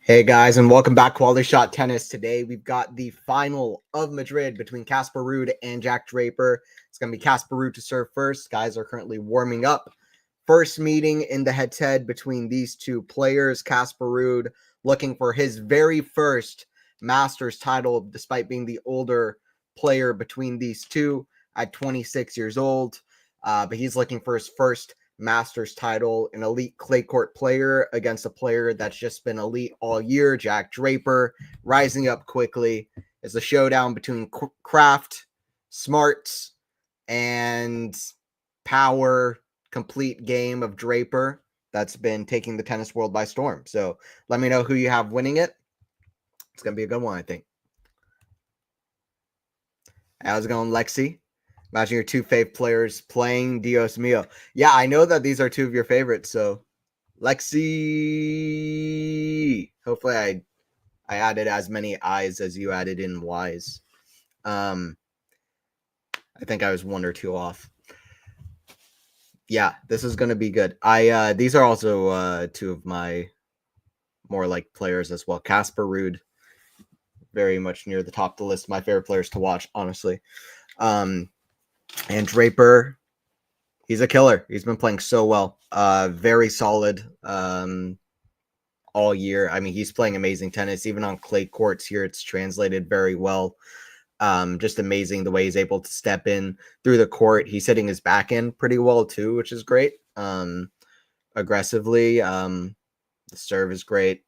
Hey guys, and welcome back to Quality Shot Tennis. Today we've got the final of Madrid between Casper Ruud and Jack Draper. It's going to be Casper Ruud to serve first. Guys are currently warming up. First meeting in the head-to-head between these two players. Casper Ruud looking for his very first Masters title, despite being the older player between these two at 26 years old. But he's looking for his first Masters title, an elite clay court player against a player that's just been elite all year, Jack Draper, rising up quickly. It's a showdown between craft, smarts, and power, complete game of Draper that's been taking the tennis world by storm. So let me know who you have winning it. It's going to be a good one, I think. How's it going, Lexi? Imagine your two fave players playing Dios Mio. Yeah, I know that these are two of your favorites, so Lexi. Hopefully I added as many I's as you added in Y's. I think I was one or two off. Yeah, this is gonna be good. These are also two of my more like players as well. Casper Ruud, very much near the top of the list of my favorite players to watch, honestly. And Draper, he's a killer. He's been playing so well. Very solid all year. I mean, he's playing amazing tennis. Even on clay courts here, it's translated very well. Just amazing the way he's able to step in through the court. He's hitting his back end pretty well too, which is great. Aggressively. The serve is great.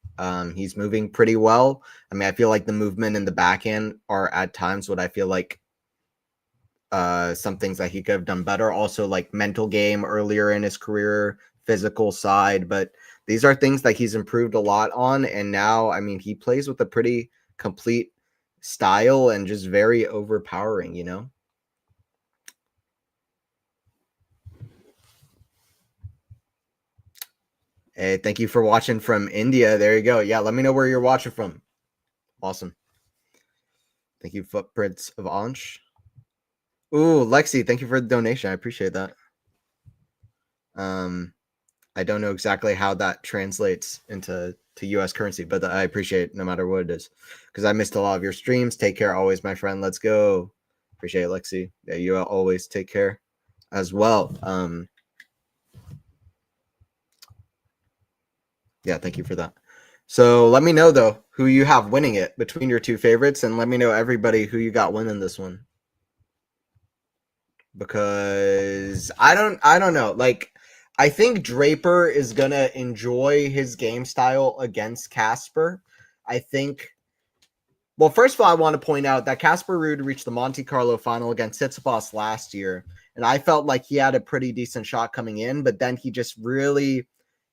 He's moving pretty well. I mean, I feel like the movement and the backhand are at times what I feel like some things that he could have done better. Also, like mental game earlier in his career, physical side, but these are things that he's improved a lot on. And now, I mean, he plays with a pretty complete style and just very overpowering, you know? Hey, thank you for watching from India. There you go. Yeah, let me know where you're watching from. Awesome. Thank you, Footprints of Ansh. Ooh, Lexi, thank you for the donation. I appreciate that. I don't know exactly how that translates into US currency, but I appreciate it no matter what it is. Because I missed a lot of your streams. Take care always, my friend. Let's go. Appreciate it, Lexi. Yeah, you always take care as well. Yeah, thank you for that. So let me know though who you have winning it between your two favorites, and let me know everybody who you got winning this one. Because I don't know. Like, I think Draper is gonna enjoy his game style against Casper. I think. Well, first of all, I want to point out that Casper Ruud reached the Monte Carlo final against Tsitsipas last year, and I felt like he had a pretty decent shot coming in, but then he just really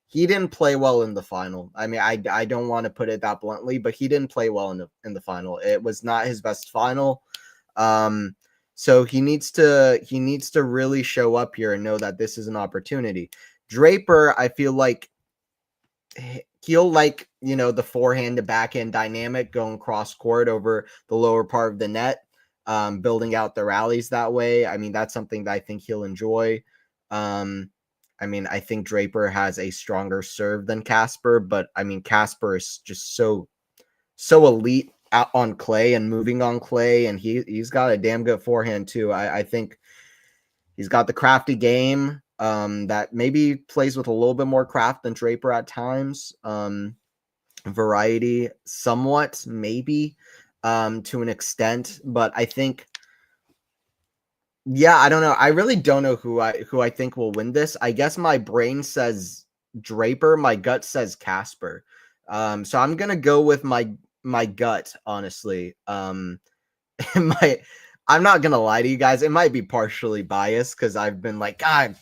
he didn't play well in the final. I mean, I don't want to put it that bluntly, but he didn't play well in the final. It was not his best final. So he needs to really show up here and know that this is an opportunity. Draper, I feel like he'll like, you know, the forehand to backhand dynamic going cross court over the lower part of the net, building out the rallies that way. I mean, that's something that I think he'll enjoy. I mean, I think Draper has a stronger serve than Casper, but I mean, Casper is just so elite out on clay and moving on clay, and he's got a damn good forehand too. I think he's got the crafty game that maybe plays with a little bit more craft than Draper at times. Variety somewhat, maybe to an extent, but I think yeah, I don't know. I really don't know who I think will win this. I guess my brain says Draper, my gut says Casper. So I'm gonna go with my gut, honestly. I'm not gonna lie to you guys, it might be partially biased because I've been like, God,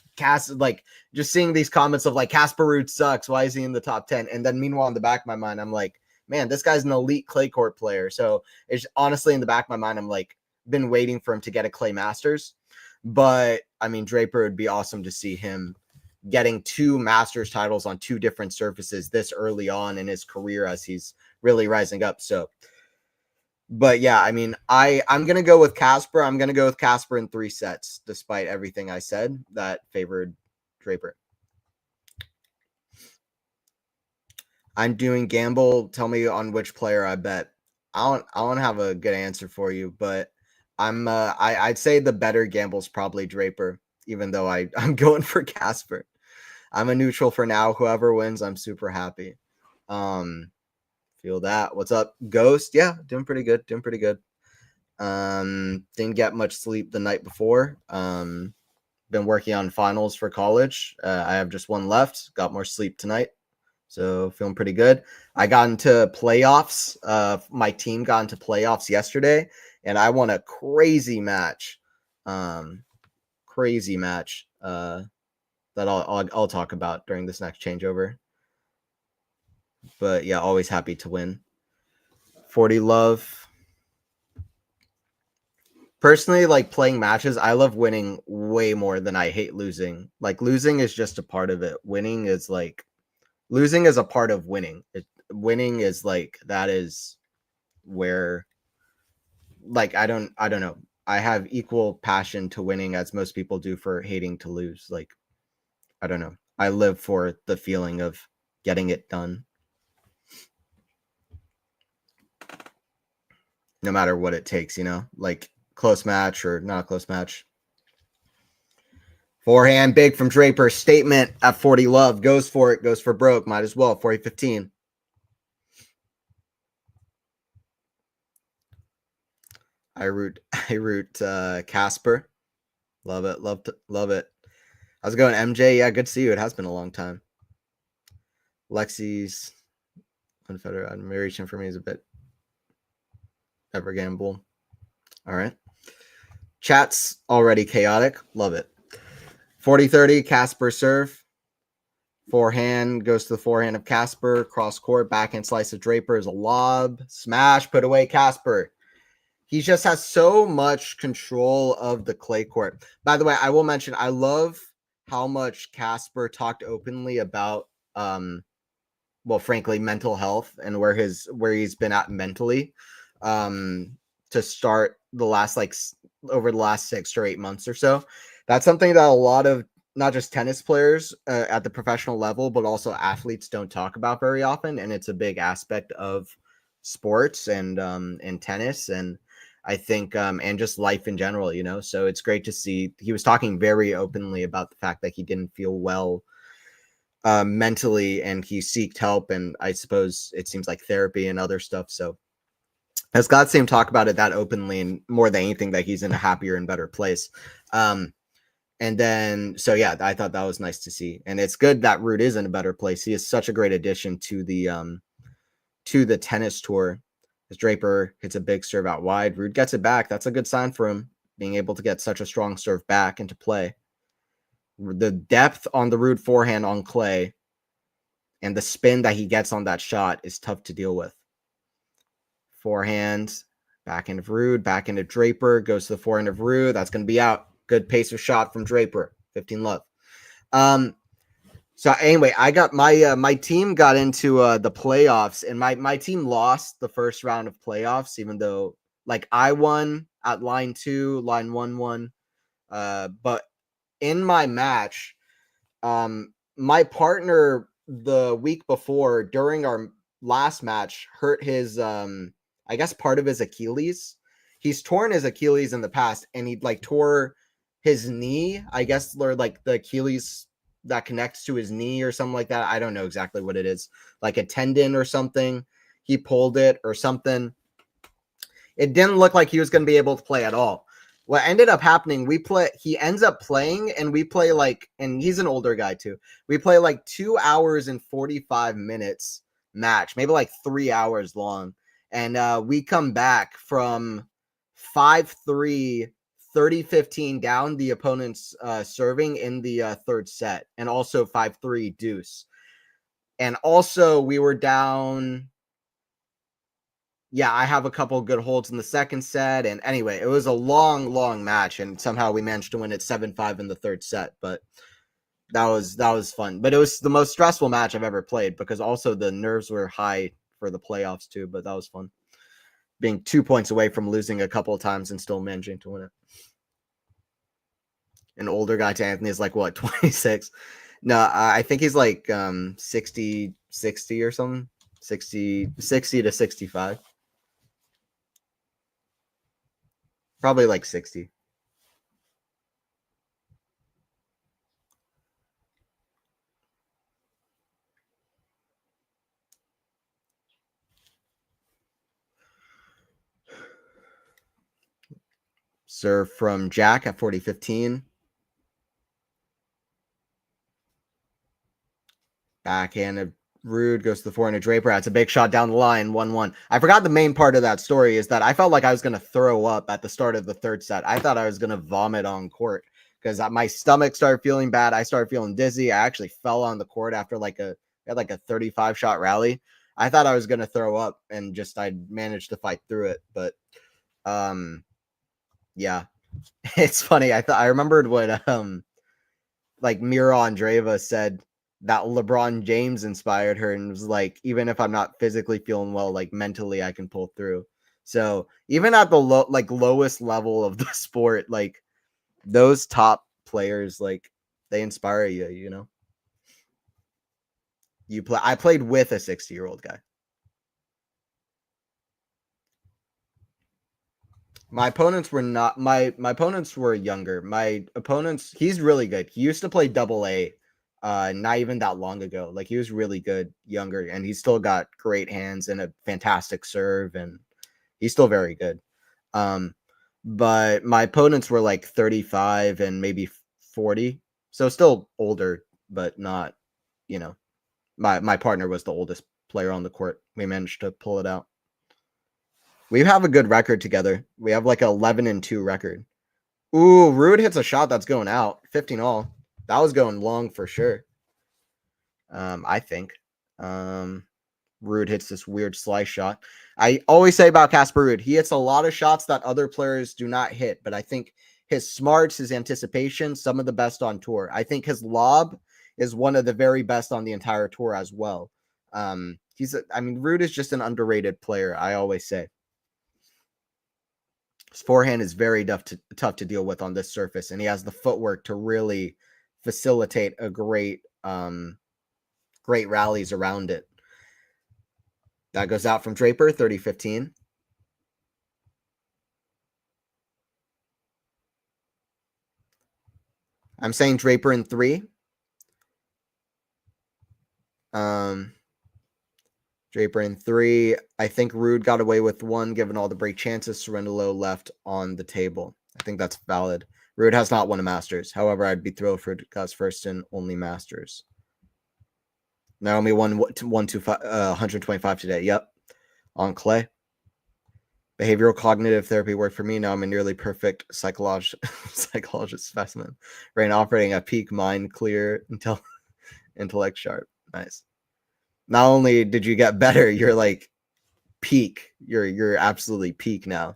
like just seeing these comments of like Casper Ruud sucks. Why is he in the top 10? And then meanwhile, in the back of my mind, I'm like, man, this guy's an elite clay court player. So it's honestly in the back of my mind, I'm like, been waiting for him to get a clay masters. But I mean, Draper would be awesome to see him getting two masters titles on two different surfaces this early on in his career as he's really rising up. So, but yeah, I mean, I'm gonna go with Casper. I'm gonna go with Casper in 3 sets, despite everything I said that favored Draper. I'm doing gamble. Tell me on which player I bet. I don't have a good answer for you, but I'd say the better gamble is probably Draper, even though I'm going for Casper. I'm a neutral for now. Whoever wins, I'm super happy. Feel that. What's up, Ghost? Yeah, doing pretty good. Didn't get much sleep the night before. Been working on finals for college. I have just one left. Got more sleep tonight. So feeling pretty good. I got into playoffs. My team got into playoffs yesterday, and I won a crazy match. That I'll talk about during this next changeover. But yeah, always happy to win. 40 love. Personally, like playing matches, I love winning way more than I hate losing. Like losing is just a part of it. Winning is like losing is a part of winning. Winning is like that is where like I don't know. I have equal passion to winning as most people do for hating to lose. Like I don't know. I live for the feeling of getting it done. No matter what it takes, you know? Like close match or not a close match. Forehand big from Draper. Statement at 40 love. Goes for it. Goes for broke. Might as well. 40-15. I root Casper. Love it. Love it. How's it going, MJ? Yeah, good to see you. It has been a long time. Lexi's unfettered admiration for me is a bit ever gamble. All right. Chat's already chaotic. Love it. 40-30, Casper serve. Forehand goes to the forehand of Casper. Cross court, backhand slice of Draper is a lob. Smash, put away Casper. He just has so much control of the clay court. By the way, I will mention, I love how much Casper talked openly about, well, frankly, mental health and where he's been at mentally, to start the last over the last 6 or 8 months or so. That's something that a lot of not just tennis players at the professional level, but also athletes don't talk about very often, and it's a big aspect of sports and tennis, and I think and just life in general, you know. So it's great to see he was talking very openly about the fact that he didn't feel well mentally, and he seeked help, and I suppose it seems like therapy and other stuff. So as God seen him talk about it that openly, and more than anything, that he's in a happier and better place. And then, so yeah, I thought that was nice to see, and it's good that Ruud is in a better place. He is such a great addition to the tennis tour. As Draper hits a big serve out wide, Ruud gets it back. That's a good sign for him, being able to get such a strong serve back into play. The depth on the Ruud forehand on clay and the spin that he gets on that shot is tough to deal with. Forehand, back end of Ruud, back end of Draper, goes to the forehand of Ruud. That's going to be out. Good pace of shot from Draper. 15 love. So anyway, I got my team got into the playoffs, and my team lost the first round of playoffs, even though like I won at line 2, line 1 won. But in my match, my partner the week before during our last match hurt his I guess part of his Achilles. He's torn his Achilles in the past, and he like tore his knee, I guess, or like the Achilles that connects to his knee or something like that. I don't know exactly what it is, like a tendon or something. He pulled it or something. It didn't look like he was going to be able to play at all. What ended up happening, he ends up playing, and we play and he's an older guy too. We play like 2 hours and 45 minutes match, maybe like 3 hours long. And we come back from 5-3, 30-15 down the opponent's serving in the third set, and also 5-3 deuce. And also we were down. Yeah, I have a couple good holds in the second set. And anyway, it was a long match, and somehow we managed to win it 7-5 in the third set. But that was fun. But it was the most stressful match I've ever played, because also the nerves were high for the playoffs too. But that was fun, being 2 points away from losing a couple of times and still managing to win it. An older guy to Anthony is like what, 26? No, I think he's like 60 or something. 60 to 65. Probably like 60. Serve from Jack at 40-15. Backhand of Ruud goes to the forehand of Draper. That's a big shot down the line, 1-1. I forgot the main part of that story is that I felt like I was going to throw up at the start of the third set. I thought I was going to vomit on court because my stomach started feeling bad. I started feeling dizzy. I actually fell on the court after like a 35 shot rally. I thought I was gonna throw up, and just I managed to fight through it. But yeah, it's funny. I remembered what like Mira Andreeva said that LeBron James inspired her, and was like, even if I'm not physically feeling well, like mentally I can pull through. So even at the lowest level of the sport, like those top players, like they inspire you, you know. I played with a 60-year-old guy. My opponents were not my opponents were younger. My opponents, he's really good. He used to play double A not even that long ago. Like he was really good younger, and he's still got great hands and a fantastic serve, and he's still very good. But my opponents were like 35 and maybe 40. So still older, but not, you know, my partner was the oldest player on the court. We managed to pull it out. We have a good record together. We have like an 11-2 record. Ooh, Ruud hits a shot that's going out. 15 all. That was going long for sure. I think. Ruud hits this weird slice shot. I always say about Casper Ruud, he hits a lot of shots that other players do not hit, but I think his smarts, his anticipation, some of the best on tour. I think his lob is one of the very best on the entire tour as well. Ruud is just an underrated player, I always say. His forehand is very tough to deal with on this surface, and he has the footwork to really facilitate a great rallies around it. That goes out from Draper, 30-15. I'm saying Draper in 3. Draper in 3. I think Ruud got away with 1, given all the break chances Cerundolo left on the table. I think that's valid. Ruud has not won a Masters. However, I'd be thrilled for Gus first and only Masters. Naomi won 125 today. Yep. On clay. Behavioral cognitive therapy worked for me. Now I'm a nearly perfect psychologist specimen. Rain operating at peak, mind clear, intellect sharp. Nice. Not only did you get better, you're like peak. You're absolutely peak now.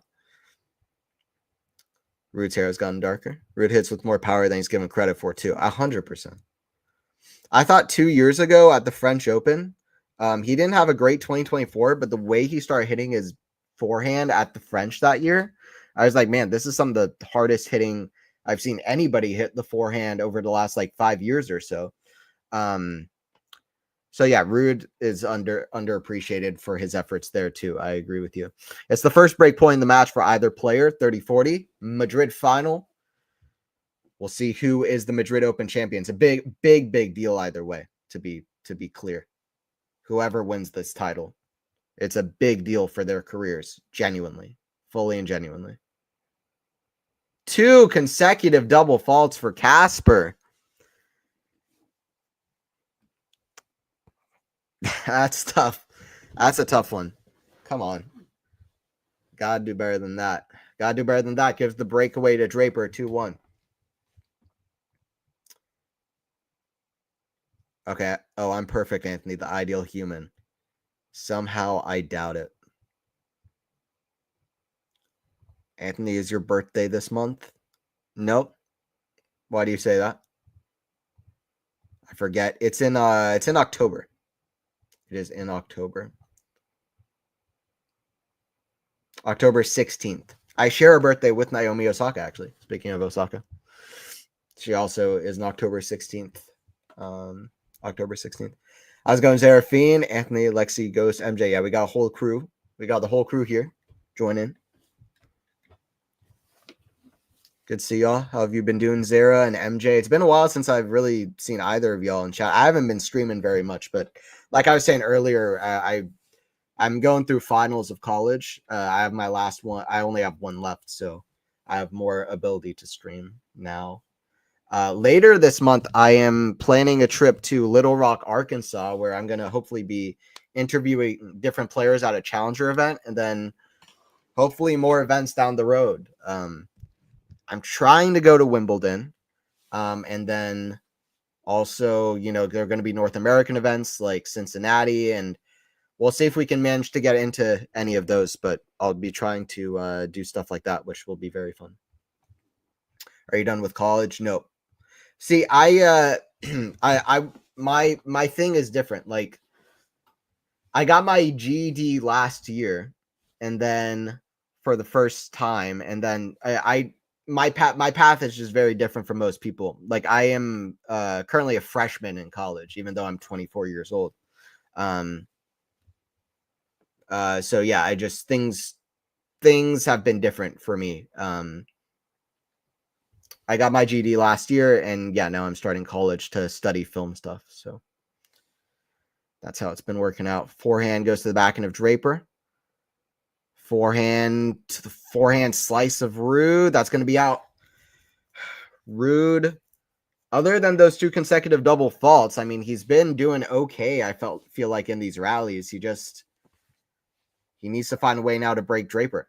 Ruud's hair has gotten darker. Ruud hits with more power than he's given credit for, too. 100%. I thought 2 years ago at the French Open, he didn't have a great 2024, but the way he started hitting his forehand at the French that year, I was like, man, this is some of the hardest hitting I've seen anybody hit the forehand over the last like 5 years or so. So yeah, Ruud is underappreciated for his efforts there too. I agree with you. It's the first break point in the match for either player, 30-40. Madrid final. We'll see who is the Madrid Open champion. It's a big deal either way, to be clear. Whoever wins this title, it's a big deal for their careers, genuinely, fully and genuinely. 2 consecutive double faults for Casper. That's tough. That's a tough one. Come on. Gotta do better than that. Gotta do better than that. Gives the breakaway to Draper, 2-1. Okay. Oh, I'm perfect, Anthony, the ideal human. Somehow I doubt it. Anthony, is your birthday this month? Nope. Why do you say that? I forget. It's in October. It is in October. October 16th. I share a birthday with Naomi Osaka, actually. Speaking of Osaka. She also is on October 16th. October 16th. I was going Seraphine, Anthony, Lexi, Ghost, MJ. Yeah, we got a whole crew. We got the whole crew here. Join in. Good to see y'all. How have you been doing, Zara and MJ? It's been a while since I've really seen either of y'all in chat. I haven't been streaming very much, but like I was saying earlier, I'm going through finals of college. I have my last one. I only have one left, so I have more ability to stream now. Later this month, I am planning a trip to Little Rock, Arkansas, where I'm going to hopefully be interviewing different players at a challenger event, and then hopefully more events down the road. I'm trying to go to Wimbledon, and then also, there are going to be North American events like Cincinnati, and we'll see if we can manage to get into any of those, but I'll be trying to do stuff like that, which will be very fun. Are you done with college? Nope. See, my thing is different. Like, I got my GED last year, and then for the first time, and then my path is just very different from most people. Like, I am currently a freshman in college, even though I'm 24 years old. So yeah, I just things have been different for me. I got my GED last year, and yeah, now I'm starting college to study film stuff. So that's how it's been working out. Forehand goes to the backhand of Draper. Forehand to the forehand slice of Ruud. That's going to be out. Ruud, other than those 2 consecutive double faults, I mean, he's been doing okay. I feel like in these rallies, he needs to find a way now to break Draper.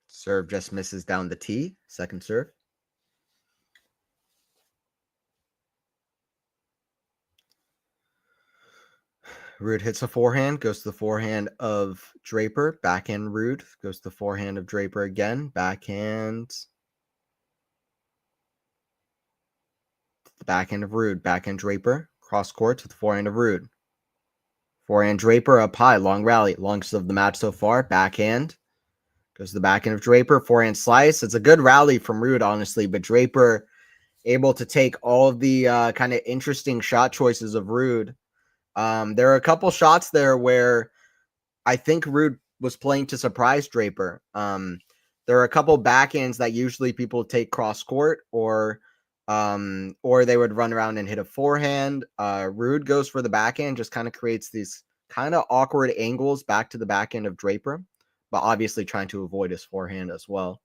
Serve just misses down the tee. Second serve. Ruud hits a forehand, goes to the forehand of Draper. Backhand Ruud goes to the forehand of Draper again. Backhand. The backhand of Ruud. Backhand Draper. Cross court to the forehand of Ruud. Forehand Draper up high. Long rally. Longest of the match so far. Backhand. Goes to the backhand of Draper. Forehand slice. It's a good rally from Ruud, honestly, but Draper able to take all of the kind of interesting shot choices of Ruud. There are a couple shots there where I think Ruud was playing to surprise Draper. There are a couple backhands that usually people take cross court, or they would run around and hit a forehand. Ruud goes for the backhand, just kind of creates these kind of awkward angles back to the backhand of Draper, but obviously trying to avoid his forehand as well.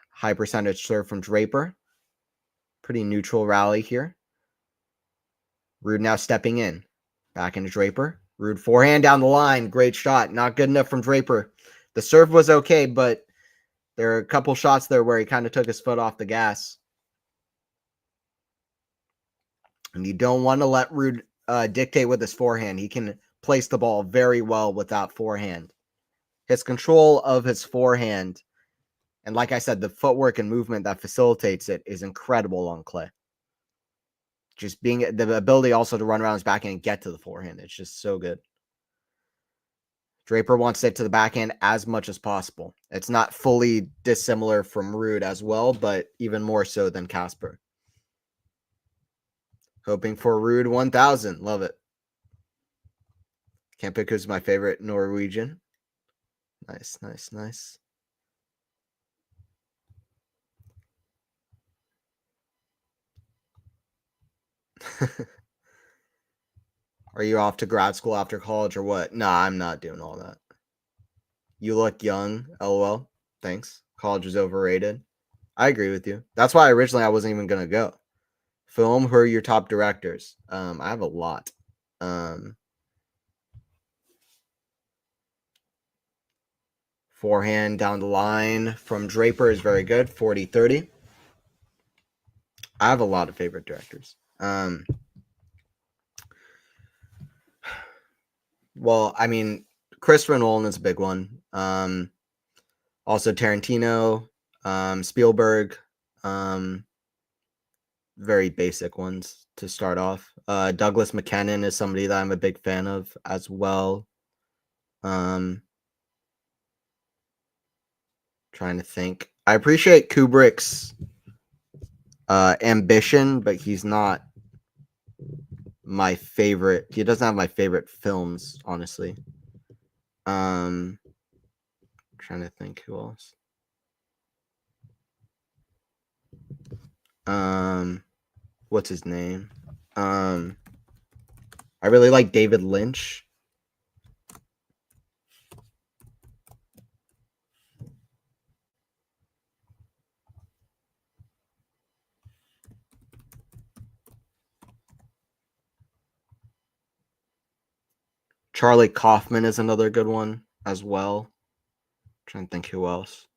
High percentage serve from Draper. Pretty neutral rally here. Ruud now stepping in. Back into Draper. Ruud forehand down the line. Great shot. Not good enough from Draper. The serve was okay, but there are a couple shots there where he kind of took his foot off the gas. And you don't want to let Ruud dictate with his forehand. He can place the ball very well with that forehand. His control of his forehand, and like I said, the footwork and movement that facilitates it is incredible on clay. Just being the ability also to run around his backhand and get to the forehand. It's just so good. Draper wants it to the backhand as much as possible. It's not fully dissimilar from Ruud as well, but even more so than Casper. Hoping for Ruud 1000. Love it. Can't pick who's my favorite Norwegian. Nice, nice, nice. Are you off to grad school after college or what? Nah, I'm not doing all that. You look young, LOL. Thanks. College is overrated. I agree with you. That's why originally I wasn't even going to go. Film, who are your top directors? I have a lot. Forehand down the line from Draper is very good. 40-30. I have a lot of favorite directors. Well, I mean, Christopher Nolan is a big one. Also Tarantino, Spielberg, very basic ones to start off. Douglas McKinnon is somebody that I'm a big fan of as well. Trying to think. I appreciate Kubrick's ambition, but he's not my favorite. He doesn't have my favorite films, honestly. Trying to think who else. What's his name? I really like David Lynch. Charlie Kaufman is another good one as well. Trying to think who else.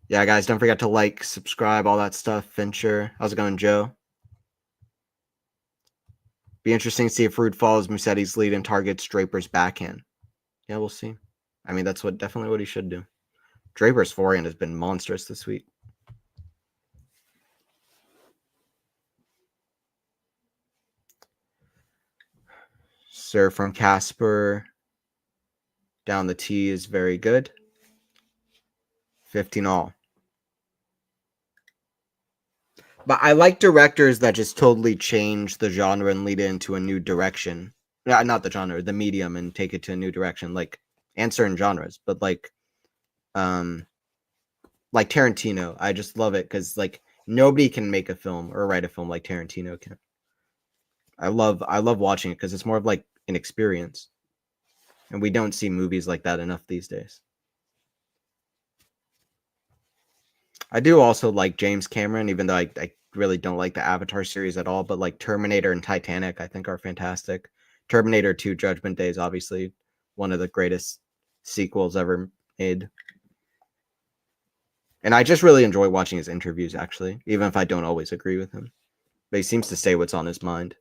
Yeah, guys, don't forget to like, subscribe, all that stuff. Fincher. How's it going, Joe? Be interesting to see if Ruud follows Musetti's lead and targets Draper's backhand. Yeah, we'll see. I mean, that's definitely what he should do. Draper's forehand has been monstrous this week. Serve from Casper. Down the tee is very good. 15 all. But I like directors that just totally change the genre and lead it into a new direction. Not the genre, the medium, and take it to a new direction. Like, and certain genres, but like Tarantino. I just love it because like nobody can make a film or write a film like Tarantino can. I love watching it because it's more of like an experience, and we don't see movies like that enough these days. I do also like James Cameron, even though I really don't like the Avatar series at all. But like Terminator and Titanic, I think are fantastic. Terminator 2: Judgment Day is obviously one of the greatest sequels ever made. And I just really enjoy watching his interviews, actually, even if I don't always agree with him. But he seems to say what's on his mind.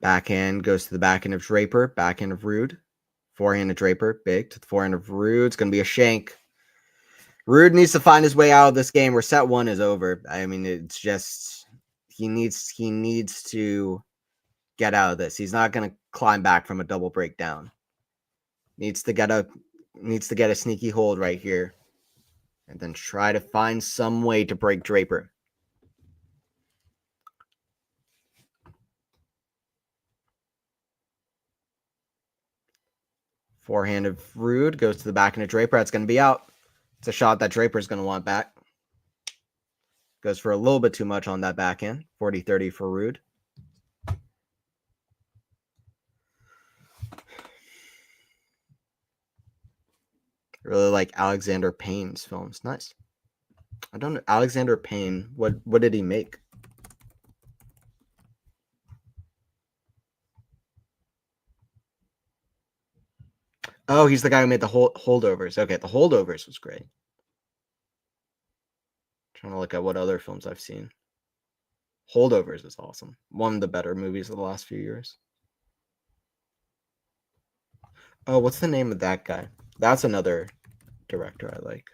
Backhand goes to the backhand of Draper, backhand of Ruud. Forehand of Draper, big to the forehand of Ruud. It's going to be a shank. Ruud needs to find his way out of this game where set one is over. I mean, it's just he needs to get out of this. He's not going to climb back from a double breakdown. Needs to get a sneaky hold right here, and then try to find some way to break Draper. Forehand of Ruud goes to the backhand of Draper. That's going to be out. It's a shot that Draper's going to want back. Goes for a little bit too much on that backhand. 40-30 for Ruud. Really like Alexander Payne's films. Nice. I don't know. Alexander Payne, what did he make? Oh, he's the guy who made the Holdovers. Okay, the Holdovers was great. Trying to look at what other films I've seen. Holdovers is awesome. One of the better movies of the last few years. Oh, what's the name of that guy? That's another director I like.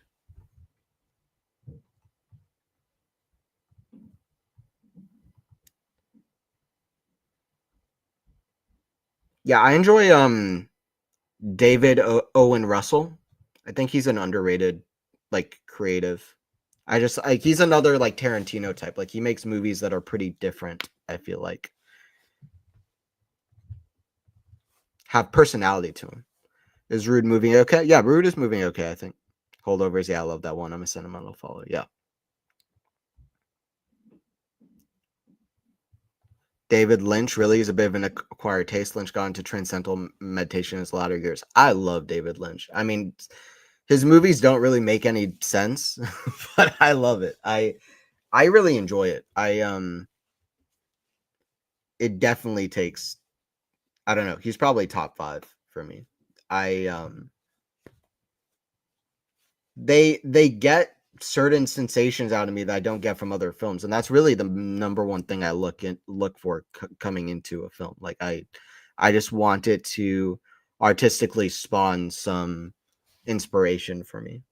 Yeah, I enjoy David Owen Russell. I think he's an underrated like creative. He's another like Tarantino type. Like he makes movies that are pretty different, I feel like. Have personality to him. Is Ruud moving okay? Yeah, Ruud is moving okay, I think. Holdovers, yeah, I love that one. I'm a sentimental follower. Yeah. David Lynch really is a bit of an acquired taste. Lynch got into transcendental meditation in his latter years. I love David Lynch. I mean, his movies don't really make any sense, but I love it. I really enjoy it. It definitely takes, I don't know, he's probably top 5 for me. They get certain sensations out of me that I don't get from other films, and that's really the number one thing I look for coming into a film. Like I just want it to artistically spawn some inspiration for me.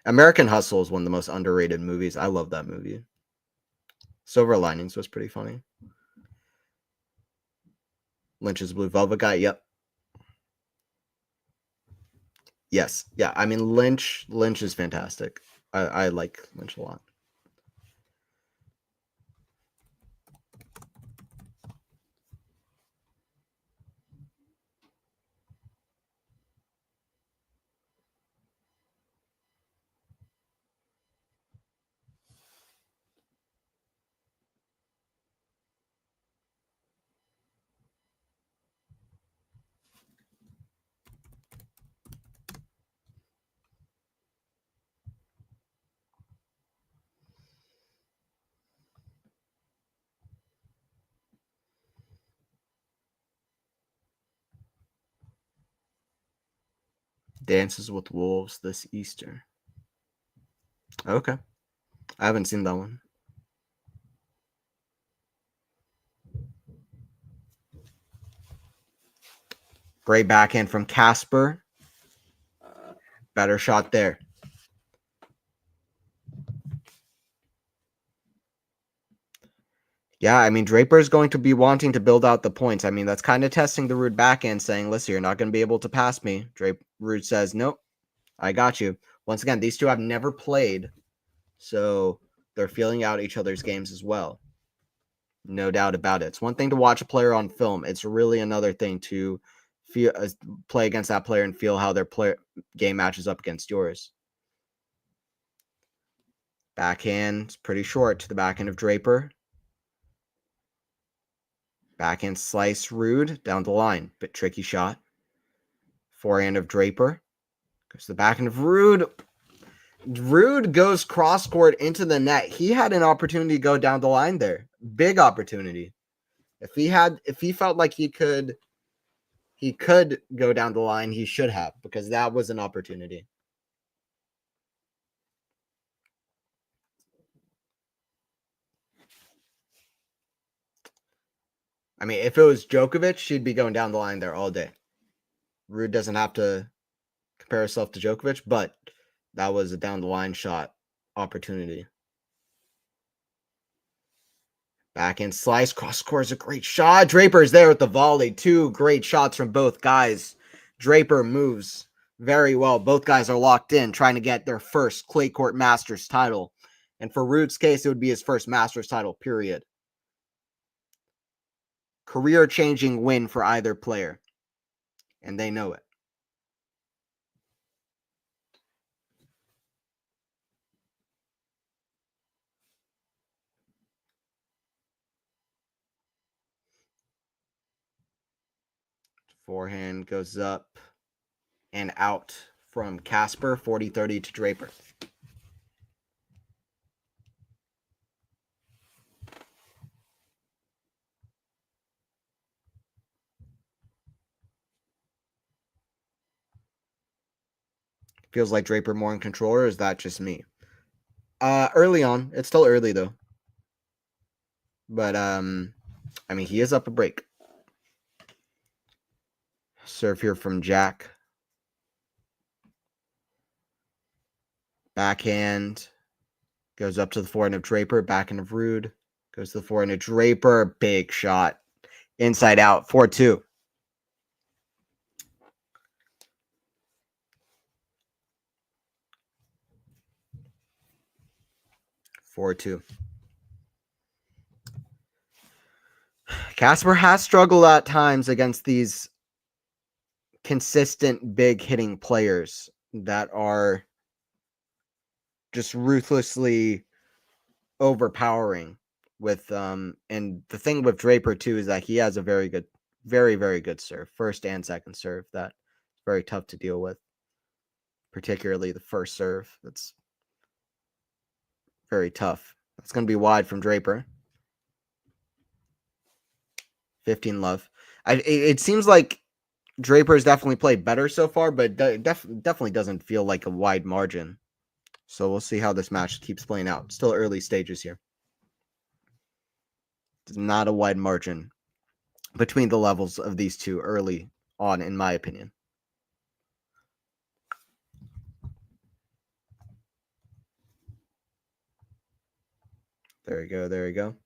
American Hustle is one of the most underrated movies. I love that movie. Silver Linings was pretty funny. Lynch's Blue Velvet guy. Yep. Yes. Yeah. I mean, Lynch is fantastic. I like Lynch a lot. Dances with Wolves this Easter. Okay. I haven't seen that one. Great backhand from Casper. Better shot there. Yeah, I mean, Draper is going to be wanting to build out the points. I mean, that's kind of testing the Ruud backhand, saying, listen, you're not going to be able to pass me. Ruud says, nope, I got you. Once again, these two have never played, so they're feeling out each other's games as well. No doubt about it. It's one thing to watch a player on film. It's really another thing to play against that player and feel how their game matches up against yours. Backhand, pretty short to the backhand of Draper. Backhand slice Ruud down the line. Bit tricky shot. Forehand of Draper. Goes to the backhand of Ruud. Ruud goes cross court into the net. He had an opportunity to go down the line there. Big opportunity. If he felt like he could go down the line, he should have, because that was an opportunity. I mean, if it was Djokovic, she'd be going down the line there all day. Ruud doesn't have to compare herself to Djokovic, but that was a down the line shot opportunity. Backhand slice, cross court is a great shot. Draper's there with the volley. Two great shots from both guys. Draper moves very well. Both guys are locked in, trying to get their first clay court Masters title. And for Ruud's case, it would be his first Masters title, period. Career-changing win for either player. And they know it. Forehand goes up and out from Casper, 40-30 to Draper. Feels like Draper more in control, or is that just me? Early on. It's still early, though. But, I mean, he is up a break. Serve here from Jack. Backhand. Goes up to the forehand of Draper. Backhand of Ruud. Goes to the forehand of Draper. Big shot. Inside out. 4-2. Casper has struggled at times against these consistent big hitting players that are just ruthlessly overpowering with and the thing with Draper too is that he has a very good serve, first and second serve, that's very tough to deal with, particularly the first serve. That's very tough. That's going to be wide from Draper. 15-love. It seems like Draper's definitely played better so far, but definitely doesn't feel like a wide margin. So we'll see how this match keeps playing out. Still early stages here. It's not a wide margin between the levels of these two early on, in my opinion. There we go. There we go.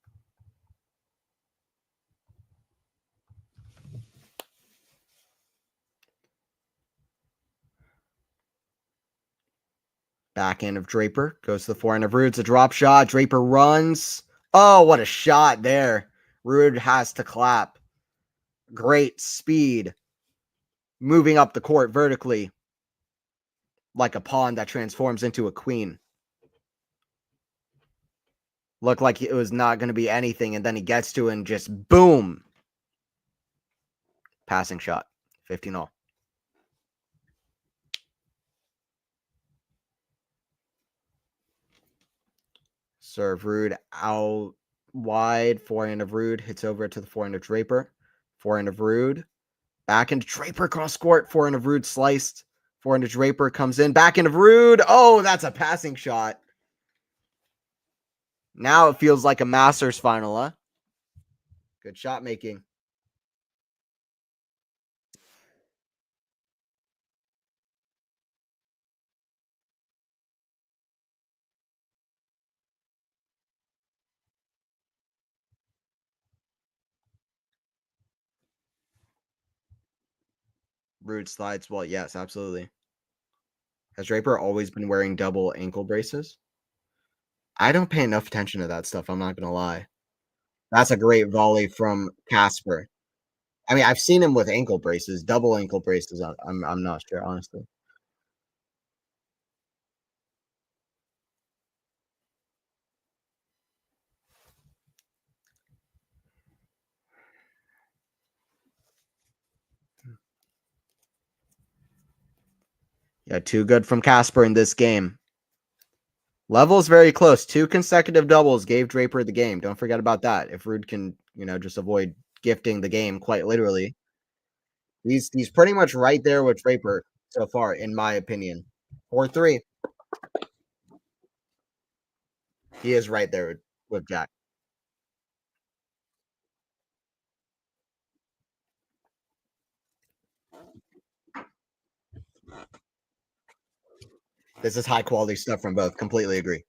Backhand of Draper. Goes to the forehand of Ruud. It's a drop shot. Draper runs. Oh, what a shot there. Ruud has to clap. Great speed. Moving up the court vertically. Like a pawn that transforms into a queen. Looked like it was not going to be anything, and then he gets to it and just boom. Passing shot. 15-all. Serve Ruud out wide. Forehand of Ruud hits over to the forehand of Draper. Forehand of Ruud. Back into Draper cross court. Forehand of Ruud sliced Forehand to Draper comes in. Backhand of Ruud. Oh, that's a passing shot. Now it feels like a Masters final, huh? Good shot making. Rude slides. Well, yes, absolutely. Has Draper always been wearing double ankle braces? I don't pay enough attention to that stuff. I'm not gonna lie. That's a great volley from Casper. I mean, I've seen him with ankle braces, double ankle braces. I'm not sure, honestly. Yeah, too good from Casper in this game. Level's very close. 2 consecutive doubles gave Draper the game. Don't forget about that. If Ruud can, just avoid gifting the game quite literally. He's pretty much right there with Draper so far, in my opinion. 4-3. He is right there with Jack. This is high quality stuff from both. Completely agree.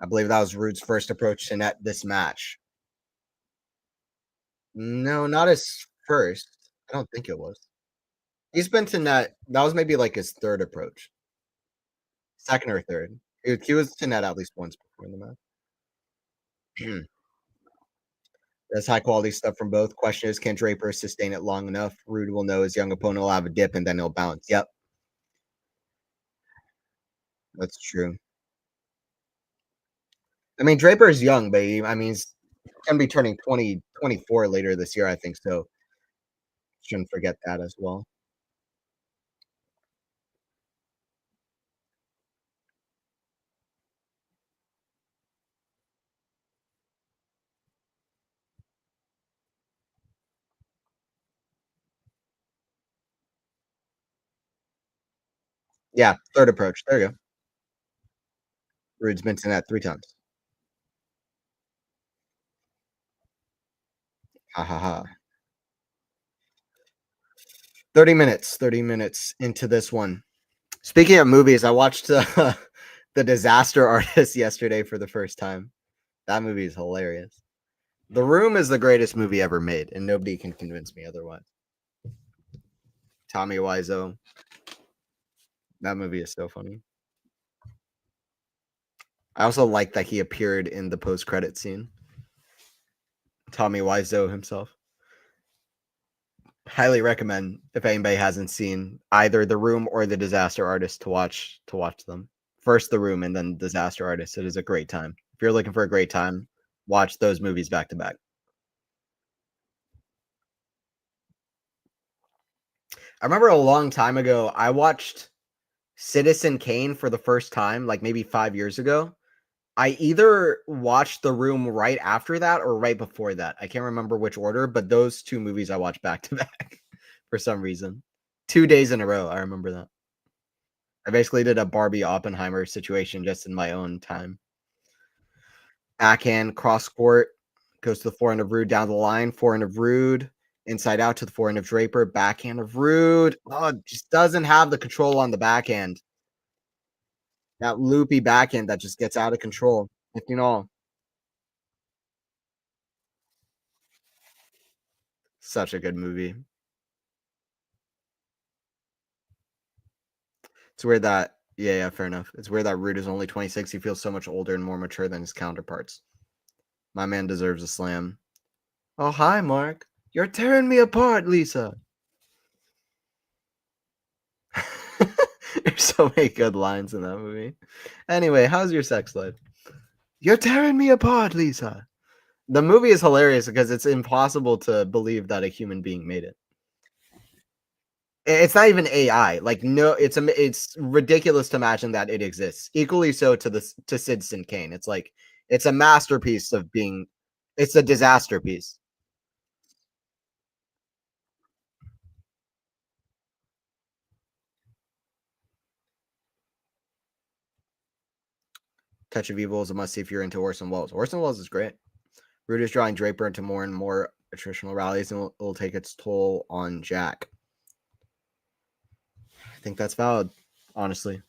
I believe that was Ruud's first approach to net this match. No, not his first. I don't think it was. He's been to net. That was maybe like his third approach, second or third. He was to net at least once before in the match. That's high quality stuff from both. Question is, can Draper sustain it long enough? Ruud will know his young opponent will have a dip and then he'll bounce. Yep, that's true. I mean, Draper is young, but he's gonna be turning 24 later this year, I think. So shouldn't forget that as well. Yeah, third approach. There you go. Ruud's been to net 3 times. Ha ha ha. 30 minutes. 30 minutes into this one. Speaking of movies, I watched the Disaster Artist yesterday for the first time. That movie is hilarious. The Room is the greatest movie ever made, and nobody can convince me otherwise. Tommy Wiseau. That movie is so funny. I also like that he appeared in the post-credit scene. Tommy Wiseau himself. Highly recommend if anybody hasn't seen either The Room or The Disaster Artist to watch them. First The Room and then Disaster Artist. It is a great time. If you're looking for a great time, watch those movies back to back. I remember a long time ago, I watched Citizen Kane for the first time, like maybe 5 years ago. I either watched The Room right after that or right before that. I can't remember which order, but those 2 movies I watched back to back for some reason. 2 days in a row, I remember that. I basically did a Barbie Oppenheimer situation just in my own time. Backhand, cross court, goes to the forehand of Ruud down the line, forehand of Ruud, inside out to the forehand of Draper, backhand of Ruud. Oh, just doesn't have the control on the backhand. That loopy backhand that just gets out of control. 15 all. Such a good movie. It's weird that yeah, fair enough. It's weird that Ruud is only 26. He feels so much older and more mature than his counterparts. My man deserves a slam. Oh, hi, Mark. You're tearing me apart, Lisa. There's so many good lines in that movie. Anyway, how's your sex life? You're tearing me apart, Lisa. The movie is hilarious because it's impossible to believe that a human being made it. It's not even AI. Like no, it's ridiculous to imagine that it exists. Equally so to Citizen Kane. It's like it's a masterpiece of being. It's a disaster piece. Touch of Evil is a must see if you're into Orson Welles. Orson Welles is great. Ruud is drawing Draper into more and more attritional rallies, and it'll take its toll on Jack. I think that's valid, honestly.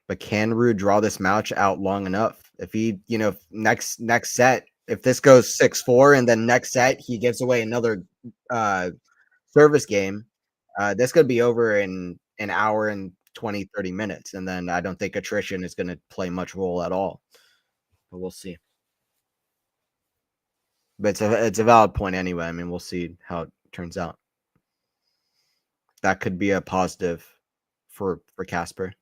But can Ruud draw this match out long enough? If he, next set, if this goes 6-4 and then next set he gives away another service game, this could be over in an hour and 20, 30 minutes. And then I don't think attrition is going to play much role at all. But we'll see. But it's a valid point anyway. I mean, we'll see how it turns out. That could be a positive for Casper.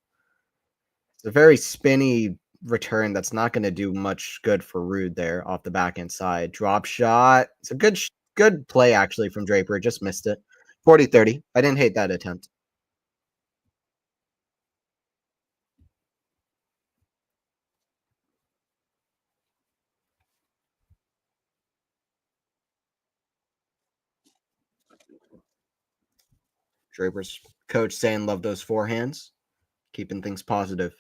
It's a very spinny return that's not going to do much good for Ruud there off the backhand side. Drop shot. It's a good play actually from Draper. Just missed it. 40-30. I didn't hate that attempt. Draper's coach saying love those forehands. Keeping things positive.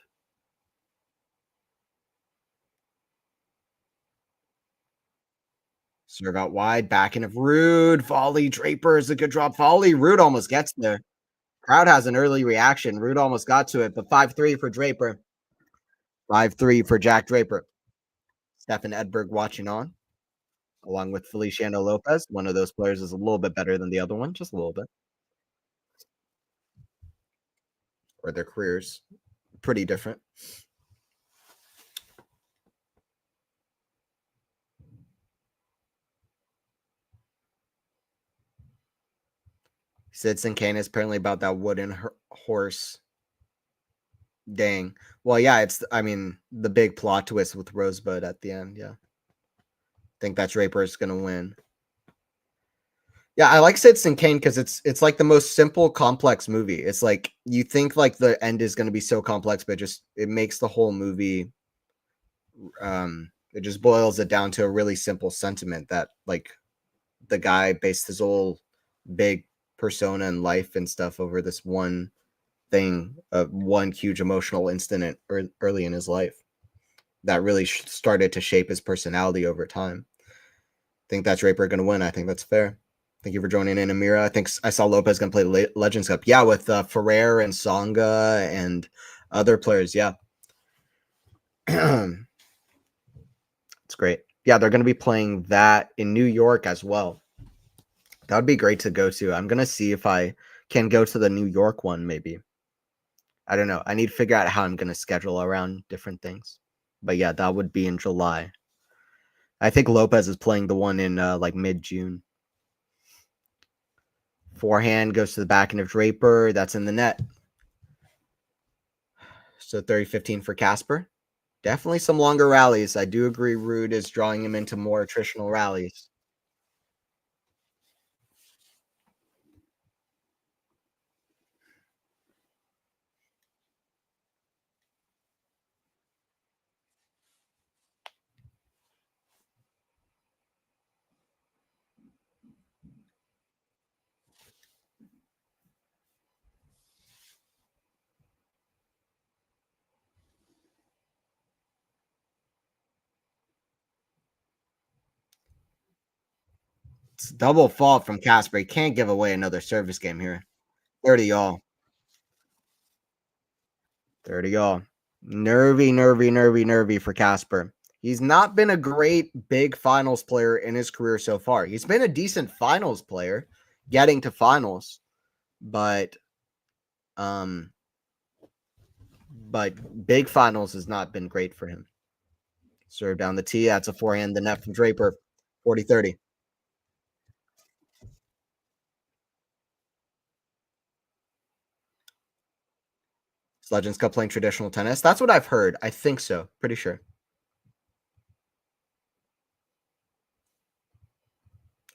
Serve out wide, backing of Ruud. Volley. Draper is a good drop volley. Ruud almost gets there. Crowd has an early reaction. Ruud almost got to it, but 5-3 for Draper. 5-3 for Jack Draper. Stefan Edberg watching on, along with Feliciano Lopez. One of those players is a little bit better than the other one, just a little bit. Or their careers pretty different. Citizen Kane is apparently about that wooden horse. Dang. Well, yeah, it's, I mean, the big plot twist with Rosebud at the end. Yeah. I think that Draper is going to win. Yeah, I like Citizen Kane because it's like the most simple, complex movie. It's like you think like the end is going to be so complex, but just it makes the whole movie. It just boils it down to a really simple sentiment that like the guy based his whole big persona and life and stuff over this one thing, one huge emotional incident early in his life that really started to shape his personality over time. I think that's Draper going to win. I think that's fair. Thank you for joining in, Amira. I think I saw Lopez going to play Legends Cup. Yeah, with Ferrer and Songa and other players. Yeah. It's great. Yeah, they're going to be playing that in New York as well. That would be great to go to. I'm going to see if I can go to the New York one, maybe. I don't know. I need to figure out how I'm going to schedule around different things. But yeah, that would be in July. I think Lopez is playing the one in like mid-June. Forehand goes to the back end of Draper. That's in the net. So 30-15 for Casper. Definitely some longer rallies. I do agree Ruud is drawing him into more attritional rallies. It's double fault from Casper. He can't give away another service game here. 30 all. 30 all. Nervy for Casper. He's not been a great big finals player in his career so far. He's been a decent finals player, getting to finals, but big finals has not been great for him. Serve down the tee. That's a forehand. The net from Draper. 40-30. Legends Cup playing traditional tennis. That's what I've heard. I think so. Pretty sure.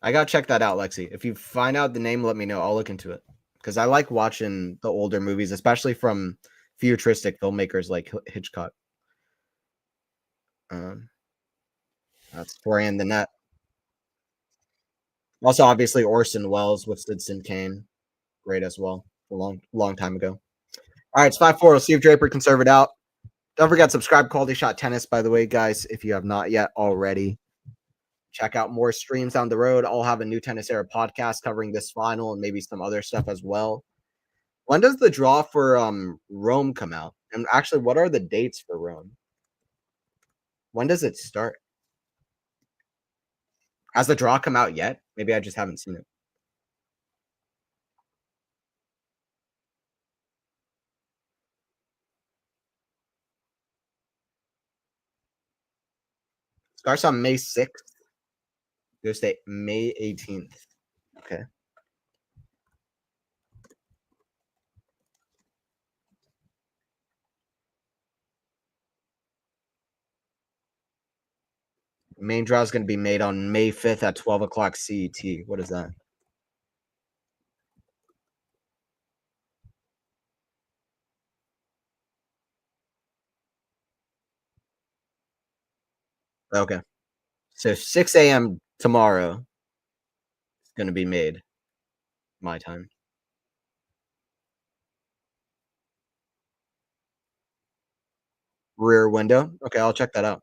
I gotta check that out, Lexi. If you find out the name, let me know. I'll look into it because I like watching the older movies, especially from futuristic filmmakers like Hitchcock. That's forehand the net. Also, obviously Orson Welles with Citizen Kane, great as well. A long time ago. All right, it's 5-4. We'll see if Draper can serve it out. Don't forget subscribe Quality Shot Tennis, by the way, guys, if you have not yet already. Check out more streams down the road. I'll have a new Tennis Era podcast covering this final and maybe some other stuff as well. When does the draw for Rome come out? And actually, what are the dates for Rome? When does it start? Has the draw come out yet? Maybe I just haven't seen it. Starts on May 6th. Go state May 18th. Okay. Main draw is going to be made on May 5th at 12 o'clock CET. What is that? Okay. So 6 a.m. tomorrow is going to be made. My time. Rear window. Okay, I'll check that out.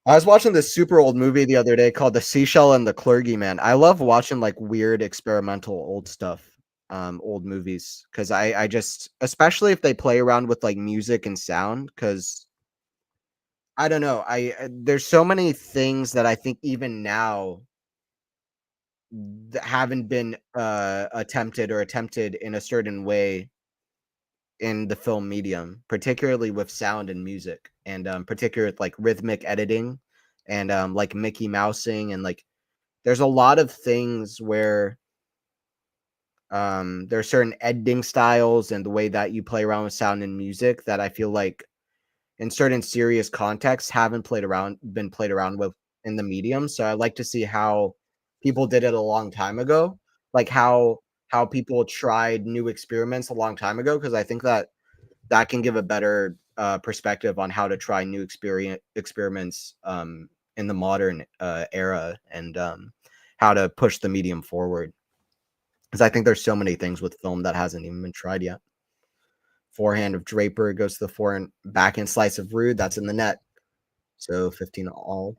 I was watching this super old movie the other day called The Seashell and the Clergyman. I love watching like weird experimental old stuff, old movies, because I just, especially if they play around with like music and sound, because I don't know, there's so many things that I think even now that haven't been attempted in a certain way in the film medium, particularly with sound and music, and particularly with like rhythmic editing and like Mickey Mousing, and like there's a lot of things where there are certain editing styles and the way that you play around with sound and music that I feel like in certain serious contexts haven't been played around with in the medium. So I like to see how people did it a long time ago, like how people tried new experiments a long time ago, because I think that that can give a better perspective on how to try new experiments in the modern era, and how to push the medium forward. Because I think there's so many things with film that hasn't even been tried yet. Forehand of Draper goes to the forehand, backhand slice of Ruud. That's in the net. So 15 all.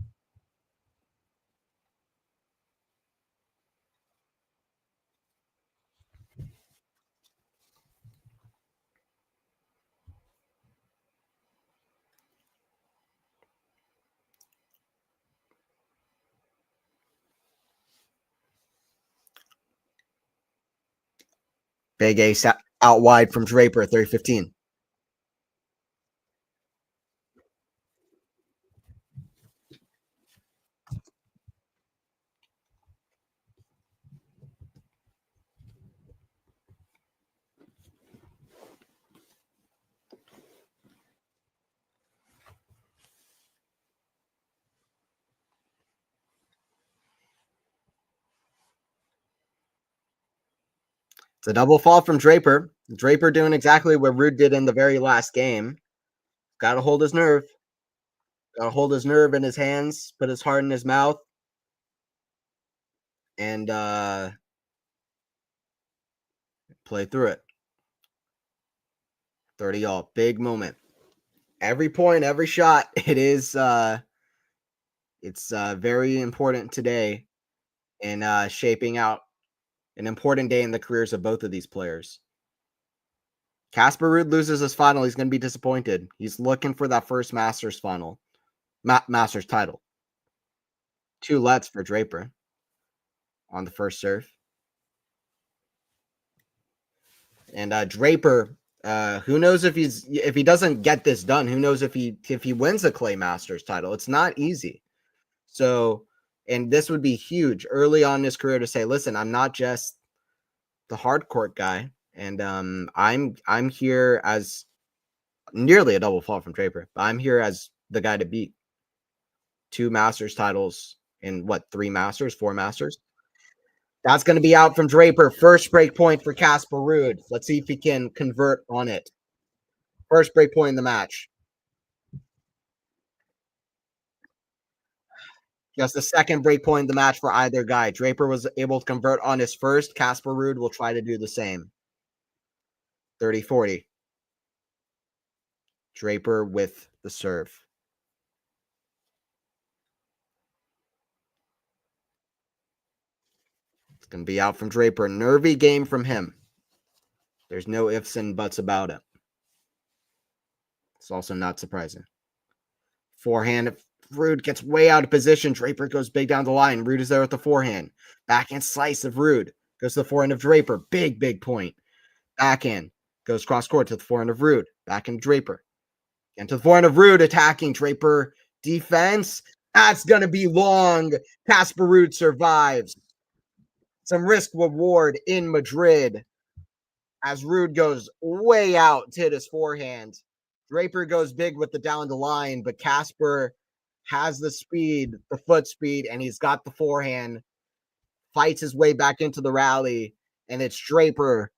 Big ace out wide from Draper, 30-15. It's a double fault from Draper. Draper doing exactly what Ruud did in the very last game. Got to hold his nerve. Got to hold his nerve in his hands, put his heart in his mouth, and play through it. 30 all. Big moment. Every point, every shot. It's very important today in shaping out an important day in the careers of both of these players. Casper Ruud loses his final. He's going to be disappointed. He's looking for that first Masters final, Masters title. 2 lets for Draper on the first serve. And Draper, who knows if he doesn't get this done? Who knows if he wins the Clay Masters title? It's not easy. So, and this would be huge early on in his career to say, listen, I'm not just the hard court guy, and I'm here as nearly a double fault from Draper, but I'm here as the guy to beat. 2 Masters titles in what, 3 Masters, 4 Masters? That's going to be out from Draper. First break point for Casper Ruud. Let's see if he can convert on it. First break point in the match. Just the second break point in the match for either guy. Draper was able to convert on his first. Casper Ruud will try to do the same. 30-40. Draper with the serve. It's going to be out from Draper. Nervy game from him. There's no ifs and buts about it. It's also not surprising. Forehand. Ruud gets way out of position. Draper goes big down the line. Ruud is there with the forehand. Backhand slice of Ruud. Goes to the forehand of Draper. Big, big point. Backhand. Goes cross court to the forehand of Ruud. Backhand Draper. And to the forehand of Ruud. Attacking Draper. Defense. That's going to be long. Casper Ruud survives. Some risk reward in Madrid as Ruud goes way out to hit his forehand. Draper goes big with the down the line, but Casper has the speed, the foot speed, and he's got the forehand, fights his way back into the rally, and it's Draper.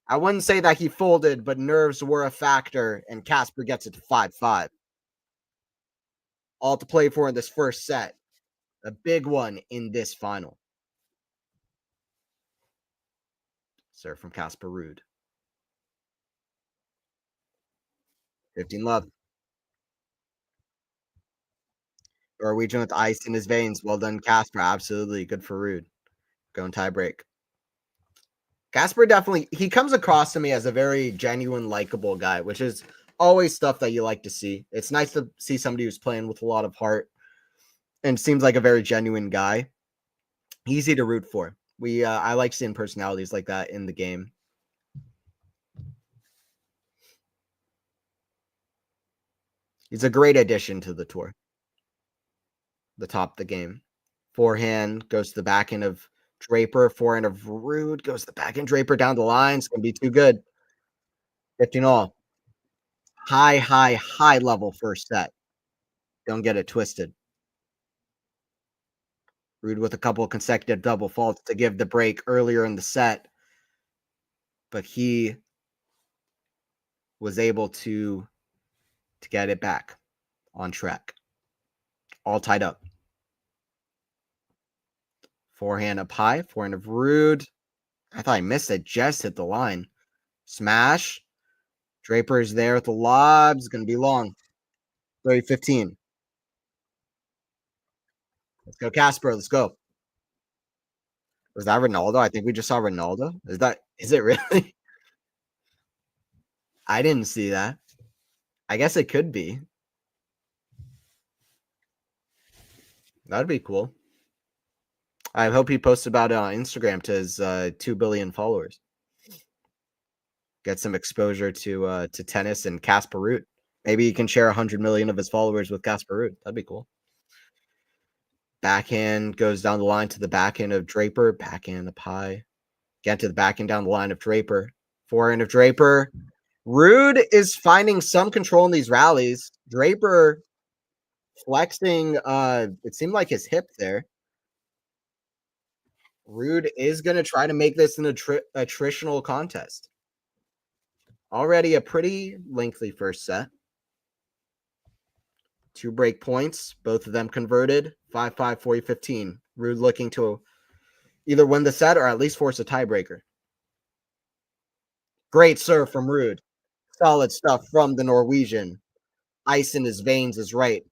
I wouldn't say that he folded, but nerves were a factor, and Casper gets it to 5-5. All to play for in this first set. A big one in this final. Serve from Casper Ruud. 15 love. Norwegian with ice in his veins. Well done, Casper. Absolutely. Good for Ruud. Going tie break. Casper definitely, he comes across to me as a very genuine, likable guy, which is always stuff that you like to see. It's nice to see somebody who's playing with a lot of heart and seems like a very genuine guy. Easy to root for. I like seeing personalities like that in the game. He's a great addition to the tour. The top of the game. Forehand goes to the backhand of Draper. Forehand of Ruud goes to the backhand Draper down the line. It's going to be too good. 15 all. High level first set. Don't get it twisted. Ruud with a couple of consecutive double faults to give the break earlier in the set. But he was able to get it back on track. All tied up. Forehand up high. Forehand of Ruud. I thought I missed it. Just hit the line. Smash. Draper is there with the lob. It's going to be long. 30-15. Let's go, Casper. Let's go. Was that Ronaldo? I think we just saw Ronaldo. Is it really? I didn't see that. I guess it could be. That'd be cool. I hope he posts about it on Instagram to his 2 billion followers. Get some exposure to tennis and Casper Ruud. Maybe he can share 100 million of his followers with Casper Ruud. That'd be cool. Backhand goes down the line to the backhand of Draper. Backhand up high. Get to the backhand down the line of Draper. Forehand of Draper. Ruud is finding some control in these rallies. Draper flexing, it seemed like his hip there. Ruud is going to try to make this an attritional contest. Already a pretty lengthy first set. 2 break points, both of them converted. 5-5, 40-15. Ruud looking to either win the set or at least force a tiebreaker. Great serve from Ruud. Solid stuff from the Norwegian. Ice in his veins is right.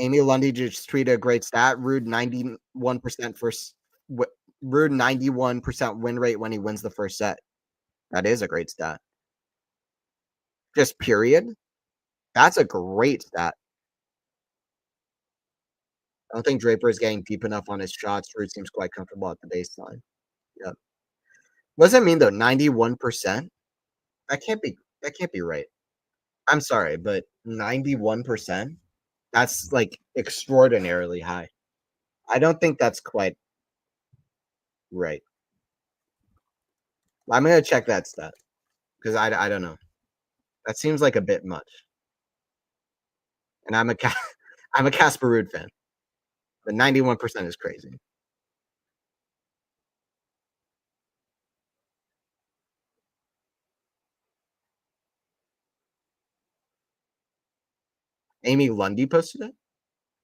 Amy Lundy just tweeted a great stat. Ruud 91% Ruud 91% win rate when he wins the first set. That is a great stat. Just period. That's a great stat. I don't think Draper is getting deep enough on his shots. Ruud seems quite comfortable at the baseline. Yep. What does that mean though? 91%? That can't be right. I'm sorry, but 91%? That's like extraordinarily high. I don't think that's quite right. I'm gonna check that stat because I don't know. That seems like a bit much. And I'm a Casper Ruud fan, but 91% is crazy. Amy Lundy posted it.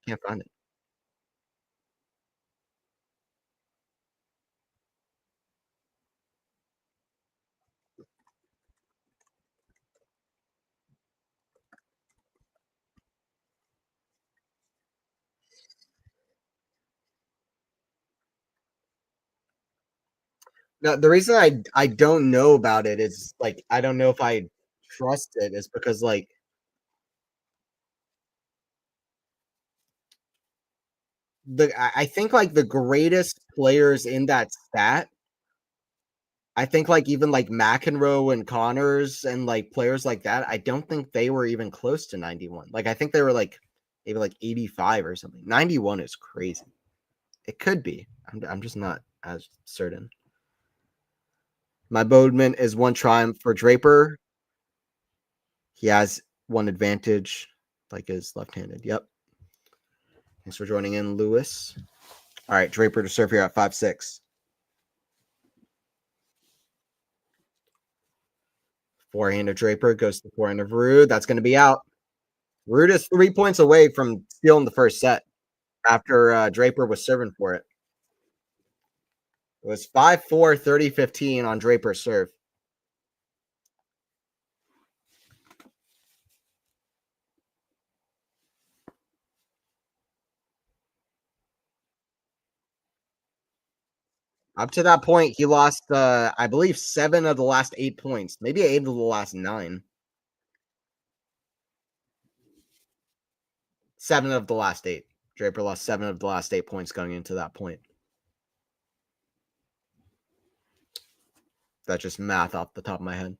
Can't find it. No, the reason I don't know about it is, like, I don't know if I trust it is because, like, I think, like, the greatest players in that stat, I think, like, even, like, McEnroe and Connors and, like, players like that, I don't think they were even close to 91. Like, I think they were, like, maybe, like, 85 or something. 91 is crazy. It could be. I'm just not as certain. My Bodman is one triumph for Draper. He has one advantage, like is left-handed. Yep. Thanks for joining in, Lewis. All right, Draper to serve here at 5-6. Forehand of Draper goes to the forehand of Ruud. That's going to be out. Ruud is 3 points away from stealing the first set after Draper was serving for it. It was 5-4, 30-15 on Draper's serve. Up to that point, he lost, I believe, 7 of the last 8 points. Maybe 8 of the last 9. 7 of the last 8. Draper lost 7 of the last 8 points going into that point. That's just math off the top of my head.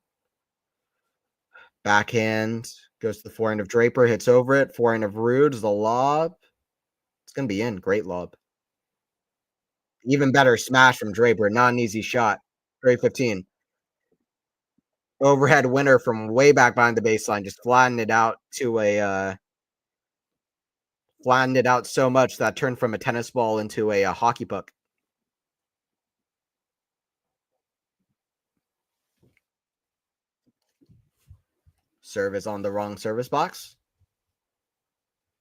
Backhand goes to the forehand of Draper, hits over it. Forehand of Ruud is the lob. It's going to be in. Great lob. Even better smash from Draper. Not an easy shot. 3-15. Overhead winner from way back behind the baseline. Just flattened it out to a flattened it out so much that turned from a tennis ball into a hockey puck. Serve is on the wrong service box.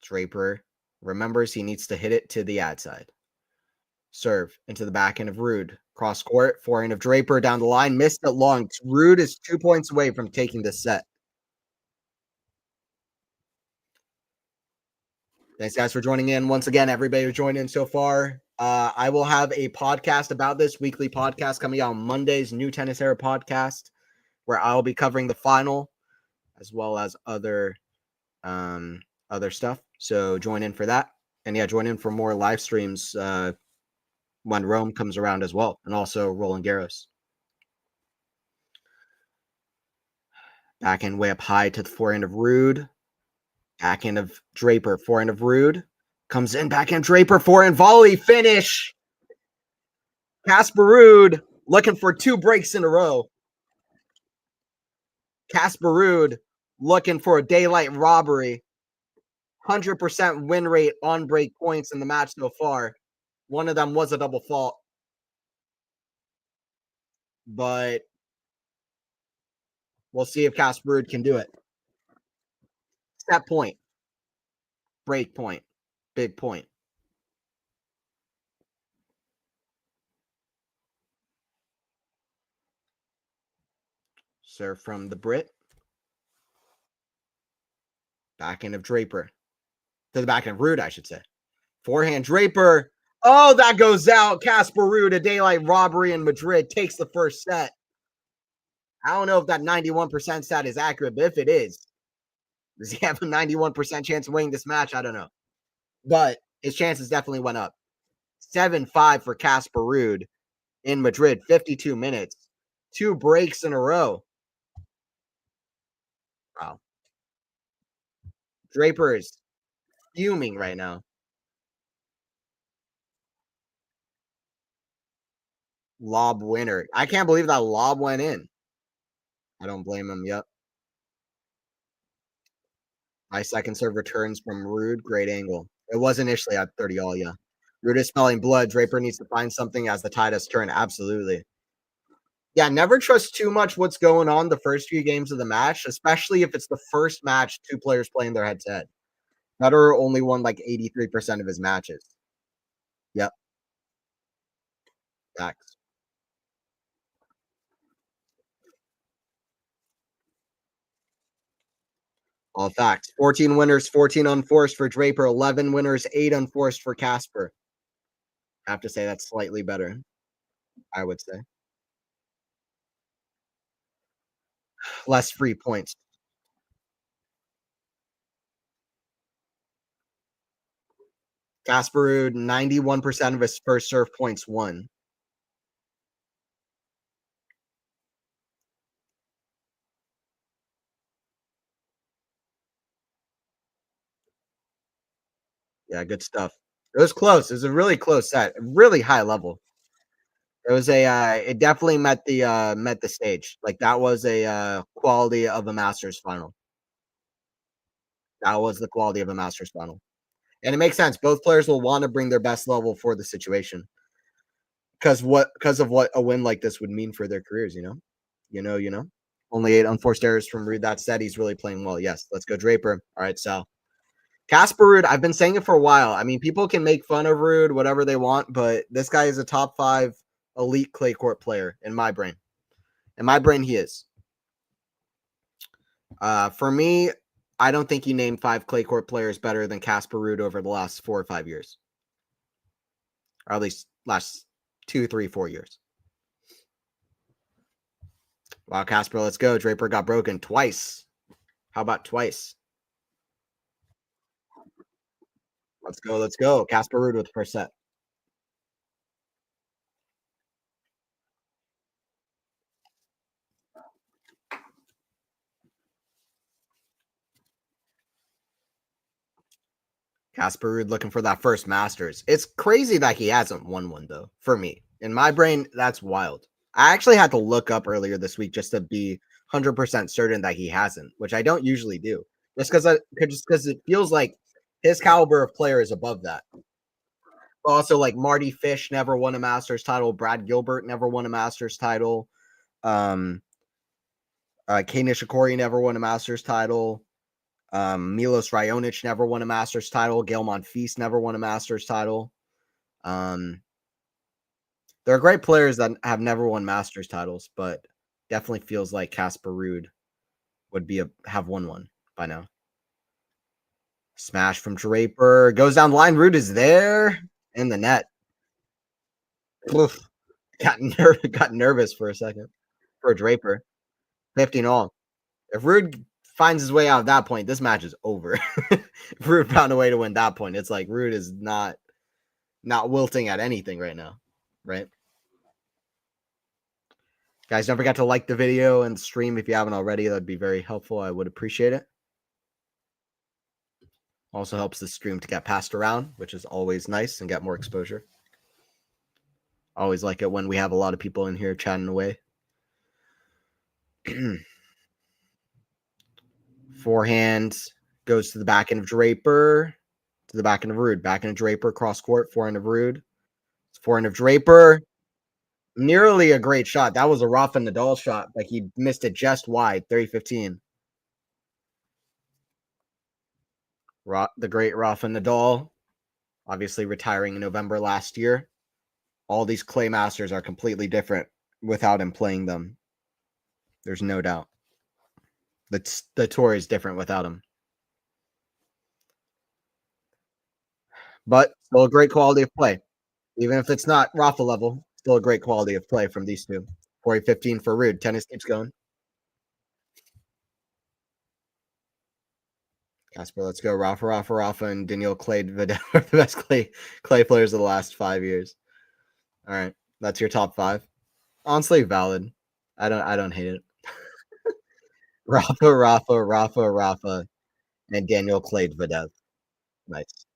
Draper remembers he needs to hit it to the ad side. Serve into the backhand of Ruud. Cross court, forehand of Draper down the line. Missed it long. Ruud is 2 points away from taking this set. Thanks, guys, for joining in. Once again, everybody who joined in so far. I will have a podcast about this weekly podcast coming out on Mondays, New Tennis Era podcast, where I'll be covering the final as well as other stuff. So join in for that. And yeah, join in for more live streams when Rome comes around as well, and also Roland Garros. Backhand way up high to the forehand of Ruud. Backhand of Draper, forehand of Ruud. Comes in, backhand Draper, forehand volley, finish. Casper Ruud looking for 2 breaks in a row. Casper Ruud looking for a daylight robbery. 100% win rate on break points in the match so far. One of them was a double fault. But we'll see if Casper Ruud can do it. Set point. Break point. Big point. Serve from the Brit. Backhand of Draper. To the backhand of Ruud, I should say. Forehand Draper. Oh, that goes out. Casper Ruud, a daylight robbery in Madrid, takes the first set. I don't know if that 91% stat is accurate, but if it is, does he have a 91% chance of winning this match? I don't know. But his chances definitely went up. 7-5 for Casper Ruud in Madrid, 52 minutes. 2 breaks in a row. Wow. Draper is fuming right now. Lob winner. I can't believe that lob went in. I don't blame him. Yep. Nice second serve returns from Ruud. Great angle. It was initially at 30 all, yeah. Ruud is smelling blood. Draper needs to find something as the tide has turned. Absolutely. Yeah, never trust too much what's going on the first few games of the match, especially if it's the first match 2 players playing their head-to-head. Federer only won like 83% of his matches. Yep. Facts. All facts. 14 winners, 14 unforced for Draper, 11 winners, 8 unforced for Casper. I have to say that's slightly better, I would say. less free points. Casper Ruud, 91% of his first serve points won. Yeah, good stuff. It was close. It was a really close set, really high level. It was it definitely met the stage. Like that was quality of a Masters final. That was the quality of a Masters final. And it makes sense. Both players will want to bring their best level for the situation. Because of what a win like this would mean for their careers, you know? You know. Only 8 unforced errors from Ruud. That said, he's really playing well. Yes, let's go Draper. All right, so Casper Ruud, I've been saying it for a while. I mean, people can make fun of Ruud, whatever they want, but this guy is a top 5 elite clay court player in my brain. In my brain, he is. For me, I don't think you name 5 clay court players better than Casper Ruud over the last 4 or 5 years, or at least last 2, 3, 4 years. Wow, Casper, let's go. Draper got broken twice. How about twice? Let's go. Let's go. Casper Ruud with the first set. Casper Ruud looking for that first Masters. It's crazy that he hasn't won one, though, for me. In my brain, that's wild. I actually had to look up earlier this week just to be 100% certain that he hasn't, which I don't usually do. Just because it feels like his caliber of player is above that. Also, like Marty Fish never won a Masters title. Brad Gilbert never won a Masters title. Um, Kei Nishikori never won a Masters title. Milos Raonic never won a Masters title. Gael Monfils never won a Masters title. Um, there are great players that have never won Masters titles, but definitely feels like Casper Ruud would have won one by now. Smash from Draper goes down the line. Ruud is there in the net. Oof. Got nervous for a second for Draper. 15 all. If Ruud finds his way out at that point, this match is over. If Ruud found a way to win that point, it's like Ruud is not wilting at anything right now, right? Guys, don't forget to like the video and stream if you haven't already. That'd be very helpful. I would appreciate it. Also helps the stream to get passed around, which is always nice and get more exposure. Always like it when we have a lot of people in here chatting away. Forehand goes to the back end of Draper, to the back end of Ruud, back end of Draper, cross court, forehand of Ruud. Forehand of Draper. Nearly a great shot. That was a Rafa Nadal shot. Like he missed it just wide, 30-15. The great Rafa Nadal, obviously retiring in November last year. All these clay masters are completely different without him playing them. There's no doubt. The tour is different without him. But still a great quality of play. Even if it's not Rafa level, still a great quality of play from these two. 40-15 for Ruud. Tennis keeps going. Casper, let's go. Rafa, and Daniil Clay Vidal are the best clay players of the last 5 years. All right, that's your top 5. Honestly, valid. I don't hate it. Rafa, and Daniil Clay Vidal. Nice.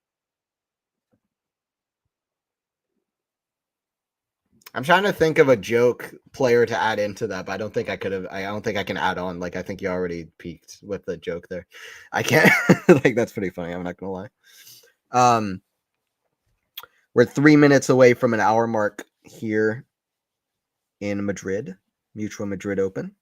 I'm trying to think of a joke player to add into that, but I don't think I could have. I don't think I can add on. Like I think you already peaked with the joke there. I can't. Like that's pretty funny. I'm not gonna lie. We're 3 minutes away from an hour mark here in Madrid, Mutual Madrid Open.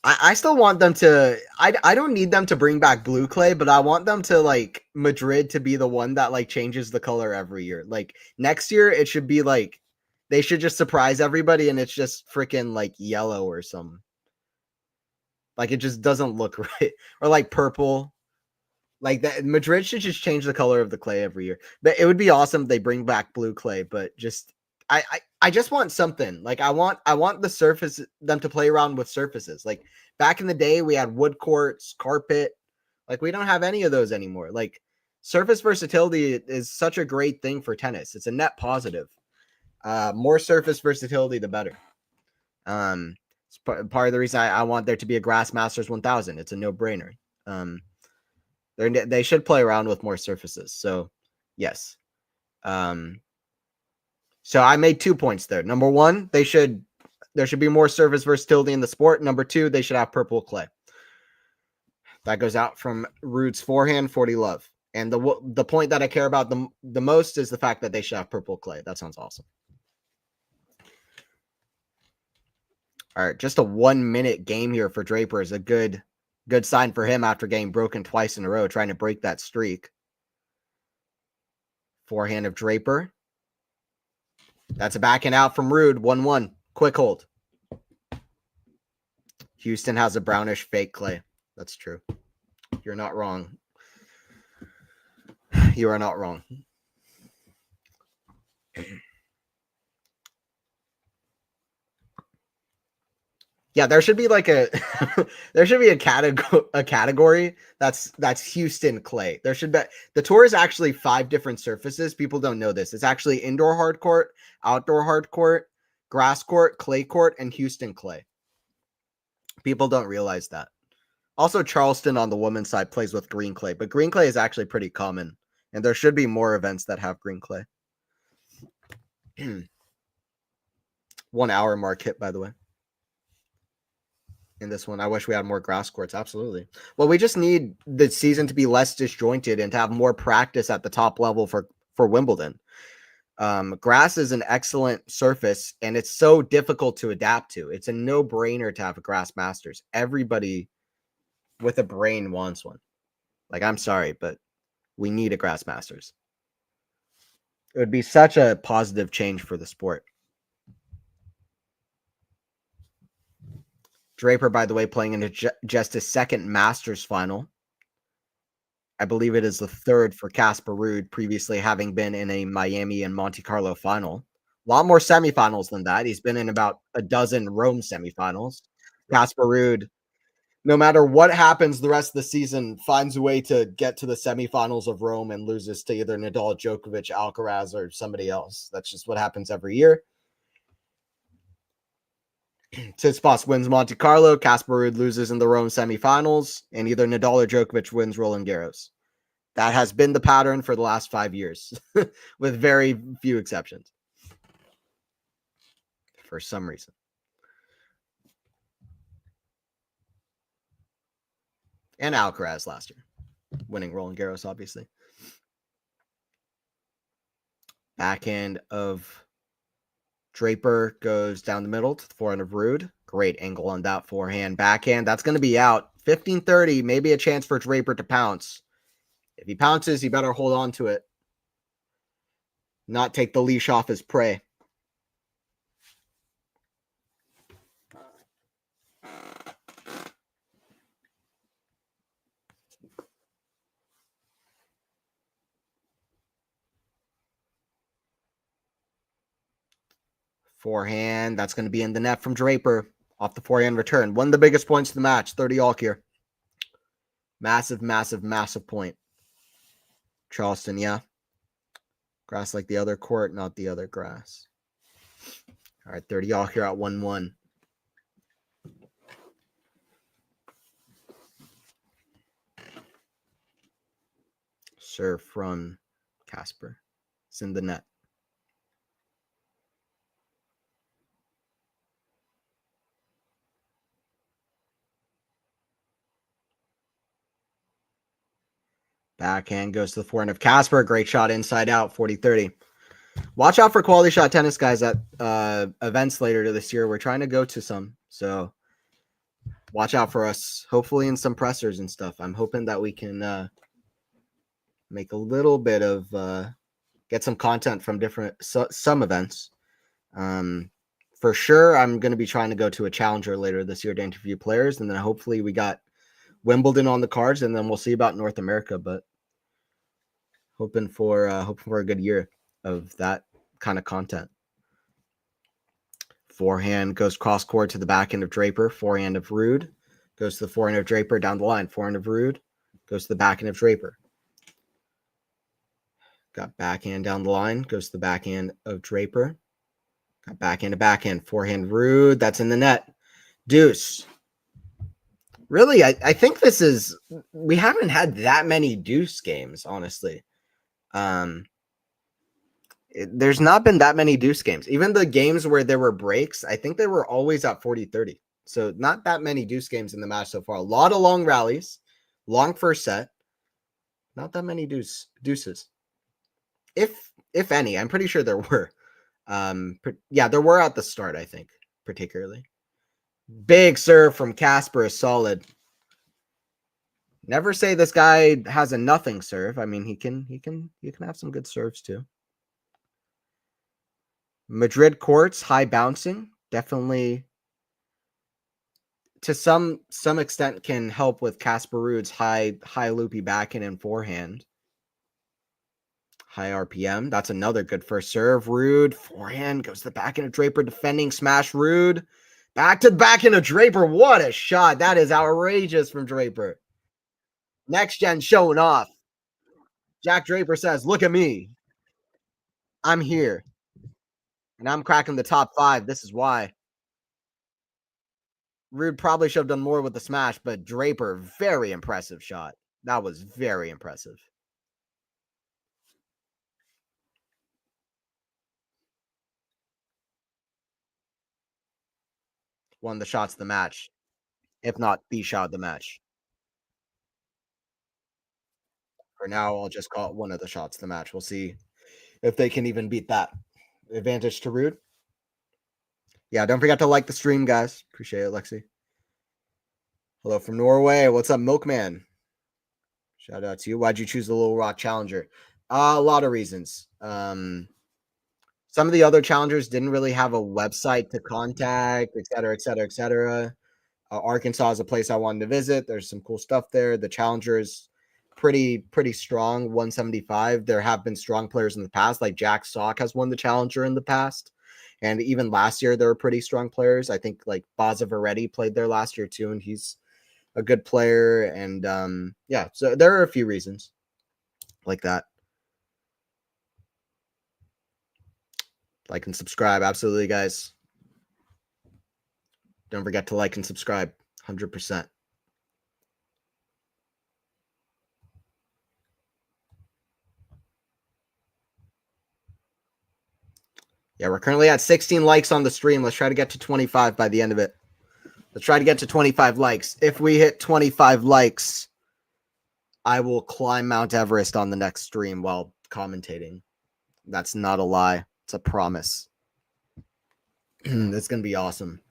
I still want them to. I don't need them to bring back blue clay, but I want them to like Madrid to be the one that like changes the color every year. Like next year, it should be like they should just surprise everybody, and it's just freaking like yellow or something. Like it just doesn't look right, or like purple. Like that, Madrid should just change the color of the clay every year. But it would be awesome if they bring back blue clay, but just I just want something. Like I want the surface, them to play around with surfaces. Like back in the day, we had wood courts, carpet. Like we don't have any of those anymore. Like surface versatility is such a great thing for tennis. It's a net positive. More surface versatility, the better. It's part of the reason I want there to be a Grass Masters 1000. It's a no-brainer. They should play around with more surfaces. So, yes. So I made 2 points there. Number one, there should be more surface versatility in the sport. Number two, they should have purple clay. That goes out from Ruud's forehand, 40 love. And the point that I care about the most is the fact that they should have purple clay. That sounds awesome. All right, just a 1 minute game here for Draper is a good sign for him after getting broken twice in a row, trying to break that streak. Forehand of Draper. That's a backhand out from Ruud, 1-1. Quick hold. Houston has a brownish fake clay. That's true. You're not wrong. You are not wrong. Yeah, there should be like a category that's Houston clay. There should be. The tour is actually 5 different surfaces. People don't know this. It's actually indoor hard court, outdoor hard court, grass court, clay court, and Houston clay. People don't realize that. Also, Charleston on the women's side plays with green clay, but green clay is actually pretty common, and there should be more events that have green clay. 1 hour mark hit, by the way. In this one, I wish we had more grass courts. Absolutely. Well, we just need the season to be less disjointed and to have more practice at the top level for Wimbledon. Grass is an excellent surface, and it's so difficult to adapt to. It's a no-brainer to have a Grass Masters. Everybody with a brain wants one. Like, I'm sorry, but we need a Grass Masters. It would be such a positive change for the sport. Draper, by the way, playing in just his second Masters final. I believe it is the third for Casper Ruud, previously having been in a Miami and Monte Carlo final. A lot more semifinals than that. He's been in about a dozen Rome semifinals. Casper Ruud, no matter what happens the rest of the season, finds a way to get to the semifinals of Rome and loses to either Nadal, Djokovic, Alcaraz, or somebody else. That's just what happens every year. Tsitsipas wins Monte Carlo. Casper Ruud loses in the Rome semifinals, and either Nadal or Djokovic wins Roland Garros. That has been the pattern for the last 5 years, with very few exceptions. For some reason. And Alcaraz last year, winning Roland Garros, obviously. Backhand of Draper goes down the middle to the forehand of Ruud. Great angle on that forehand. Backhand, that's going to be out. 15-30, maybe a chance for Draper to pounce. If he pounces, he better hold on to it. Not take the leash off his prey. Forehand, that's going to be in the net from Draper. Off the forehand return. One of the biggest points of the match, 30 all here. Massive, massive, massive point. Charleston, yeah. Grass like the other court, not the other grass. All right, 30 all here at 1-1. Serve from Casper. It's in the net. Backhand goes to the forehand of Casper. Great shot inside out, 40-30. Watch out for quality shot tennis, guys, at events later this year. We're trying to go to some, so watch out for us. Hopefully in some pressers and stuff. I'm hoping that we can make a little bit of get some content from some events. For sure, I'm going to be trying to go to a challenger later this year to interview players, and then hopefully we got Wimbledon on the cards, and then we'll see about North America. But hoping for a good year of that kind of content. Forehand goes cross court to the backhand of Draper. Forehand of Ruud. Goes to the forehand of Draper down the line. Forehand of Ruud. Goes to the backhand of Draper. Got backhand down the line. Goes to the backhand of Draper. Got backhand to backhand. Forehand Ruud. That's in the net. Deuce. Really, I think this is... We haven't had that many deuce games, honestly. There's not been that many deuce games. Even the games where there were breaks, I think they were always at 40-30. So not that many deuce games in the match so far. A lot of long rallies. Long first set. Not that many deuces. If any, I'm pretty sure there were. Yeah, there were at the start, I think, particularly. Big serve from Casper is solid. Never say this guy has a nothing serve. I mean, he can have some good serves too. Madrid courts, high bouncing, definitely to some extent can help with Casper Ruud's high loopy backhand and forehand. High RPM. That's another good first serve. Ruud, forehand, goes to the backhand of Draper, defending smash Ruud. Back to the backhand of Draper. What a shot. That is outrageous from Draper. Next gen showing off. Jack Draper says, look at me. I'm here. And I'm cracking the top 5. This is why. Ruud probably should have done more with the smash, but Draper, very impressive shot. That was very impressive. One of the shots of the match, if not the shot of the match. For now, I'll just call it one of the shots of the match. We'll see if they can even beat that. Advantage to Ruud. Yeah, don't forget to like the stream, guys. Appreciate it, Lexi. Hello from Norway. What's up, Milkman? Shout out to you. Why'd you choose the Little Rock Challenger? A lot of reasons. Some of the other challengers didn't really have a website to contact, et cetera, et cetera, et cetera. Arkansas is a place I wanted to visit. There's some cool stuff there. The challenger is pretty strong, 175. There have been strong players in the past, like Jack Sock has won the challenger in the past. And even last year, there were pretty strong players. I think like Baza Veretti played there last year too, and he's a good player. And yeah, so there are a few reasons like that. Like and subscribe. Absolutely, guys. Don't forget to like and subscribe. 100%. Yeah, we're currently at 16 likes on the stream. Let's try to get to 25 by the end of it. Let's try to get to 25 likes. If we hit 25 likes, I will climb Mount Everest on the next stream while commentating. That's not a lie. It's a promise. It's going to be awesome.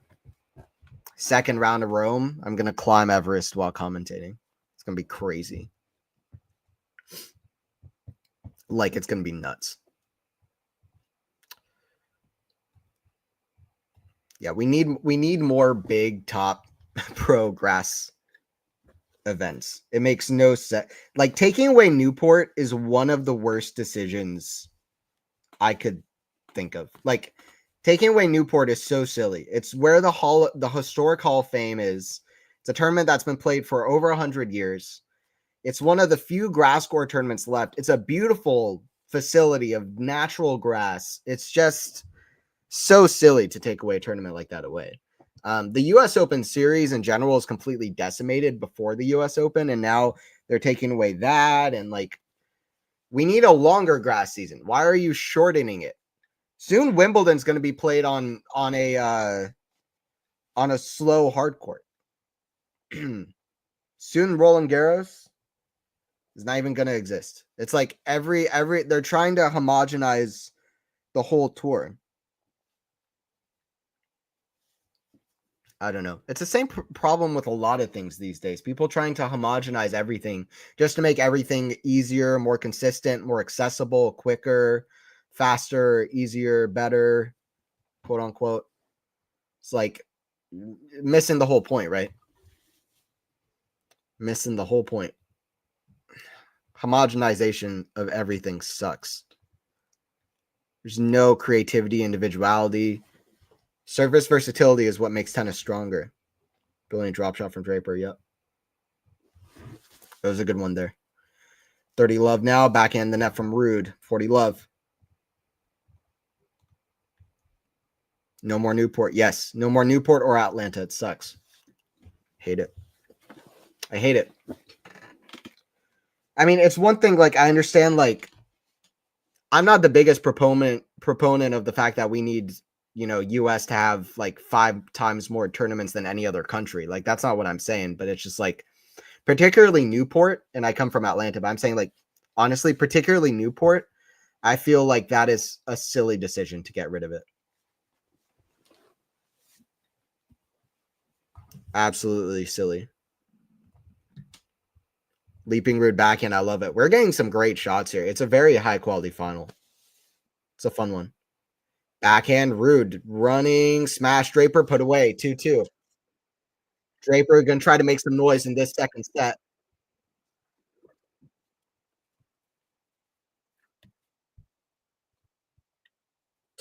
Second round of Rome, I'm going to climb Everest while commentating. It's going to be crazy. Like, it's going to be nuts. Yeah, we need more big top pro grass events. It makes no sense. Like, taking away Newport is one of the worst decisions I could think of. Like, taking away Newport is so silly. It's where the historic Hall of Fame is. It's a tournament that's been played for over 100 years. It's one of the few grass court tournaments left. It's a beautiful facility of natural grass. It's just so silly to take away a tournament like that away. The U.S. Open series in general is completely decimated before the U.S. Open, and now they're taking away that. And like, we need a longer grass season. Why are you shortening it? Soon Wimbledon's going to be played on a slow hard court. Soon Roland Garros is not even going to exist. It's like every they're trying to homogenize the whole tour. I don't know. It's the same problem with a lot of things these days. People trying to homogenize everything just to make everything easier, more consistent, more accessible, quicker, faster, easier, better, quote unquote. It's like missing the whole point, right? Missing the whole point. Homogenization of everything sucks. There's no creativity, individuality. Service versatility is what makes tennis stronger. Brilliant drop shot from Draper. Yep. That was a good one there. 30 love now. Backhand the net from Ruud. 40 love. No more Newport. Yes. No more Newport or Atlanta. It sucks. Hate it. I hate it. I mean, it's one thing, like, I understand, like, I'm not the biggest proponent of the fact that we need, US to have like 5 times more tournaments than any other country. Like, that's not what I'm saying, but it's just like, particularly Newport, and I come from Atlanta, but I'm saying, like, honestly, particularly Newport, I feel like that is a silly decision to get rid of it. Absolutely silly. Leaping Rude backhand, I love it. We're getting some great shots here. It's a very high quality final. It's a fun one. Backhand, Rude running, smash, Draper, put away, 2-2. Draper gonna try to make some noise in this second set.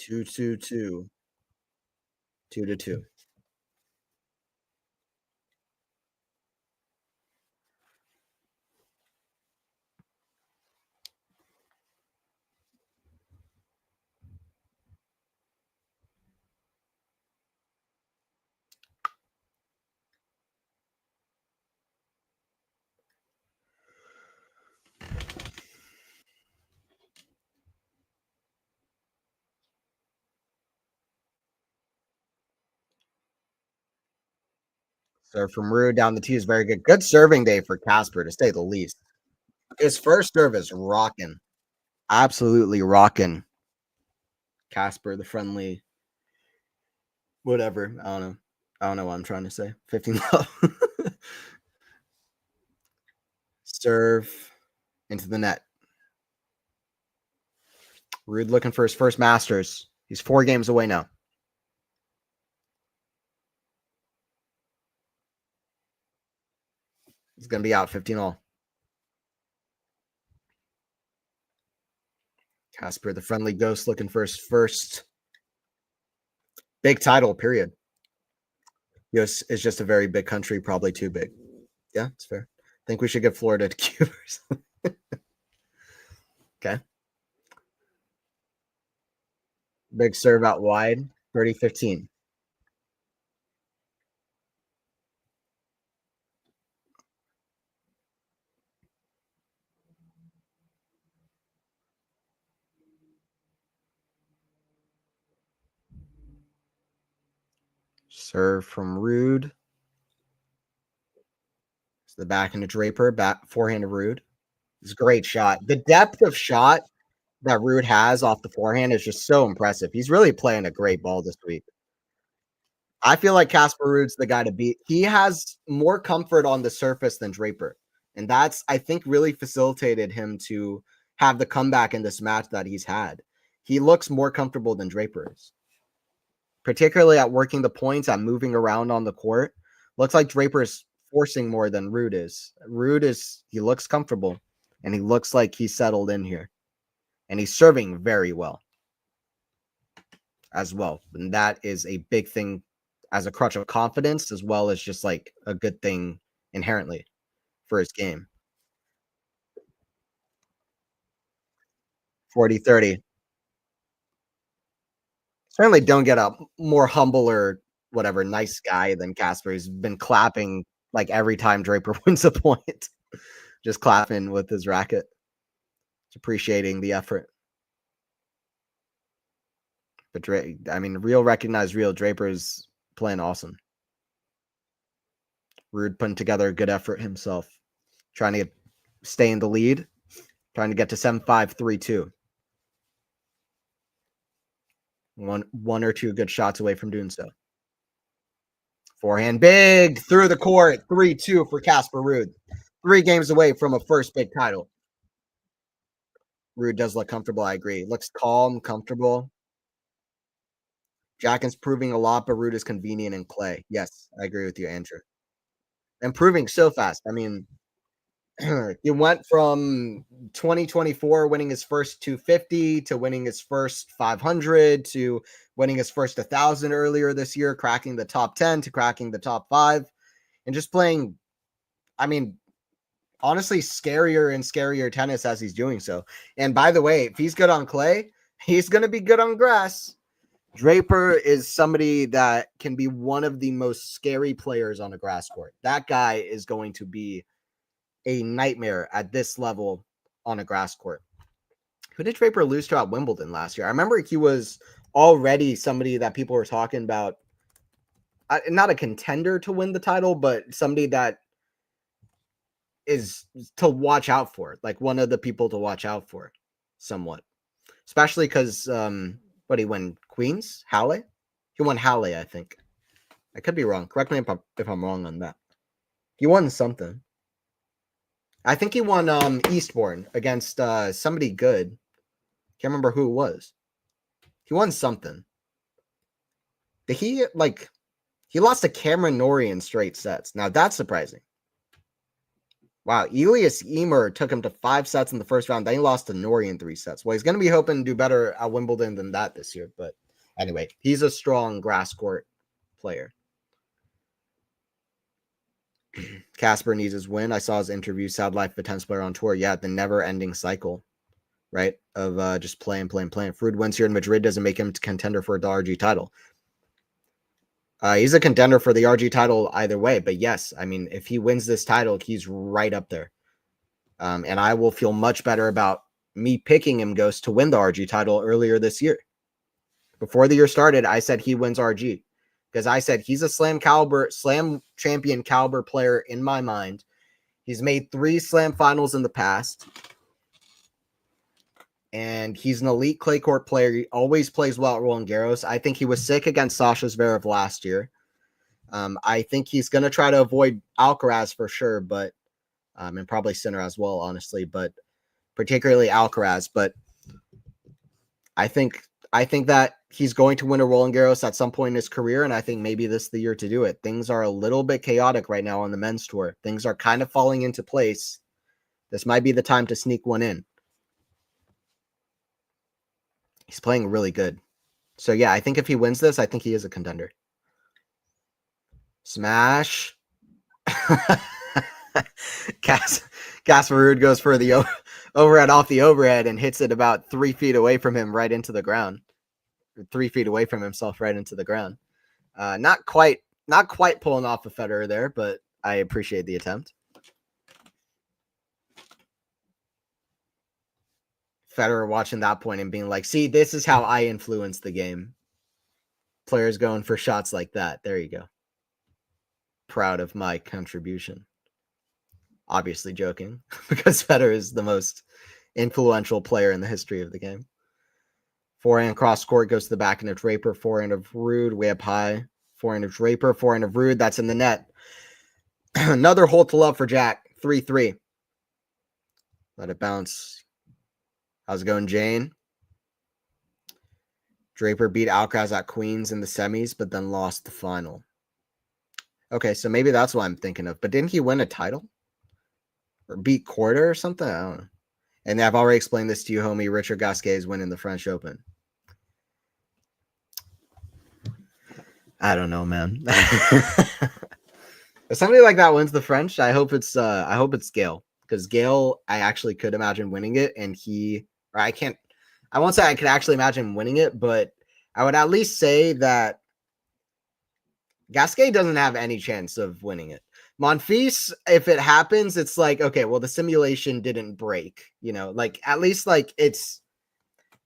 2-2-2. 2-2. Serve from Ruud down the tee is very good. Good serving day for Casper, to say the least. His first serve is rocking. Absolutely rocking. Casper, the friendly, whatever. I don't know. I don't know what I'm trying to say. 15 love. Serve into the net. Ruud looking for his first Masters. He's 4 games away now. He's going to be out 15 all. Casper, the friendly ghost, looking for his first big title, period. US is just a very big country, probably too big. Yeah, it's fair. I think we should give Florida to Cuba or something. Okay. Big serve out wide, 30-15. Serve from Ruud. The back into Draper, back forehand to Ruud. It's a great shot. The depth of shot that Ruud has off the forehand is just so impressive. He's really playing a great ball this week. I feel like Casper Ruud's the guy to beat. He has more comfort on the surface than Draper. And that's, I think, really facilitated him to have the comeback in this match that he's had. He looks more comfortable than Draper is, particularly at working the points, at moving around on the court. Looks like Draper's forcing more than Ruud is. Ruud is, he looks comfortable, and he looks like he's settled in here. And he's serving very well as well. And that is a big thing as a crutch of confidence, as well as just like a good thing inherently for his game. 40-30. Certainly don't get a more humble or whatever nice guy than Casper. He's been clapping like every time Draper wins a point. Just clapping with his racket. Just appreciating the effort. But I mean, real recognized real Draper's playing awesome. Ruud putting together a good effort himself. Trying to stay in the lead. Trying to get to 7-5, 3-2. One or two good shots away from doing so. Forehand big through the court. 3-2 for Casper Ruud. 3 games away from a first big title. Ruud does look comfortable. I agree. Looks calm, comfortable. Jackin's proving a lot, but Ruud is convenient in clay. Yes, I agree with you, Andrew. Improving so fast. I mean, He went from 2024 winning his first 250 to winning his first 500 to winning his first 1,000 earlier this year, cracking the top 10 to cracking the top 5, and just playing, I mean, honestly, scarier and scarier tennis as he's doing so. And by the way, if he's good on clay, he's going to be good on grass. Draper is somebody that can be one of the most scary players on a grass court. That guy is going to be a nightmare at this level on a grass court. Who did Draper lose to at Wimbledon last year? I remember he was already somebody that people were talking about. Not a contender to win the title, but somebody that is to watch out for, like one of the people to watch out for somewhat. Especially because, what, he won Queens? Halle? He won Halle, I think. I could be wrong. Correct me if I'm wrong on that. He won something. I think he won Eastbourne against somebody good. Can't remember who it was. He won something. Did he, like, he lost to Cameron Norrie in straight sets. Now, that's surprising. Wow, Elias Emer took him to 5 sets in the first round. Then he lost to Norrie in 3 sets. Well, he's going to be hoping to do better at Wimbledon than that this year. But anyway, he's a strong grass court player. Casper needs his win. I saw his interview, sad life of a tennis player on tour. Yeah, the never-ending cycle, right, of just playing. If Ruud wins here in Madrid, doesn't make him contender for the RG title. He's a contender for the RG title either way. But yes, I mean, if he wins this title, he's right up there. And I will feel much better about me picking him, Ghost, to win the RG title earlier this year. Before the year started, I said he wins RG. Because I said he's a slam champion caliber player in my mind. He's made 3 slam finals in the past. And he's an elite clay court player. He always plays well at Roland Garros. I think he was sick against Sasha Zverev last year. I think he's going to try to avoid Alcaraz for sure, but and probably Sinner as well, honestly, but particularly Alcaraz. But I think that he's going to win a Roland Garros at some point in his career, and I think maybe this is the year to do it. Things are a little bit chaotic right now on the men's tour. Things are kind of falling into place. This might be the time to sneak one in. He's playing really good. So, yeah, I think if he wins this, I think he is a contender. Smash. Casper Ruud goes for the overhead off the overhead and hits it about 3 feet away from him right into the ground. 3 feet away from himself right into the ground. Not quite pulling off a Federer there, but I appreciate the attempt. Federer watching that point and being like, see, this is how I influence the game. Players going for shots like that. There you go. Proud of my contribution. Obviously joking, because Federer is the most influential player in the history of the game. Forehand cross court goes to the backhand of Draper. Forehand of Ruud, way up high. Forehand of Draper. Forehand of Ruud. That's in the net. Another hole to love for Jack. 3-3. Let it bounce. How's it going, Jane? Draper beat Alcaraz at Queens in the semis, but then lost the final. Okay, so maybe that's what I'm thinking of. But didn't he win a title? Or beat Korda or something? I don't know. And I've already explained this to you, homie. Richard Gasquet is winning the French Open. I don't know, man. If somebody like that wins the French, I hope it's Gael. Because Gael, I actually could imagine winning it, and I won't say I could actually imagine winning it, but I would at least say that Gasquet doesn't have any chance of winning it. Monfils, if it happens, it's like, okay, well, the simulation didn't break, like at least like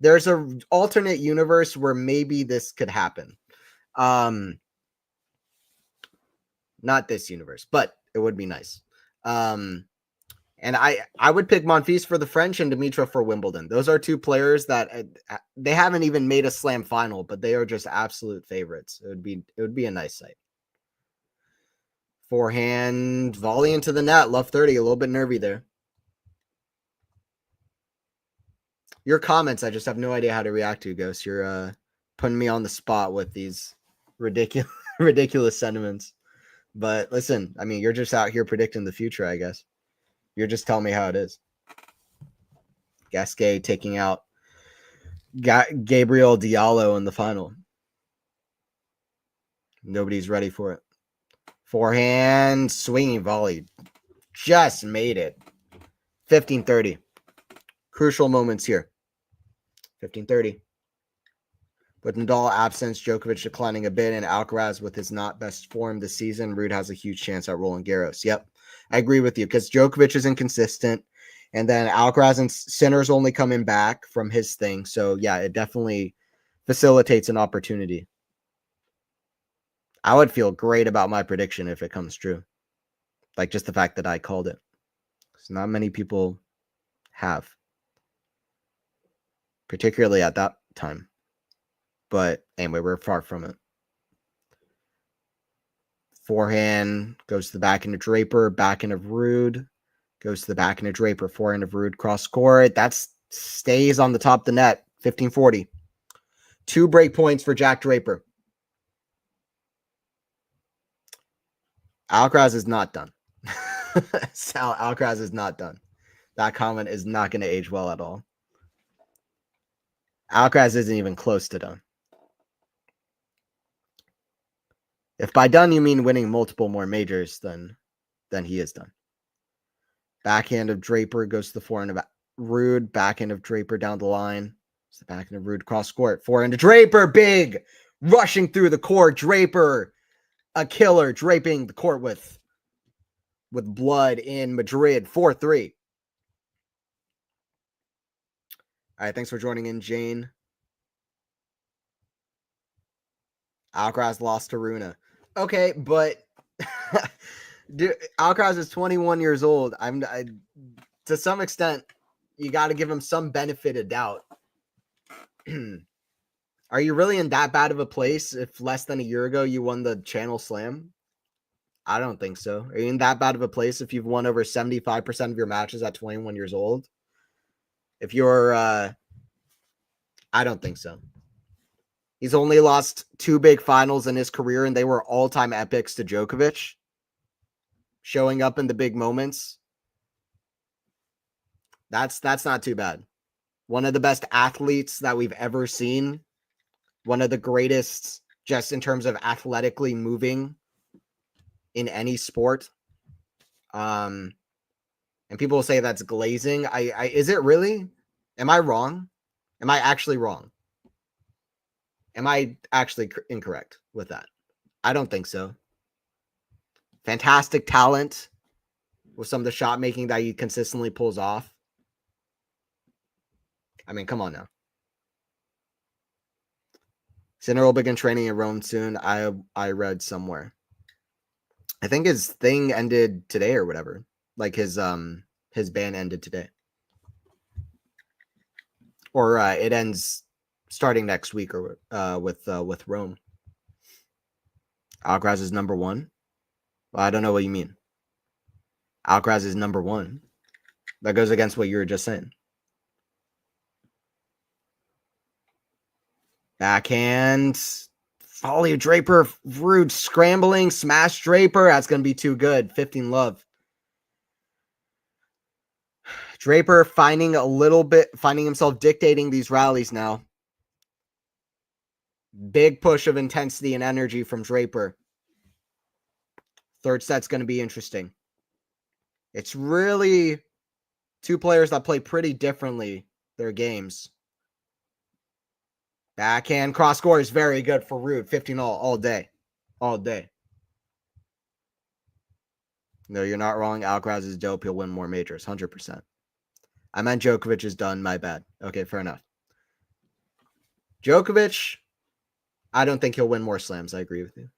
there's an alternate universe where maybe this could happen. Not this universe, but it would be nice. And I would pick Monfils for the French and Dimitra for Wimbledon. Those are 2 players that they haven't even made a slam final, but they are just absolute favorites. It would be a nice sight. Forehand volley into the net, love 30, a little bit nervy there. Your comments, I just have no idea how to react to, Ghost. You're putting me on the spot with these ridiculous sentiments. But listen, I mean, you're just out here predicting the future, I guess. You're just telling me how it is. Gasquet taking out Gabriel Diallo in the final. Nobody's ready for it. Forehand, swinging volley. Just made it. 15-30. Crucial moments here. 15-30. With Nadal absence, Djokovic declining a bit, and Alcaraz with his not best form this season, Ruud has a huge chance at Roland Garros. Yep, I agree with you because Djokovic is inconsistent, and then Alcaraz and Sinner's only coming back from his thing. So, yeah, it definitely facilitates an opportunity. I would feel great about my prediction if it comes true. Like just the fact that I called it. Because not many people have. Particularly at that time. But anyway, we're far from it. Forehand goes to the backhand of Draper, backhand of Ruud, goes to the backhand of Draper, forehand of Ruud, cross court. That stays on the top of the net, 15-40. 2 break points for Jack Draper. Alcaraz is not done. Alcaraz is not done. That comment is not going to age well at all. Alcaraz isn't even close to done. If by done you mean winning multiple more majors, then he is done. Backhand of Draper goes to the forehand of Ruud. Backhand of Draper down the line. It's the backhand of Ruud cross court. Forehand of Draper, big, rushing through the court. Draper, a killer, draping the court with blood in Madrid. 4-3. All right, thanks for joining in, Jane. Alcaraz lost to Runa. Okay, but dude, Alcaraz is 21 years old. To some extent, you got to give him some benefit of doubt. Are you really in that bad of a place if less than a year ago you won the Channel Slam? I don't think so. Are you in that bad of a place if you've won over 75% of your matches at 21 years old? If you're, I don't think so. He's only lost 2 big finals in his career, and they were all-time epics to Djokovic. Showing up in the big moments. That's not too bad. One of the best athletes that we've ever seen. One of the greatest just in terms of athletically moving in any sport. And people will say that's glazing. Is it really? Am I wrong? Am I actually wrong? Am I actually incorrect with that? I don't think so. Fantastic talent with some of the shot making that he consistently pulls off. I mean, come on now. Sinner will begin training in Rome soon. I read somewhere. I think his thing ended today or whatever. Like his ban ended today. Or it ends starting next week or with Rome. Alcaraz is number 1. Well, I don't know what you mean. Alcaraz is number 1. That goes against what you were just saying. Backhand. Volley of Draper. Ruud scrambling. Smash Draper. That's going to be too good. 15-love. Draper finding himself dictating these rallies now. Big push of intensity and energy from Draper. Third set's going to be interesting. It's really 2 players that play pretty differently their games. Backhand cross score is very good for Ruud. 15 all day. All day. No, you're not wrong. Alcaraz is dope. He'll win more majors. 100%. I meant Djokovic is done. My bad. Okay, fair enough. Djokovic, I don't think he'll win more slams. I agree with you.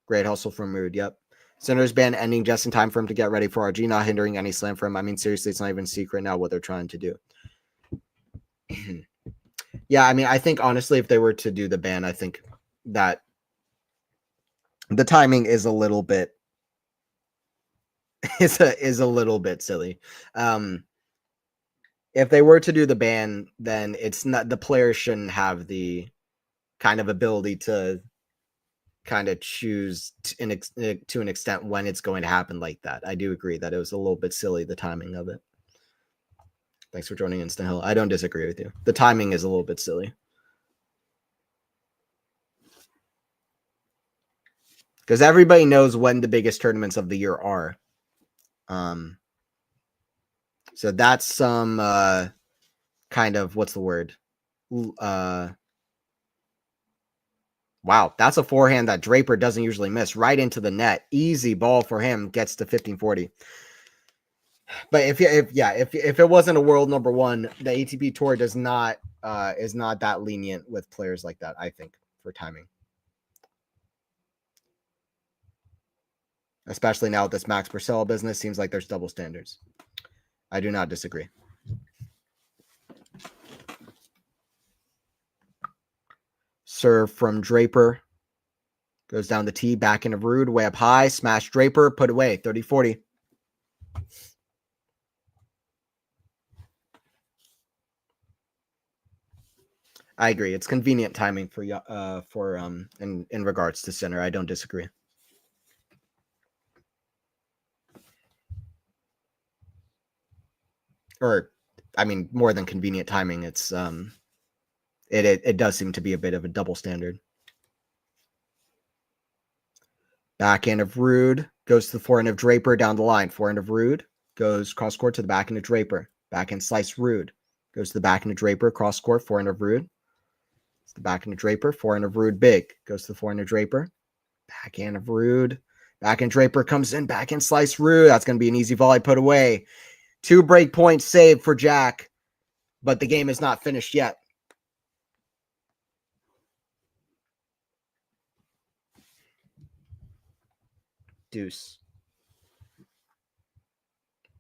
Great hustle from Ruud. Yep. Sinner's ban ending just in time for him to get ready for RG, not hindering any slam for him. I mean, seriously, it's not even a secret now what they're trying to do. Yeah, I mean, I think honestly, if they were to do the ban, I think that the timing is a little bit is a little bit silly. If they were to do the ban, then it's not, the players shouldn't have the kind of ability to kind of choose to an extent when it's going to happen like that. I do agree that it was a little bit silly, the timing of it. Thanks for joining Instant Hill. I don't disagree with you. The timing is a little bit silly. Because everybody knows when the biggest tournaments of the year are. So that's some kind of, what's the word? Wow, that's a forehand that Draper doesn't usually miss. Right into the net. Easy ball for him. Gets to 1540. But if it wasn't a world number one, the ATP Tour is not that lenient with players like that, I think, for timing. Especially now with this Max Purcell business, seems like there's double standards. I do not disagree. Serve from Draper. Goes down the tee, back into Ruud, way up high, smash Draper, put away, 30-40. I agree. It's convenient timing for in regards to center. I don't disagree. Or, I mean, more than convenient timing. It's it does seem to be a bit of a double standard. Backhand of Ruud goes to the forehand of Draper down the line. Forehand of Ruud goes cross court to the backhand of Draper. Backhand slice Ruud goes to the backhand of Draper. Cross court forehand of Ruud. It's the backhand of Draper. Forehand of Ruud big goes to the forehand of Draper. Backhand of Ruud. Backhand Draper comes in. Backhand slice Ruud. That's going to be an easy volley put away. 2 break points saved for Jack, but the game is not finished yet. Deuce.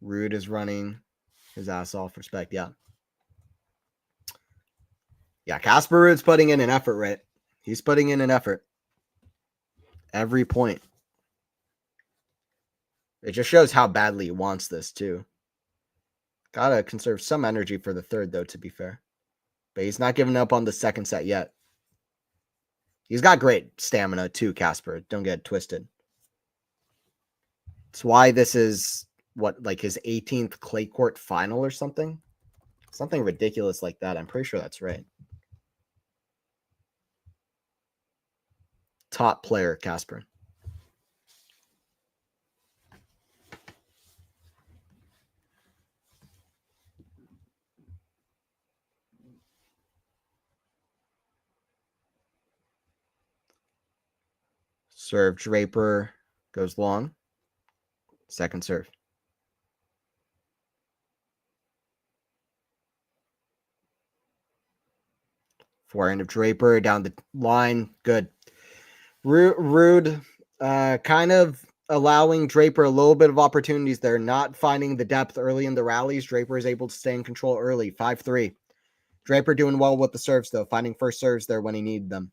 Ruud is running his ass off. Respect, yeah. Yeah, Casper Ruud's putting in an effort, right? He's putting in an effort. Every point. It just shows how badly he wants this, too. Gotta conserve some energy for the third, though, to be fair. But he's not giving up on the second set yet. He's got great stamina, too, Casper. Don't get it twisted. It's why this is, like his 18th clay court final or something? Something ridiculous like that. I'm pretty sure that's right. Top player, Casper. Serve Draper goes long. Second serve. Forehand of Draper down the line. Good. Ruud kind of allowing Draper a little bit of opportunities there, not finding the depth early in the rallies. Draper is able to stay in control early. 5-3. Draper doing well with the serves, though, finding first serves there when he needed them.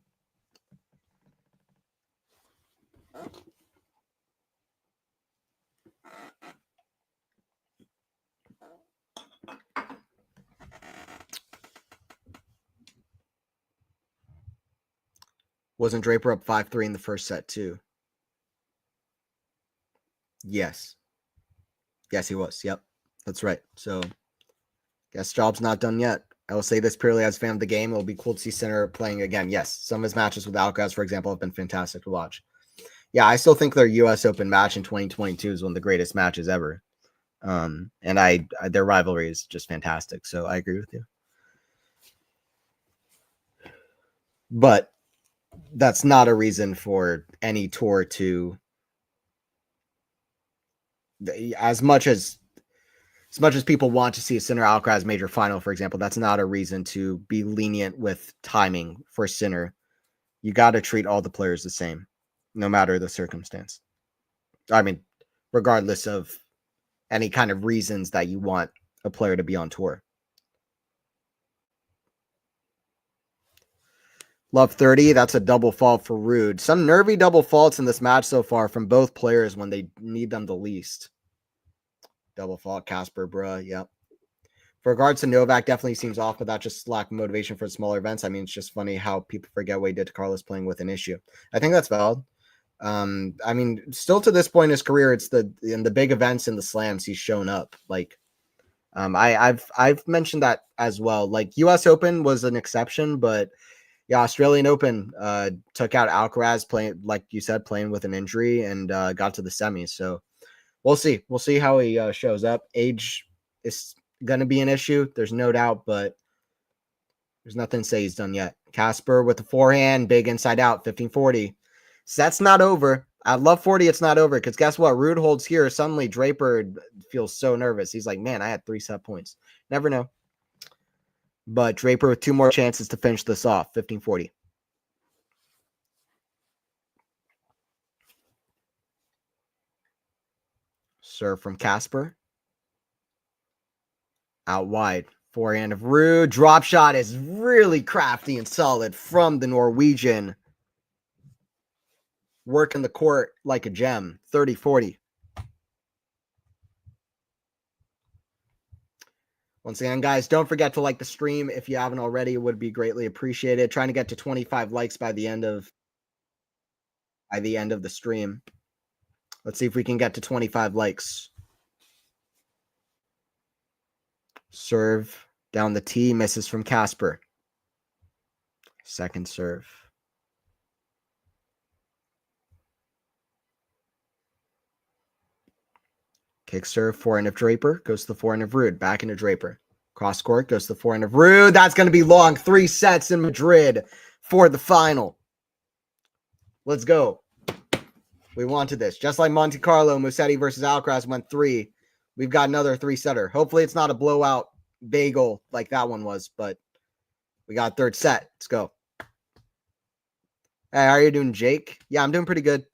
Wasn't Draper up 5-3 in the first set, too? Yes. Yes, he was. Yep. That's right. So, guess job's not done yet. I will say this purely as a fan of the game. It will be cool to see Sinner playing again. Yes, some of his matches with Alcaraz, for example, have been fantastic to watch. Yeah, I still think their U.S. Open match in 2022 is one of the greatest matches ever. And their rivalry is just fantastic. So I agree with you. But that's not a reason for any tour to, as much as people want to see a Sinner Alcaraz major final, for example, that's not a reason to be lenient with timing for Sinner. You got to treat all the players the same, no matter the circumstance. I mean, regardless of any kind of reasons that you want a player to be on tour. Love 30. That's a double fault for Ruud. Some nervy double faults in this match so far from both players when they need them the least. Double fault, Casper, bruh. Yep. For regards to Novak, definitely seems off, but that just lack of motivation for smaller events. I mean, it's just funny how people forget what he did to Carlos playing with an issue. I think that's valid. I mean, still to this point in his career, it's in the big events and the slams he's shown up. Like, I've mentioned that as well. Like, U.S. Open was an exception, but yeah, Australian Open took out Alcaraz playing, like you said, playing with an injury and got to the semis. So we'll see. We'll see how he shows up. Age is going to be an issue. There's no doubt, but there's nothing to say he's done yet. Casper with the forehand, big inside out, 15-40. Set's not over. At love 40, it's not over because guess what? Ruud holds here. Suddenly, Draper feels so nervous. He's like, man, I had 3 set points. Never know. But Draper with 2 more chances to finish this off, 15-40. Serve from Casper. Out wide. Forehand of Ruud. Drop shot is really crafty and solid from the Norwegian. Working the court like a gem. 30-40. Once again, guys, don't forget to like the stream if you haven't already. It would be greatly appreciated. Trying to get to 25 likes by the end of the stream. Let's see if we can get to 25 likes. Serve down the tee, misses from Casper. Second serve. Kick serve, forehand of Draper, goes to the forehand of Ruud, back into Draper. Cross court, goes to the forehand of Ruud. That's going to be long. 3 sets in Madrid for the final. Let's go. We wanted this. Just like Monte Carlo, Musetti versus Alcaraz went 3. We've got another 3-setter. Hopefully it's not a blowout bagel like that one was, but we got 3rd set. Let's go. Hey, how are you doing, Jake? Yeah, I'm doing pretty good.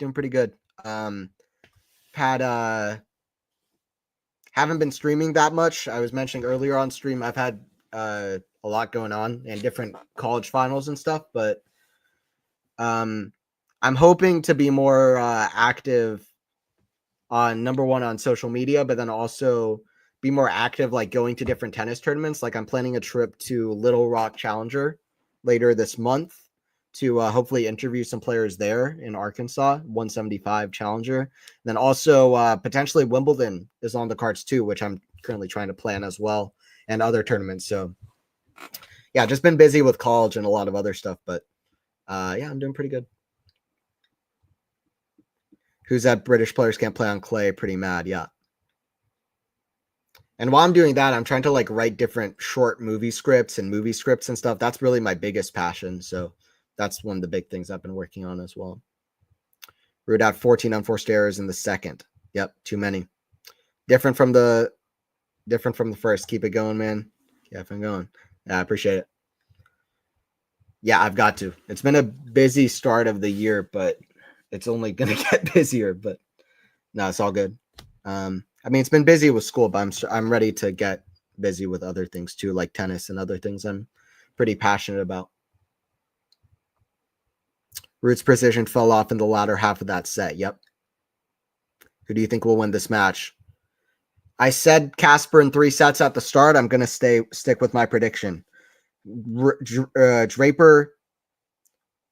Haven't been streaming that much. I was mentioning earlier on stream, I've had a lot going on and different college finals and stuff, but I'm hoping to be more active on number one on social media, but then also be more active, like going to different tennis tournaments. Like I'm planning a trip to Little Rock Challenger later this month to hopefully interview some players there in Arkansas, 175 Challenger. Then also potentially Wimbledon is on the cards too, which I'm currently trying to plan as well, and other tournaments. So yeah, just been busy with college and a lot of other stuff, but yeah, I'm doing pretty good. Who's that British players can't play on clay? Pretty mad, yeah. And while I'm doing that, I'm trying to like write different short movie scripts and stuff. That's really my biggest passion. So that's one of the big things I've been working on as well. Ruud out 14 unforced errors in the second. Yep, too many. Different from the first. Keep it going, man. Keep it going. Yeah, I appreciate it. Yeah, I've got to. It's been a busy start of the year, but it's only gonna get busier. But no, it's all good. I mean, it's been busy with school, but I'm ready to get busy with other things too, like tennis and other things I'm pretty passionate about. Ruud's precision fell off in the latter half of that set. Yep. Who do you think will win this match? I said Casper in 3 sets at the start. I'm going to stick with my prediction. Draper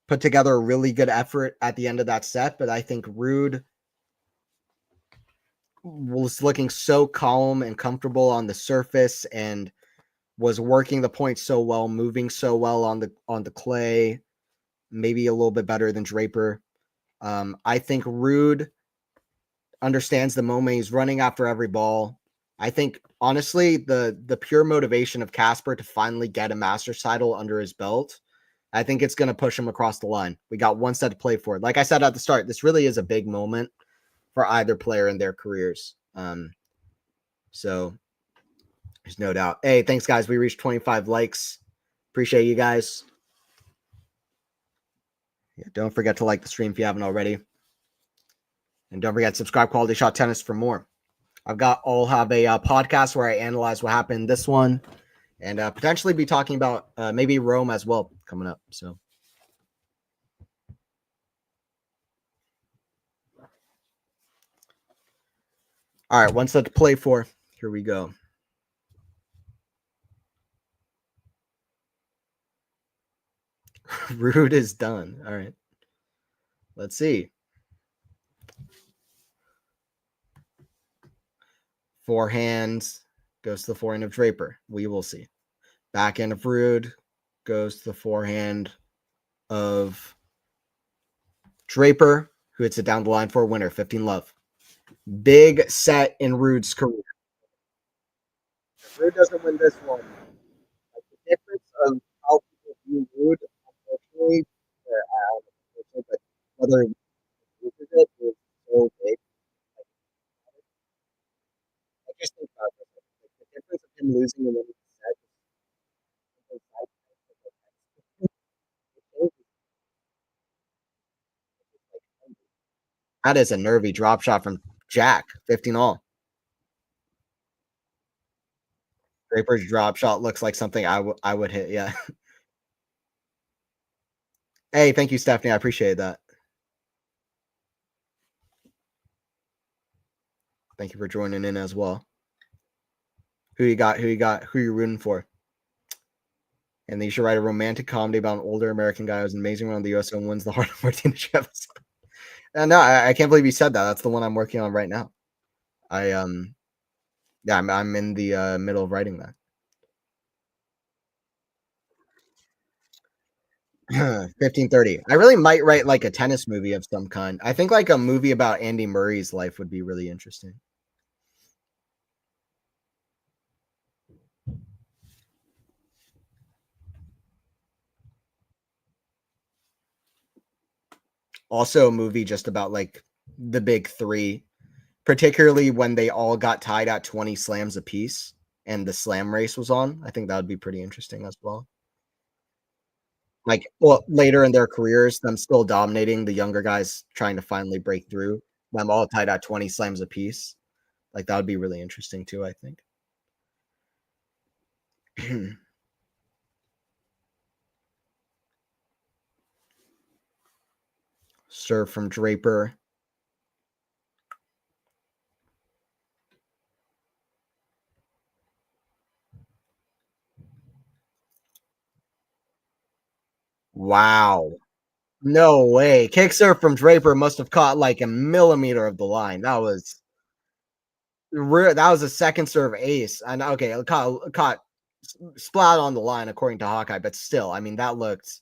put together a really good effort at the end of that set, but I think Ruud was looking so calm and comfortable on the surface and was working the point so well, moving so well on the clay, maybe a little bit better than Draper. I think Ruud understands the moment. He's running after every ball. I think, honestly, the pure motivation of Casper to finally get a Masters title under his belt, I think it's going to push him across the line. We got 1 set to play for. Like I said at the start, this really is a big moment for either player in their careers. So there's no doubt. Hey, thanks, guys. We reached 25 likes. Appreciate you guys. Yeah, don't forget to like the stream if you haven't already. And don't forget to subscribe Quality Shot Tennis for more. I'll have a podcast where I analyze what happened in this one and potentially be talking about maybe Rome as well coming up. So. All right, 1 set to play for. Here we go. Ruud is done. All right. Let's see. Forehand goes to the forehand of Draper. We will see. Backhand of Ruud goes to the forehand of Draper, who hits it down the line for a winner, 15 love. Big set in Ruud's career. If Ruud doesn't win this one, like the difference of how people view Ruud, unfortunately, but whether he loses it is so big. I just think about this. Like, the difference of him losing and winning the set is that is a nervy drop shot from Jack, 15 all. Draper's drop shot looks like something I would hit. Yeah. Hey, thank you, Stephanie. I appreciate that. Thank you for joining in as well. Who you got? Who you got? Who you rooting for? And you should write a romantic comedy about an older American guy who's amazing around the US and wins the heart of Martina Travis. And no, I can't believe you said that. That's the one I'm working on right now. Yeah, I'm in the middle of writing that. 1530. I really might write like a tennis movie of some kind. I think like a movie about Andy Murray's life would be really interesting. Also a movie just about like the big three, particularly when they all got tied at 20 slams apiece and the slam race was on. I think that would be pretty interesting as well. Like, well, later in their careers, them still dominating, the younger guys trying to finally break through, them all tied at 20 slams apiece. Like, that would be really interesting too, I think. Serve from Draper. Wow. No way. Kick serve from Draper must have caught like a millimeter of the line. That was a second serve ace. And okay, it caught splat on the line according to Hawkeye, but still, I mean, that looked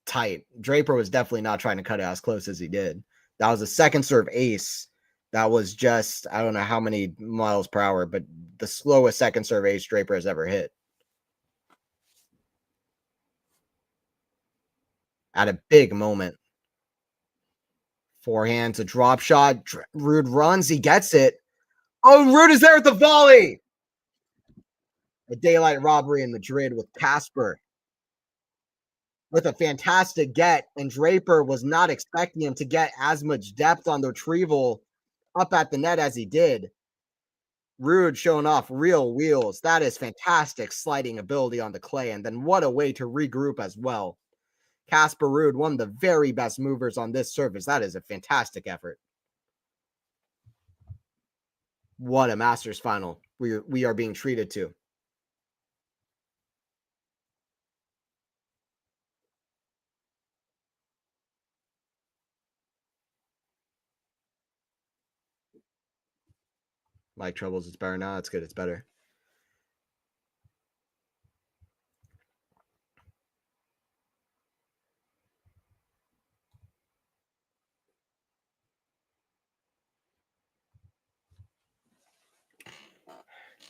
tight. Draper was definitely not trying to cut it as close as he did. That was a second serve ace. That was just, I don't know how many miles per hour, but the slowest second serve ace Draper has ever hit. At a big moment. Forehand's a drop shot. Ruud runs. He gets it. Oh, Ruud is there with the volley. A daylight robbery in Madrid with Casper with a fantastic get. And Draper was not expecting him to get as much depth on the retrieval up at the net as he did. Ruud showing off real wheels. That is fantastic sliding ability on the clay. And then what a way to regroup as well. Casper Ruud, one of the very best movers on this surface. That is a fantastic effort. What a Masters final we are being treated to. Like troubles, it's better now. It's good. It's better.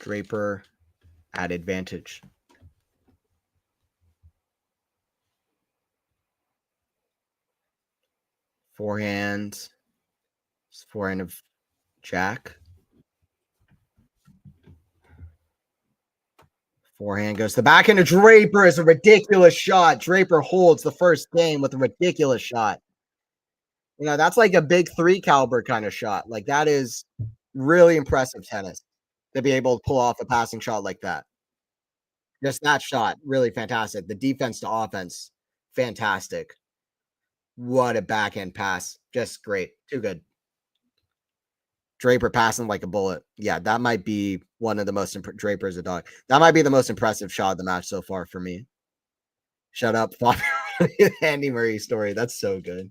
Draper at advantage. Forehand. Forehand of Jack. Forehand goes to the backhand of Draper is a ridiculous shot. Draper holds the first game with a ridiculous shot. You know, that's like a big three caliber kind of shot. Like that is really impressive tennis to be able to pull off a passing shot like that. Just that shot, really fantastic. The defense to offense, fantastic. What a backhand pass. Just great. Too good. Draper passing like a bullet. Yeah, that might be one of the most Draper's a dog. That might be the most impressive shot of the match so far for me. Shut up, Fabio. Andy Murray story. That's so good.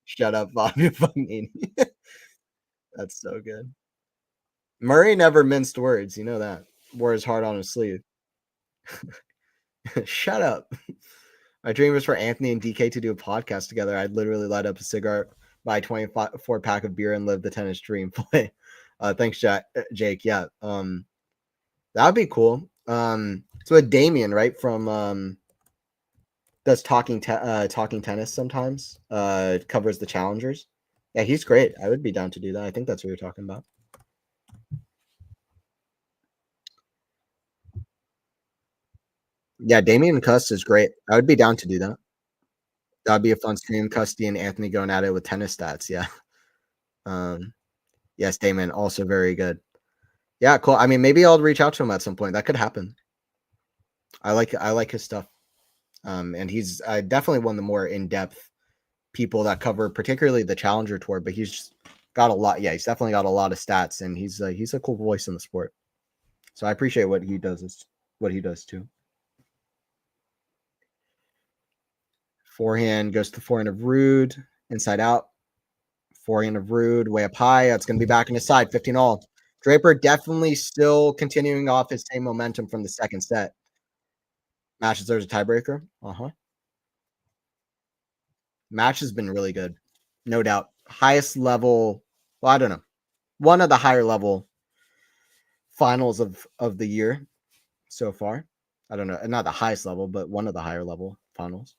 Shut up, Fabio Fognini. That's so good. Murray never minced words. You know that. Wore his heart on his sleeve. Shut up. My dream was for Anthony and DK to do a podcast together. I'd literally light up a cigar, buy a 24 pack of beer, and live the tennis dream. Play. Thanks, Jake. Yeah. That would be cool. So with Damien, right, from does talking tennis sometimes. Covers the challengers. Yeah, he's great. I would be down to do that. I think that's what you're talking about. Yeah, Damien Cuss is great. I would be down to do that. That'd be a fun stream. Custy and Anthony going at it with tennis stats. Yeah. Um, yes, Damien also very good. Yeah, cool. I mean, maybe I'll reach out to him at some point. That could happen. I like his stuff. And he's definitely one of the more in depth people that cover, particularly the Challenger Tour. But he's just got a lot. Yeah, he's definitely got a lot of stats, and he's a cool voice in the sport. So I appreciate what he does. What he does too. Forehand goes to the forehand of Ruud, inside out. Forehand of Ruud, way up high. That's going to be back in his side, 15 all. Draper definitely still continuing off his same momentum from the second set. Matches there's a tiebreaker. Match has been really good, no doubt. Highest level. Well, I don't know. One of the higher level finals of the year so far. I don't know, not the highest level, but one of the higher level finals.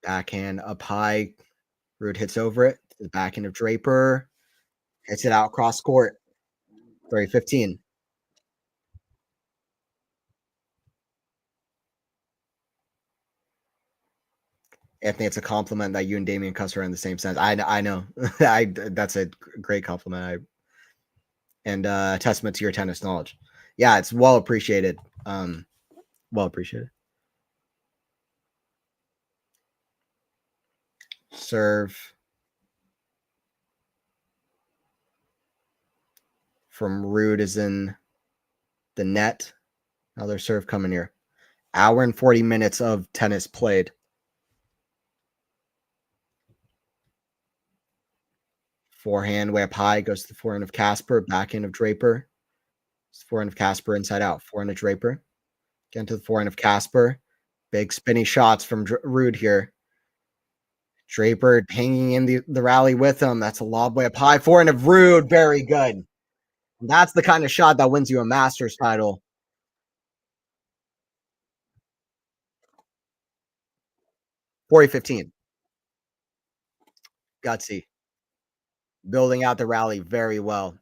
Backhand up high. Ruud hits over it. The backhand of Draper hits it out cross court. 3-15. Anthony, it's a compliment that you and Damian Cuss are in the same sense. I know. That's a great compliment. And testament to your tennis knowledge. Yeah, it's well appreciated. Well appreciated. Serve from Ruud is in the net. Another serve coming here. Hour and 40 minutes of tennis played. Forehand way up high goes to the forehand of Casper. Backhand of Draper. Forehand of Casper inside out. Forehand of Draper. Again to the forehand of Casper. Big spinny shots from Ruud here. Draper hanging in the rally with him. That's a lob way up high. Forehand of Ruud. Very good. That's the kind of shot that wins you a Masters title. 40-15. Gutsy. Building out the rally very well.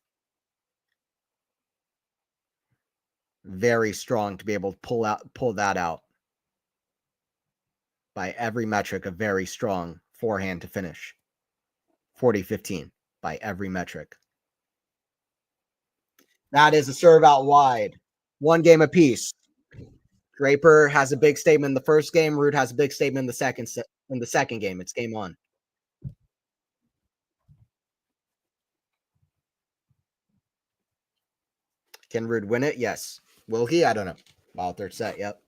Very strong to be able to pull that out. By every metric, a very strong forehand to finish. 40-15 by every metric. That is a serve out wide. One game apiece. Draper has a big statement in the first game. Ruud has a big statement in the second game. It's game on. Can Ruud win it? Yes. Will he? I don't know. Wow, third set. Yep.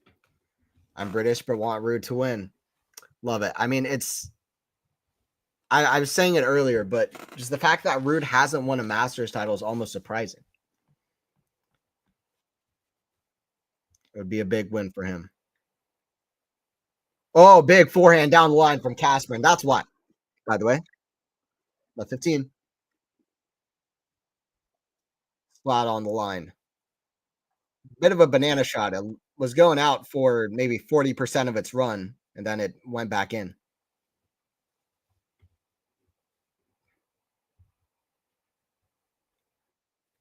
I'm British, but want Ruud to win. Love it. I mean, I was saying it earlier, but just the fact that Ruud hasn't won a Masters title is almost surprising. It would be a big win for him. Oh, big forehand down the line from Casper. And that's what, by the way, the 15. Flat on the line. Bit of a banana shot. It was going out for maybe 40% of its run, and then it went back in.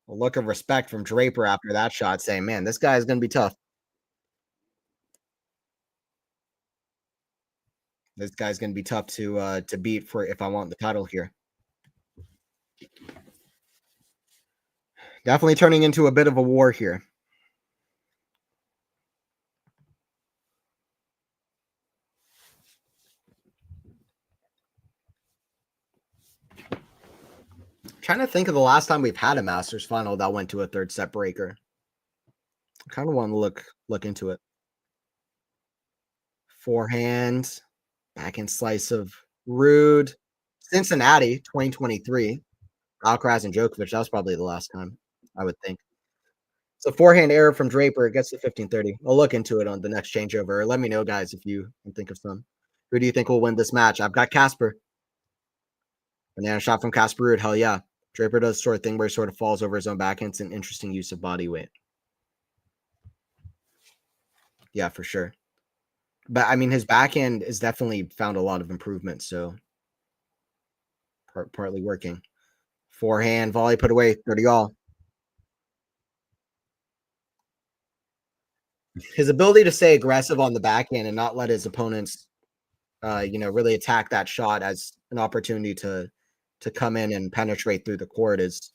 A look of respect from Draper after that shot, saying, man, this guy is going to be tough. This guy's going to be tough to beat for if I want the title here. Definitely turning into a bit of a war here. Trying to think of the last time we've had a Masters final that went to a third set breaker. I kind of want to look into it. Forehand, backhand slice of Ruud, Cincinnati, 2023. Alcaraz and Djokovic. That was probably the last time, I would think. So forehand error from Draper gets to 15-30. I'll look into it on the next changeover. Let me know, guys, if you can think of some. Who do you think will win this match? I've got Casper. Banana shot from Casper Ruud. Hell yeah. Draper does sort of thing where he sort of falls over his own backhand. It's an interesting use of body weight. Yeah, for sure. But I mean, his backhand has definitely found a lot of improvement. So partly working. Forehand volley put away 30 all. His ability to stay aggressive on the backhand and not let his opponents, really attack that shot as an opportunity to come in and penetrate through the court has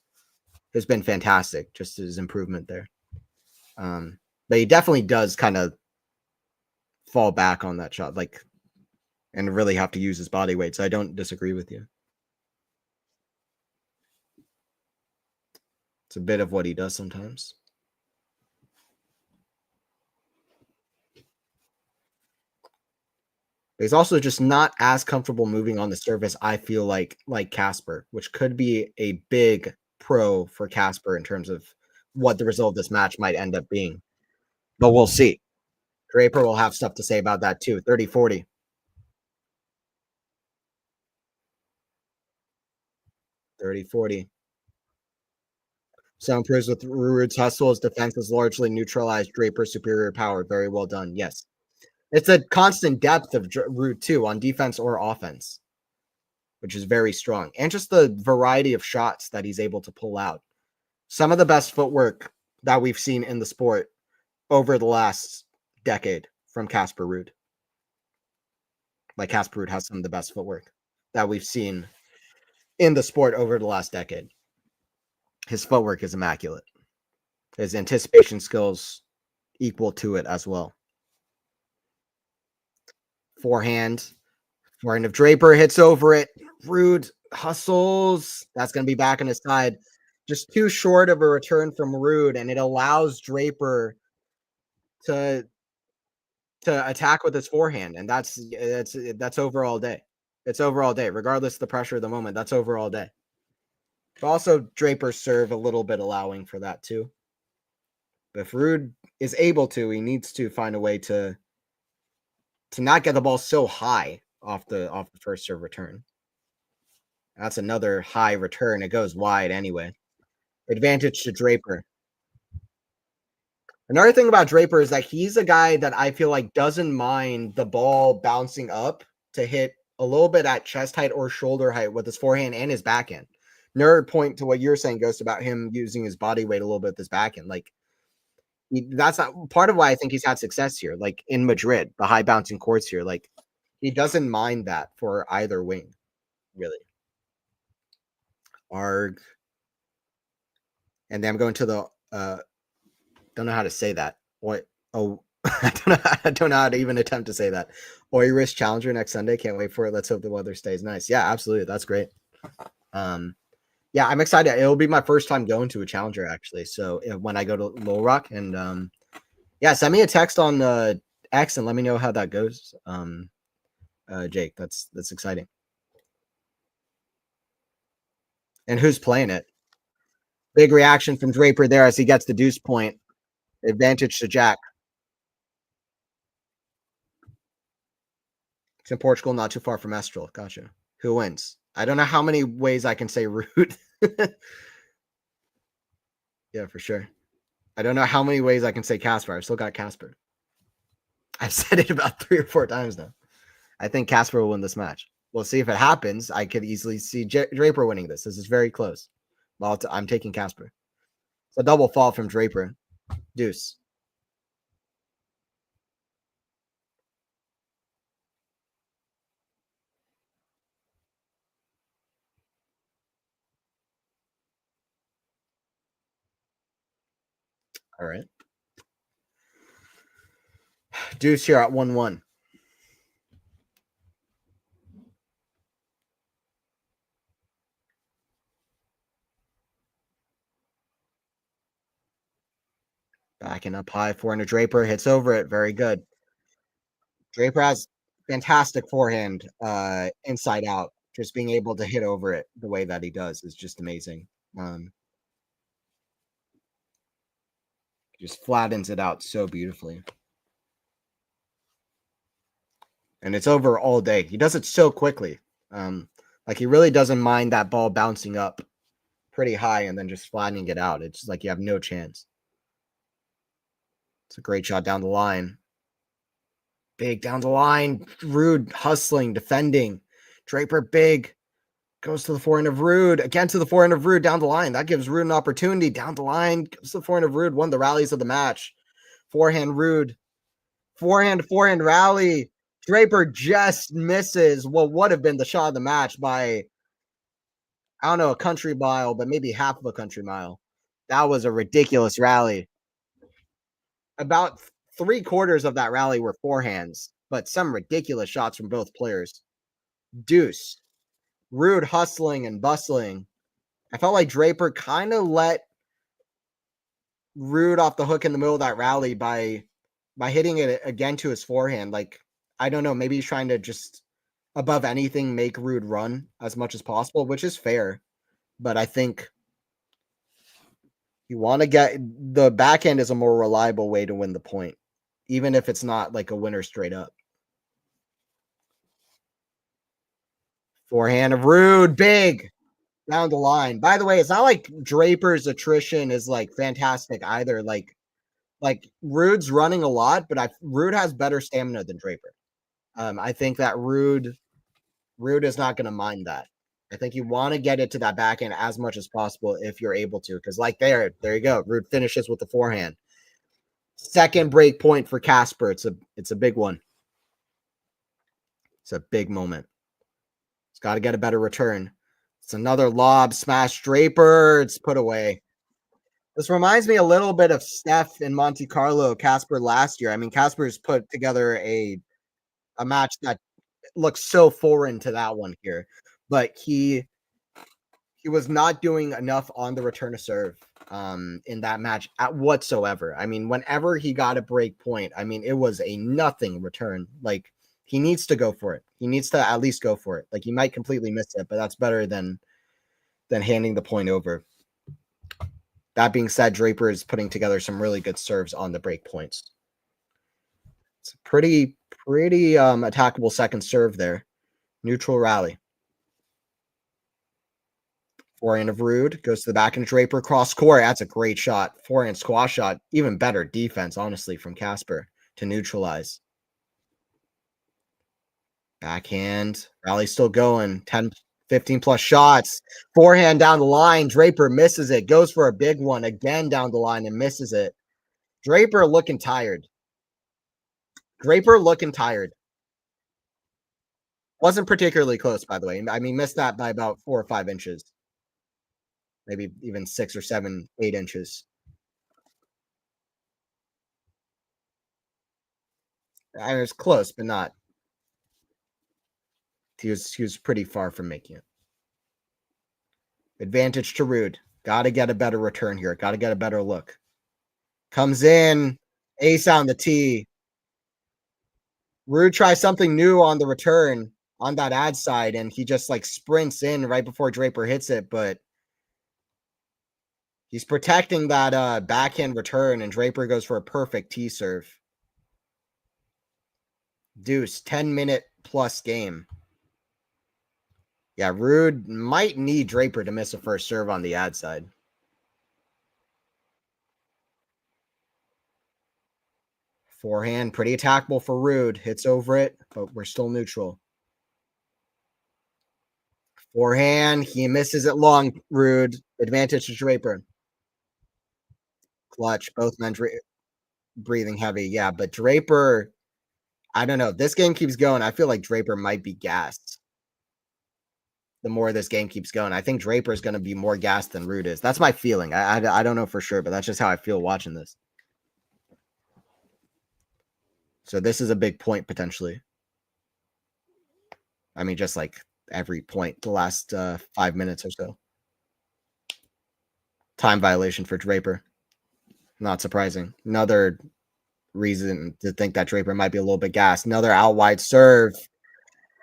been fantastic. Just his improvement there. But he definitely does kind of fall back on that shot, and really have to use his body weight. So I don't disagree with you. It's a bit of what he does sometimes. He's also just not as comfortable moving on the surface, I feel like Casper, which could be a big pro for Casper in terms of what the result of this match might end up being. But we'll see. Draper will have stuff to say about that too. 30-40. 30-40. So improves with Ruud's hustle. His defense is largely neutralized Draper's superior power. Very well done. Yes. It's a constant depth of Ruud too on defense or offense, which is very strong. And just the variety of shots that he's able to pull out. Some of the best footwork that we've seen in the sport over the last decade from Casper Ruud. Casper Ruud has some of the best footwork that we've seen in the sport over the last decade. His footwork is immaculate. His anticipation skills equal to it as well. Forehand of Draper hits over it. Ruud hustles. That's going to be back on his side. Just too short of a return from Ruud, and it allows Draper to attack with his forehand, and that's over all day. It's over all day, regardless of the pressure of the moment. That's over all day. But also, Draper's serve a little bit allowing for that too. But if Ruud is able to, he needs to find a way to not get the ball so high off the first serve return. That's another high return. It goes wide anyway. Advantage to Draper. Another thing about Draper is that he's a guy that I feel like doesn't mind the ball bouncing up to hit a little bit at chest height or shoulder height with his forehand and his backhand. Another point to what you're saying, Ghost, about him using his body weight a little bit with his backhand. That's not part of why I think he's had success here. In Madrid, the high bouncing courts here, he doesn't mind that for either wing, really. Arg. And then I'm going to the don't know how to say that. What? Oh, I don't know how to even attempt to say that. Oiris Challenger next Sunday. Can't wait for it. Let's hope the weather stays nice. Yeah, absolutely. That's great. Yeah, I'm excited. It'll be my first time going to a Challenger actually. So when I go to Little Rock, and yeah, send me a text on X and let me know how that goes. Jake, that's exciting. And who's playing it? Big reaction from Draper there as he gets the deuce point. Advantage to Jack. It's in Portugal, not too far from Estoril. Gotcha. Who wins? I don't know how many ways I can say Ruud. Yeah, for sure. I don't know how many ways I can say Casper. I've still got Casper. I've said it about 3 or 4 times now. I think Casper will win this match. We'll see if it happens. I could easily see Draper winning this. This is very close. Well, I'm taking Casper. It's a double fall from Draper. Deuce. All right. Deuce here at 1-1. Backing up high, forehand to Draper, hits over it. Very good. Draper has fantastic forehand, inside out. Just being able to hit over it the way that he does is just amazing. Um, just flattens it out so beautifully. And it's over all day. He does it so quickly. Like he really doesn't mind that ball bouncing up pretty high and then just flattening it out. It's like you have no chance. It's a great shot down the line. Big down the line. Ruud hustling, defending. Draper big. Goes to the forehand of Ruud. Again to the forehand of Ruud down the line. That gives Ruud an opportunity. Down the line. Goes to the forehand of Ruud. One of the rallies of the match. Forehand Ruud. Forehand to forehand rally. Draper just misses what would have been the shot of the match by, I don't know, a country mile, but maybe half of a country mile. That was a ridiculous rally. About three-quarters of that rally were forehands, but some ridiculous shots from both players. Deuce. Ruud hustling and bustling. I felt like Draper kind of let Ruud off the hook in the middle of that rally by hitting it again to his forehand. Like, I don't know, maybe he's trying to just above anything make Ruud run as much as possible, which is fair. But I think you want to get the backhand is a more reliable way to win the point, even if it's not like a winner straight up. Forehand of Ruud, big down the line. By the way, it's not like Draper's attrition is like fantastic either. Like Ruud's running a lot, but Ruud has better stamina than Draper. I think that Ruud is not going to mind that. I think you want to get it to that backhand as much as possible if you're able to, because like there you go. Ruud finishes with the forehand. Second break point for Casper. It's a big one. It's a big moment. It's got to get a better return. It's another lob smash. Draper. It's put away. This reminds me a little bit of Steph in Monte Carlo, Casper last year. I mean, Casper's put together a match that looks so foreign to that one here, but he was not doing enough on the return to serve in that match at whatsoever. I mean, whenever he got a break point, I mean, it was a nothing return. Like he needs to go for it. He needs to at least go for it. Like he might completely miss it, but that's better than handing the point over. That being said, Draper is putting together some really good serves on the break points. It's a pretty attackable second serve there. Neutral rally. Forehand of Ruud goes to the back and Draper cross court. That's a great shot. Forehand squash shot. Even better defense, honestly, from Casper to neutralize. Backhand. Rally still going. 10, 15 plus shots. Forehand down the line. Draper misses it. Goes for a big one again down the line and misses it. Draper looking tired. Wasn't particularly close, by the way. I mean, missed that by about 4 or 5 inches. Maybe even 6 or 7, 8 inches. I was close, but not. He was pretty far from making it. Advantage to Ruud. Got to get a better return here. Got to get a better look. Comes in. Ace on the tee. Ruud tries something new on the return on that ad side, and he just like sprints in right before Draper hits it, but he's protecting that backhand return, and Draper goes for a perfect tee serve. Deuce, 10-minute plus game. Yeah, Ruud might need Draper to miss a first serve on the ad side. Forehand, pretty attackable for Ruud. Hits over it, but we're still neutral. Forehand, he misses it long, Ruud. Advantage to Draper. Clutch, both men breathing heavy. Yeah, but Draper, I don't know. This game keeps going. I feel like Draper might be gassed. The more this game keeps going, I think Draper is going to be more gassed than Ruud is. That's my feeling. I don't know for sure, but that's just how I feel watching this. So this is a big point potentially. I mean, just like every point the last 5 minutes or so. Time violation for Draper. Not surprising. Another reason to think that Draper might be a little bit gassed. Another out wide serve.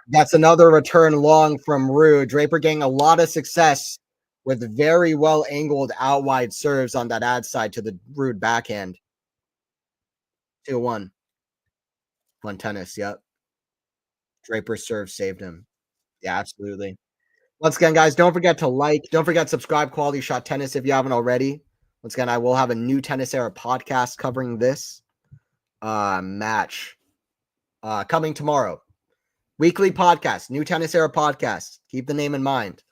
That's another return long from Ruud. Draper getting a lot of success with very well angled out wide serves on that ad side to the Ruud backhand. 2-1. Fun tennis. Yep. Draper's serve saved him. Yeah, absolutely. Once again, guys, don't forget to like, don't forget to subscribe, Quality Shot Tennis, if you haven't already. Once again, I will have a new Tennis Era podcast covering this match coming tomorrow. Weekly podcast, new Tennis Era podcast. Keep the name in mind.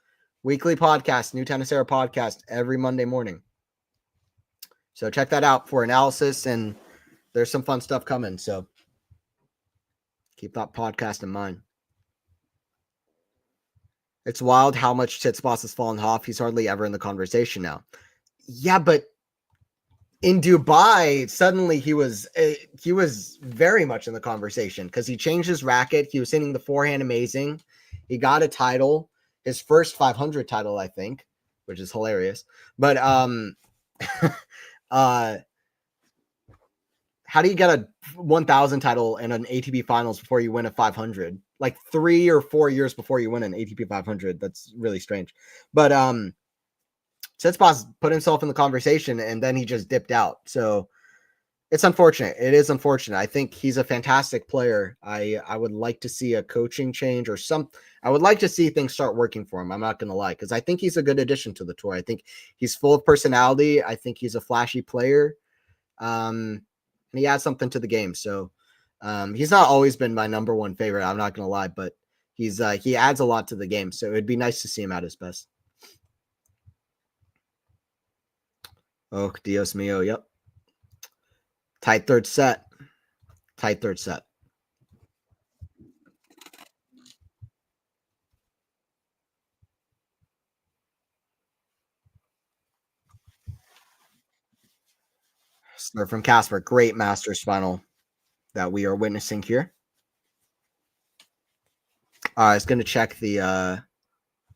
Weekly podcast, new Tennis Era podcast every Monday morning. So check that out for analysis, and there's some fun stuff coming. So keep that podcast in mind. It's wild how much Tsitsipas has fallen off. He's hardly ever in the conversation now. Yeah, but in Dubai, suddenly he was very much in the conversation because he changed his racket. He was hitting the forehand amazing. He got a title, his first 500 title, I think, which is hilarious. But how do you get a 1,000 title and an ATP Finals before you win a 500? Like 3 or 4 years before you win an ATP 500. That's really strange. But Tsitsipas put himself in the conversation and then he just dipped out. So it's unfortunate. It is unfortunate. I think he's a fantastic player. I would like to see a coaching change or some. I would like to see things start working for him. I'm not going to lie, because I think he's a good addition to the tour. I think he's full of personality. I think he's a flashy player. And he adds something to the game. So he's not always been my number one favorite. I'm not going to lie, but he adds a lot to the game. So it'd be nice to see him at his best. Oh, Dios mío. Yep. Tight third set. Tight third set. Serve from Casper. Great Masters final that we are witnessing here. I was going to check the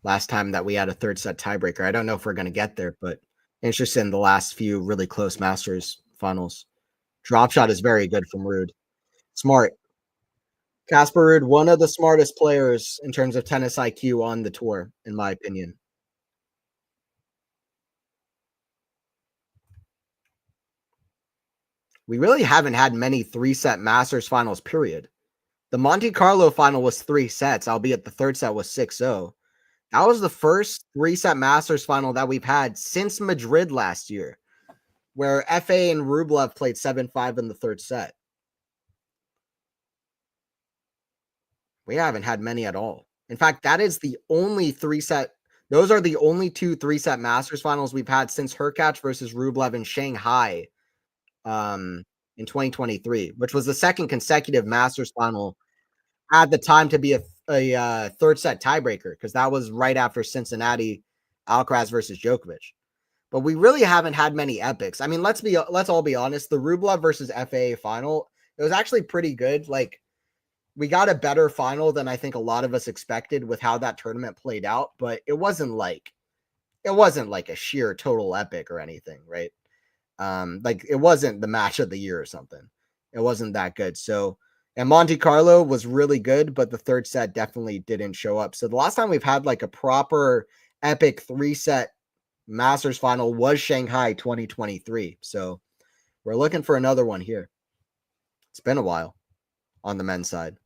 last time that we had a third set tiebreaker. I don't know if we're going to get there, but interested in the last few really close Masters finals. Drop shot is very good from Ruud. Smart. Casper Ruud, one of the smartest players in terms of tennis IQ on the tour, in my opinion. We really haven't had many 3-set Masters finals, period. The Monte Carlo final was 3 sets, albeit the third set was 6-0. That was the first 3-set Masters final that we've had since Madrid last year, where FA and Rublev played 7-5 in the third set. We haven't had many at all. In fact, that is the only 3-set. Those are the only 2 3-set Masters finals we've had since Hurkacz versus Rublev in Shanghai in 2023, which was the second consecutive Masters final at the time to be a third set tiebreaker, because that was right after Cincinnati, Alcaraz versus Djokovic. But we really haven't had many epics. I mean, let's all be honest. The Rublev versus FAA final, it was actually pretty good. Like, we got a better final than I think a lot of us expected with how that tournament played out, but it wasn't like a sheer total epic or anything, right? Like, it wasn't the match of the year or something. It wasn't that good. So, and Monte Carlo was really good, but the third set definitely didn't show up. So the last time we've had like a proper epic 3-set Masters final was Shanghai 2023. So we're looking for another one here. It's been a while on the men's side.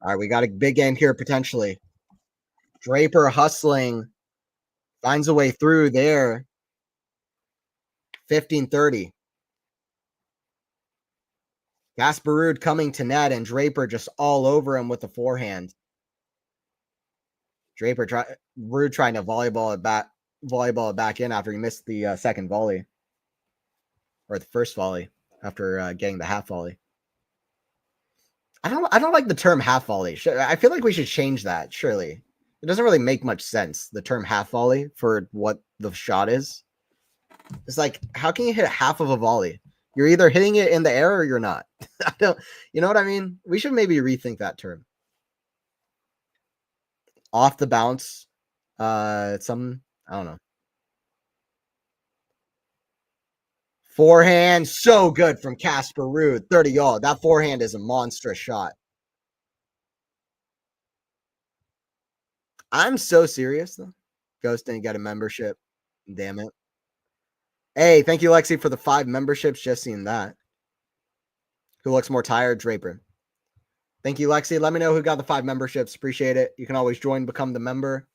All right, we got a big end here potentially. Draper hustling, finds a way through there. 15-30. Casper Ruud coming to net and Draper just all over him with the forehand. Ruud trying to volleyball it back in after he missed the second volley, or the first volley after getting the half volley. I don't like the term half volley. I feel like we should change that. Surely it doesn't really make much sense. The term half volley for what the shot is. It's like, how can you hit half of a volley? You're either hitting it in the air or you're not. I don't, you know what I mean? We should maybe rethink that term. Off the bounce. I don't know. Forehand, so good from Casper Ruud. 30 all. That forehand is a monstrous shot. I'm so serious though. Ghost didn't get a membership. Damn it. Hey, thank you, Lexi, for the 5 memberships. Just seeing that. Who looks more tired? Draper. Thank you, Lexi. Let me know who got the 5 memberships. Appreciate it. You can always join, become the member.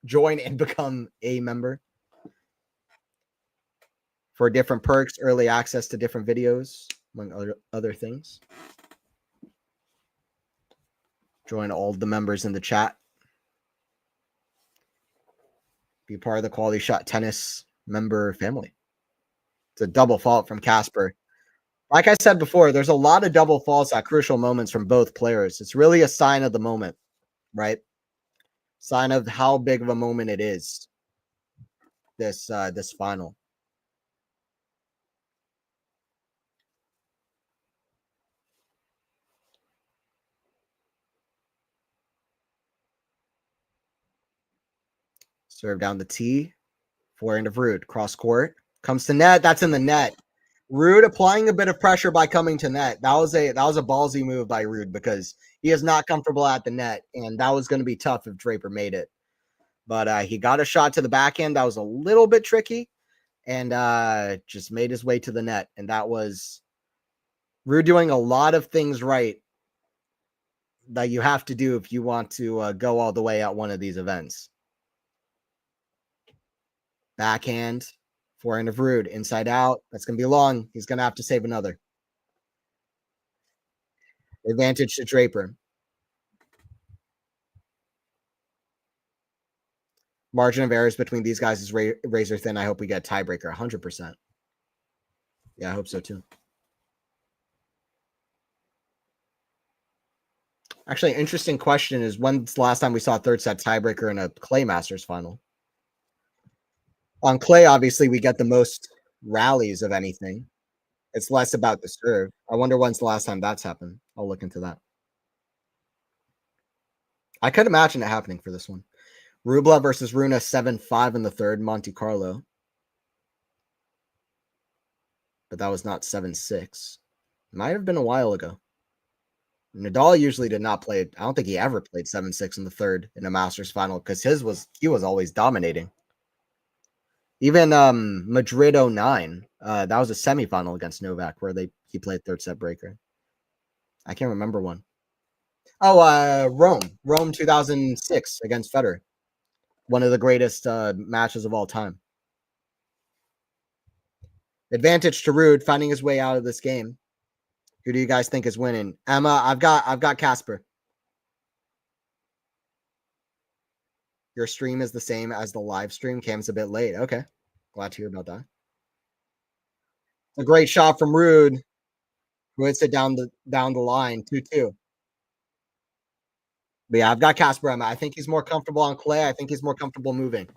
Join and become a member. For different perks, early access to different videos, among other things. Join all the members in the chat. Be part of the Quality Shot Tennis member family. It's a double fault from Casper. Like I said before, there's a lot of double faults at crucial moments from both players. It's really a sign of the moment, right? Sign of how big of a moment it is. This final. Serve down the tee. Forehand of Ruud. Cross court. Comes to net. That's in the net. Ruud applying a bit of pressure by coming to net. That was a ballsy move by Ruud because he is not comfortable at the net, and that was going to be tough if Draper made it. But he got a shot to the backhand. That was a little bit tricky, and just made his way to the net. And that was Ruud doing a lot of things right that you have to do if you want to go all the way at one of these events. Backhand, forehand of Ruud, inside out. That's going to be long. He's going to have to save another. Advantage to Draper. Margin of errors between these guys is razor thin. I hope we get a tiebreaker. 100%. Yeah, I hope so too. Actually, interesting question is when's the last time we saw a third set tiebreaker in a Clay Masters final? On clay, obviously, we get the most rallies of anything. It's less about the serve. I wonder when's the last time that's happened. I'll look into that. I could imagine it happening for this one. Rublev versus Runa 7-5 in the third, Monte Carlo. But that was not 7-6. Might have been a while ago. Nadal usually did not play. I don't think he ever played 7-6 in the third in a Masters final because he was always dominating. Even Madrid 09, that was a semifinal against Novak where he played third set breaker. I can't remember one. Oh, Rome 2006 against Federer. One of the greatest matches of all time. Advantage to Ruud, finding his way out of this game. Who do you guys think is winning? Emma, I've got Casper. Your stream is the same as the live stream. Cam's a bit late. Okay. Glad to hear about that. A great shot from Ruud, who hits it down the line. 2-2. But yeah, I've got Casper. I think he's more comfortable on clay. I think he's more comfortable moving.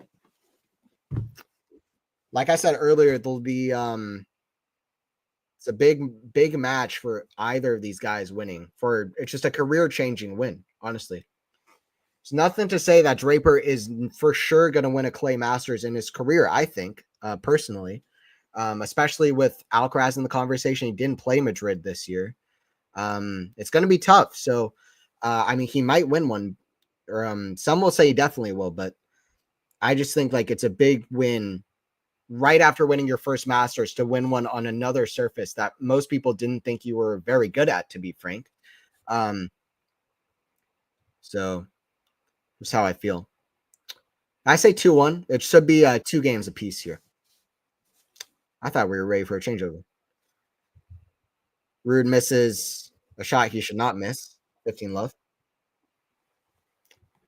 Like I said earlier, there'll be it's a big match for either of these guys winning. It's just a career-changing win, honestly. There's nothing to say that Draper is for sure going to win a Clay Masters in his career, I think, personally. Especially with Alcaraz in the conversation. He didn't play Madrid this year. It's going to be tough. So, I mean, he might win one. Or some will say he definitely will, but I just think like it's a big win right after winning your first Masters to win one on another surface that most people didn't think you were very good at, to be frank. So that's how I feel. I say 2-1. It should be 2 games apiece here. I thought we were ready for a changeover. Ruud misses a shot he should not miss. 15 love.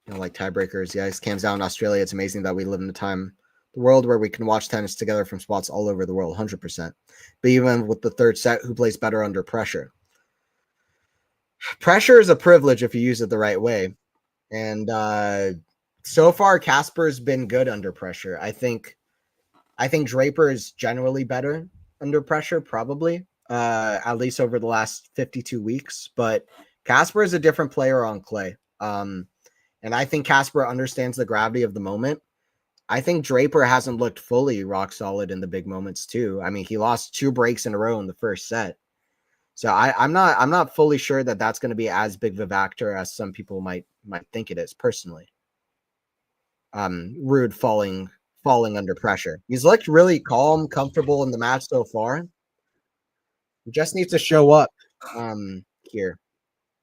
You know, like tiebreakers. Yeah, Cam's down in Australia. It's amazing that we live in the world where we can watch tennis together from spots all over the world, 100%. But even with the third set, who plays better under pressure? Pressure is a privilege if you use it the right way. And so far, Casper's been good under pressure. I think Draper is generally better under pressure, probably. at least over the last 52 weeks. But Casper is a different player on clay. And I think Casper understands the gravity of the moment. I think Draper hasn't looked fully rock solid in the big moments too. I mean, he lost 2 breaks in a row in the first set. So I'm not fully sure that that's going to be as big of a factor as some people might think it is personally. Ruud falling under pressure. He's looked really calm, comfortable in the match so far. He just needs to show up here.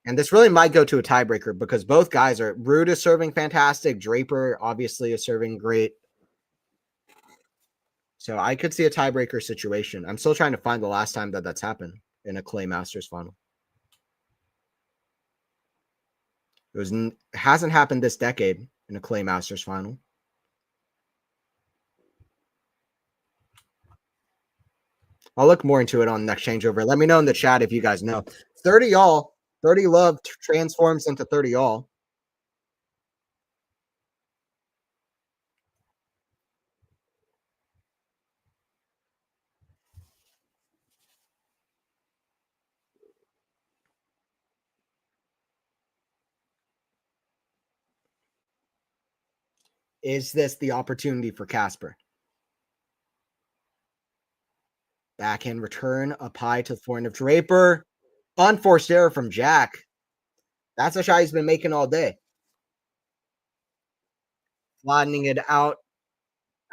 And this really might go to a tiebreaker because both guys are Ruud is serving fantastic. Draper obviously is serving great. So I could see a tiebreaker situation. I'm still trying to find the last time that that's happened in a clay Masters final. It hasn't happened this decade in a clay Masters final. I'll look more into it on next changeover. Let me know in the chat if you guys know. 30 all, 30 love transforms into 30 all. Is this the opportunity for Casper? Backhand return up high to the forehand of Draper. Unforced error from Jack. That's a shot he's been making all day. Flattening it out.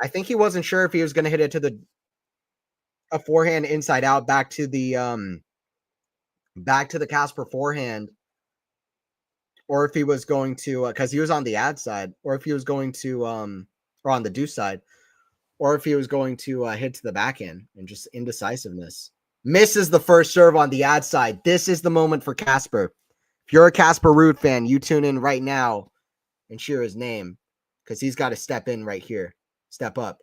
I think he wasn't sure if he was going to hit it to a forehand inside out back to the Casper forehand, or if he was going to because he was on the ad side, or if he was going to or on the deuce side, or if he was going to hit to the backhand and just indecisiveness. Misses the first serve on the ad side. This is the moment for Casper. If you're a Casper Ruud fan, you tune in right now and cheer his name because he's got to step in right here. Step up.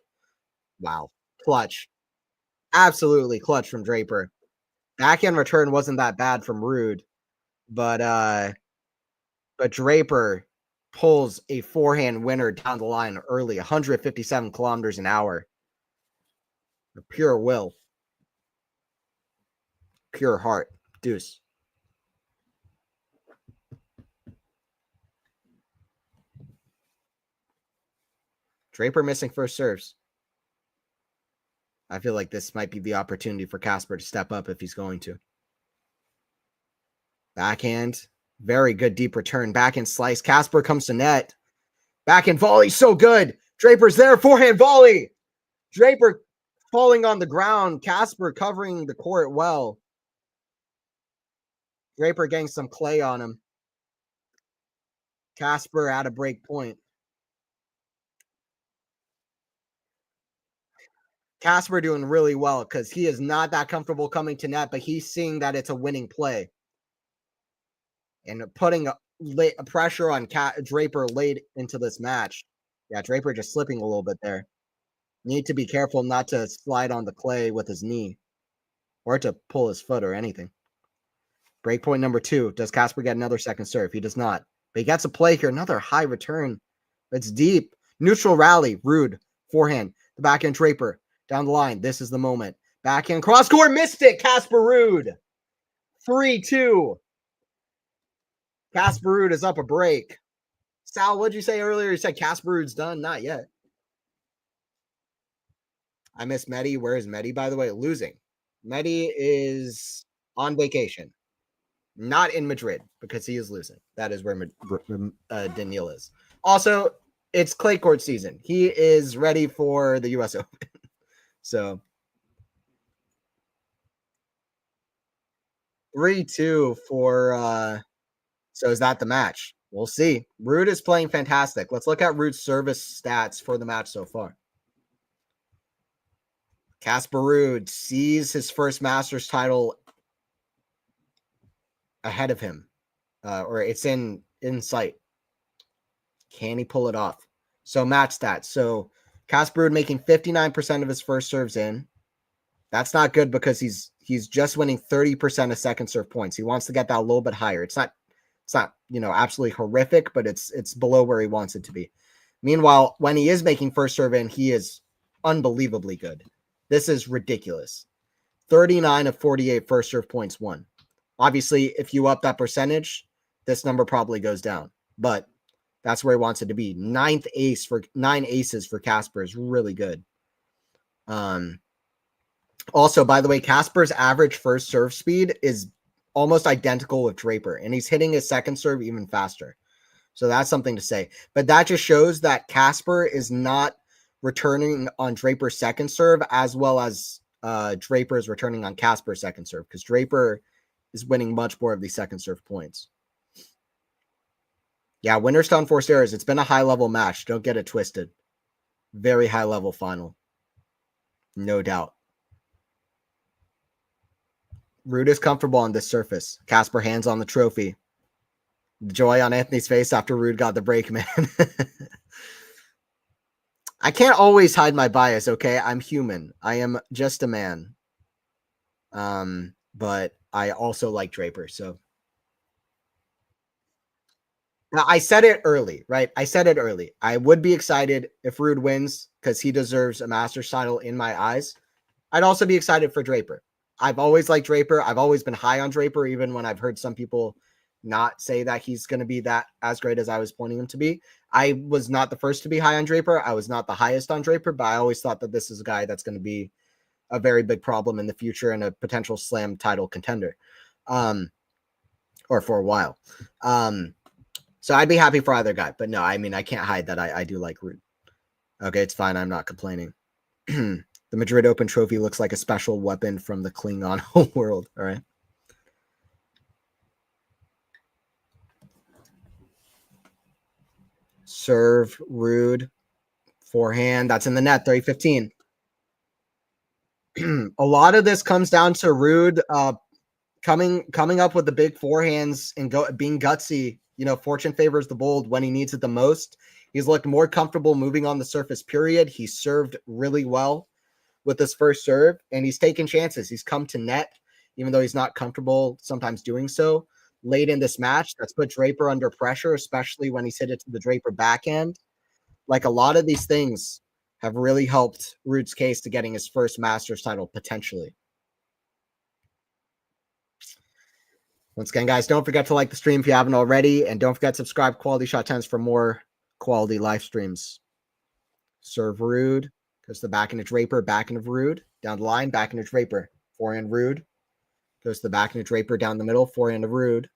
Wow. Clutch. Absolutely clutch from Draper. Backhand return wasn't that bad from Ruud, but Draper pulls a forehand winner down the line early, 157 kilometers an hour. Pure will. Pure heart. Deuce. Draper missing first serves. I feel like this might be the opportunity for Casper to step up if he's going to. Backhand. Very good deep return. Backhand slice. Casper comes to net. Backhand volley. So good. Draper's there. Forehand volley. Draper falling on the ground. Casper covering the court well. Draper getting some clay on him. Casper at a break point. Casper doing really well because he is not that comfortable coming to net, but he's seeing that it's a winning play. And putting a pressure on Draper late into this match. Yeah, Draper just slipping a little bit there. Need to be careful not to slide on the clay with his knee or to pull his foot or anything. Breakpoint number 2. Does Casper get another second serve? He does not. But he gets a play here. Another high return. It's deep. Neutral rally. Ruud. Forehand. The backhand Draper. Down the line. This is the moment. Backhand cross court. Missed it. Casper Ruud. 3-2. Casper Ruud is up a break. Sal, what'd you say earlier? You said Casper Ruud's done? Not yet. I miss Medi. Where is Medi, by the way? Losing. Medi is on vacation. Not in Madrid because he is losing. That is where Daniil is. Also, it's clay court season. He is ready for the U.S. Open. So 3-2 for so is that the match? We'll see. Ruud is playing fantastic. Let's look at Ruud's service stats for the match so far. Casper Ruud sees his first Masters title ahead of him, or it's in sight. Can he pull it off? So match stats. So Casper Ruud making 59% of his first serves in. That's not good because he's just winning 30% of second serve points. He wants to get that a little bit higher. It's not absolutely horrific, but it's below where he wants it to be. Meanwhile, when he is making first serve in, he is unbelievably good. This is ridiculous. 39 of 48 first serve points won. Obviously, if you up that percentage, this number probably goes down, but that's where he wants it to be. 9 aces for Casper is really good. Also, by the way, Casper's average first serve speed is almost identical with Draper, and he's hitting his second serve even faster. So that's something to say. But that just shows that Casper is not returning on Draper's second serve as well as Draper is returning on Casper's second serve, because Draper is winning much more of these second serve points. Yeah, winners to unforced errors. It's been a high-level match. Don't get it twisted. Very high-level final. No doubt. Ruud is comfortable on this surface. Casper hands on the trophy. The joy on Anthony's face after Ruud got the break, man. I can't always hide my bias, okay? I'm human. I am just a man. But I also like Draper, so. Now, I said it early, right? I said it early. I would be excited if Ruud wins because he deserves a Masters title in my eyes. I'd also be excited for Draper. I've always liked Draper. I've always been high on Draper, even when I've heard some people not say that he's going to be that as great as I was pointing him to be. I was not the first to be high on Draper. I was not the highest on Draper, but I always thought that this is a guy that's going to be a very big problem in the future and a potential slam title contender, or for a while. So I'd be happy for either guy, but no, I mean, I can't hide that I do like Ruud. Okay, it's fine. I'm not complaining. The Madrid Open trophy looks like a special weapon from the Klingon world. All right. Serve, Ruud, forehand. That's in the net, 30-15. A lot of this comes down to Ruud coming up with the big forehands and being gutsy. You know, fortune favors the bold when he needs it the most. He's looked more comfortable moving on the surface, period. He served really well with his first serve, and he's taken chances. He's come to net, even though he's not comfortable sometimes doing so. Late in this match, that's put Draper under pressure, especially when he's hit it to the Draper backhand. Like, a lot of these things have really helped Ruud's case to getting his first Masters title, potentially. Once again, guys, don't forget to like the stream if you haven't already, and don't forget to subscribe to Quality Shot 10s for more quality live streams. Serve Ruud. Goes to the back end of Draper, back end of Ruud. Down the line, back end of Draper. Forehand Ruud. Goes to the back end of Draper, down the middle. Forehand of Ruud.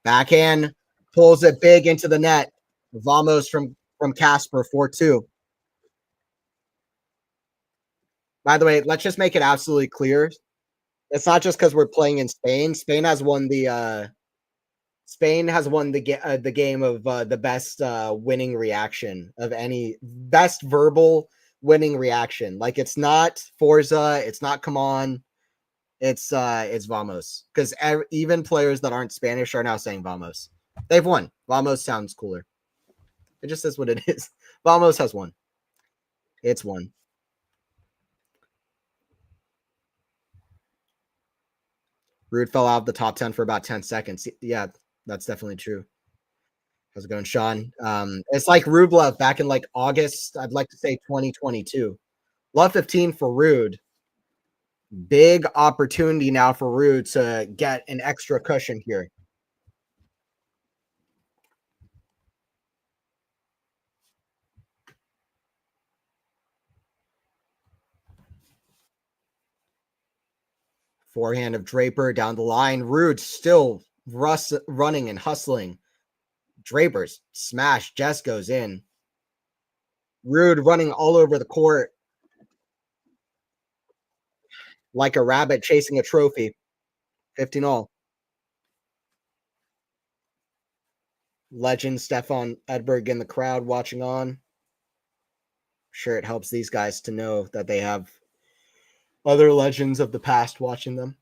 Backhand. Pulls it big into the net. Vamos from Casper, 4-2. By the way, let's just make it absolutely clear. It's not just because we're playing in Spain. Spain has won the game of the best winning reaction of any, best verbal winning reaction. Like, it's not Forza, it's not come on, it's Vamos. Because even players that aren't Spanish are now saying Vamos. They've won. Vamos sounds cooler. It just is what it is. Vamos has won. It's won. Ruud fell out of the top 10 for about 10 seconds. Yeah, that's definitely true. How's it going, Sean? It's like Rublev back in like August, I'd like to say 2022. Love 15 for Ruud. Big opportunity now for Ruud to get an extra cushion here. Forehand of Draper down the line. Ruud still running and hustling. Draper's smash just goes in. Ruud running all over the court like a rabbit chasing a trophy. 15-all. Legend Stefan Edberg in the crowd watching on. Sure, it helps these guys to know that they have other legends of the past watching them.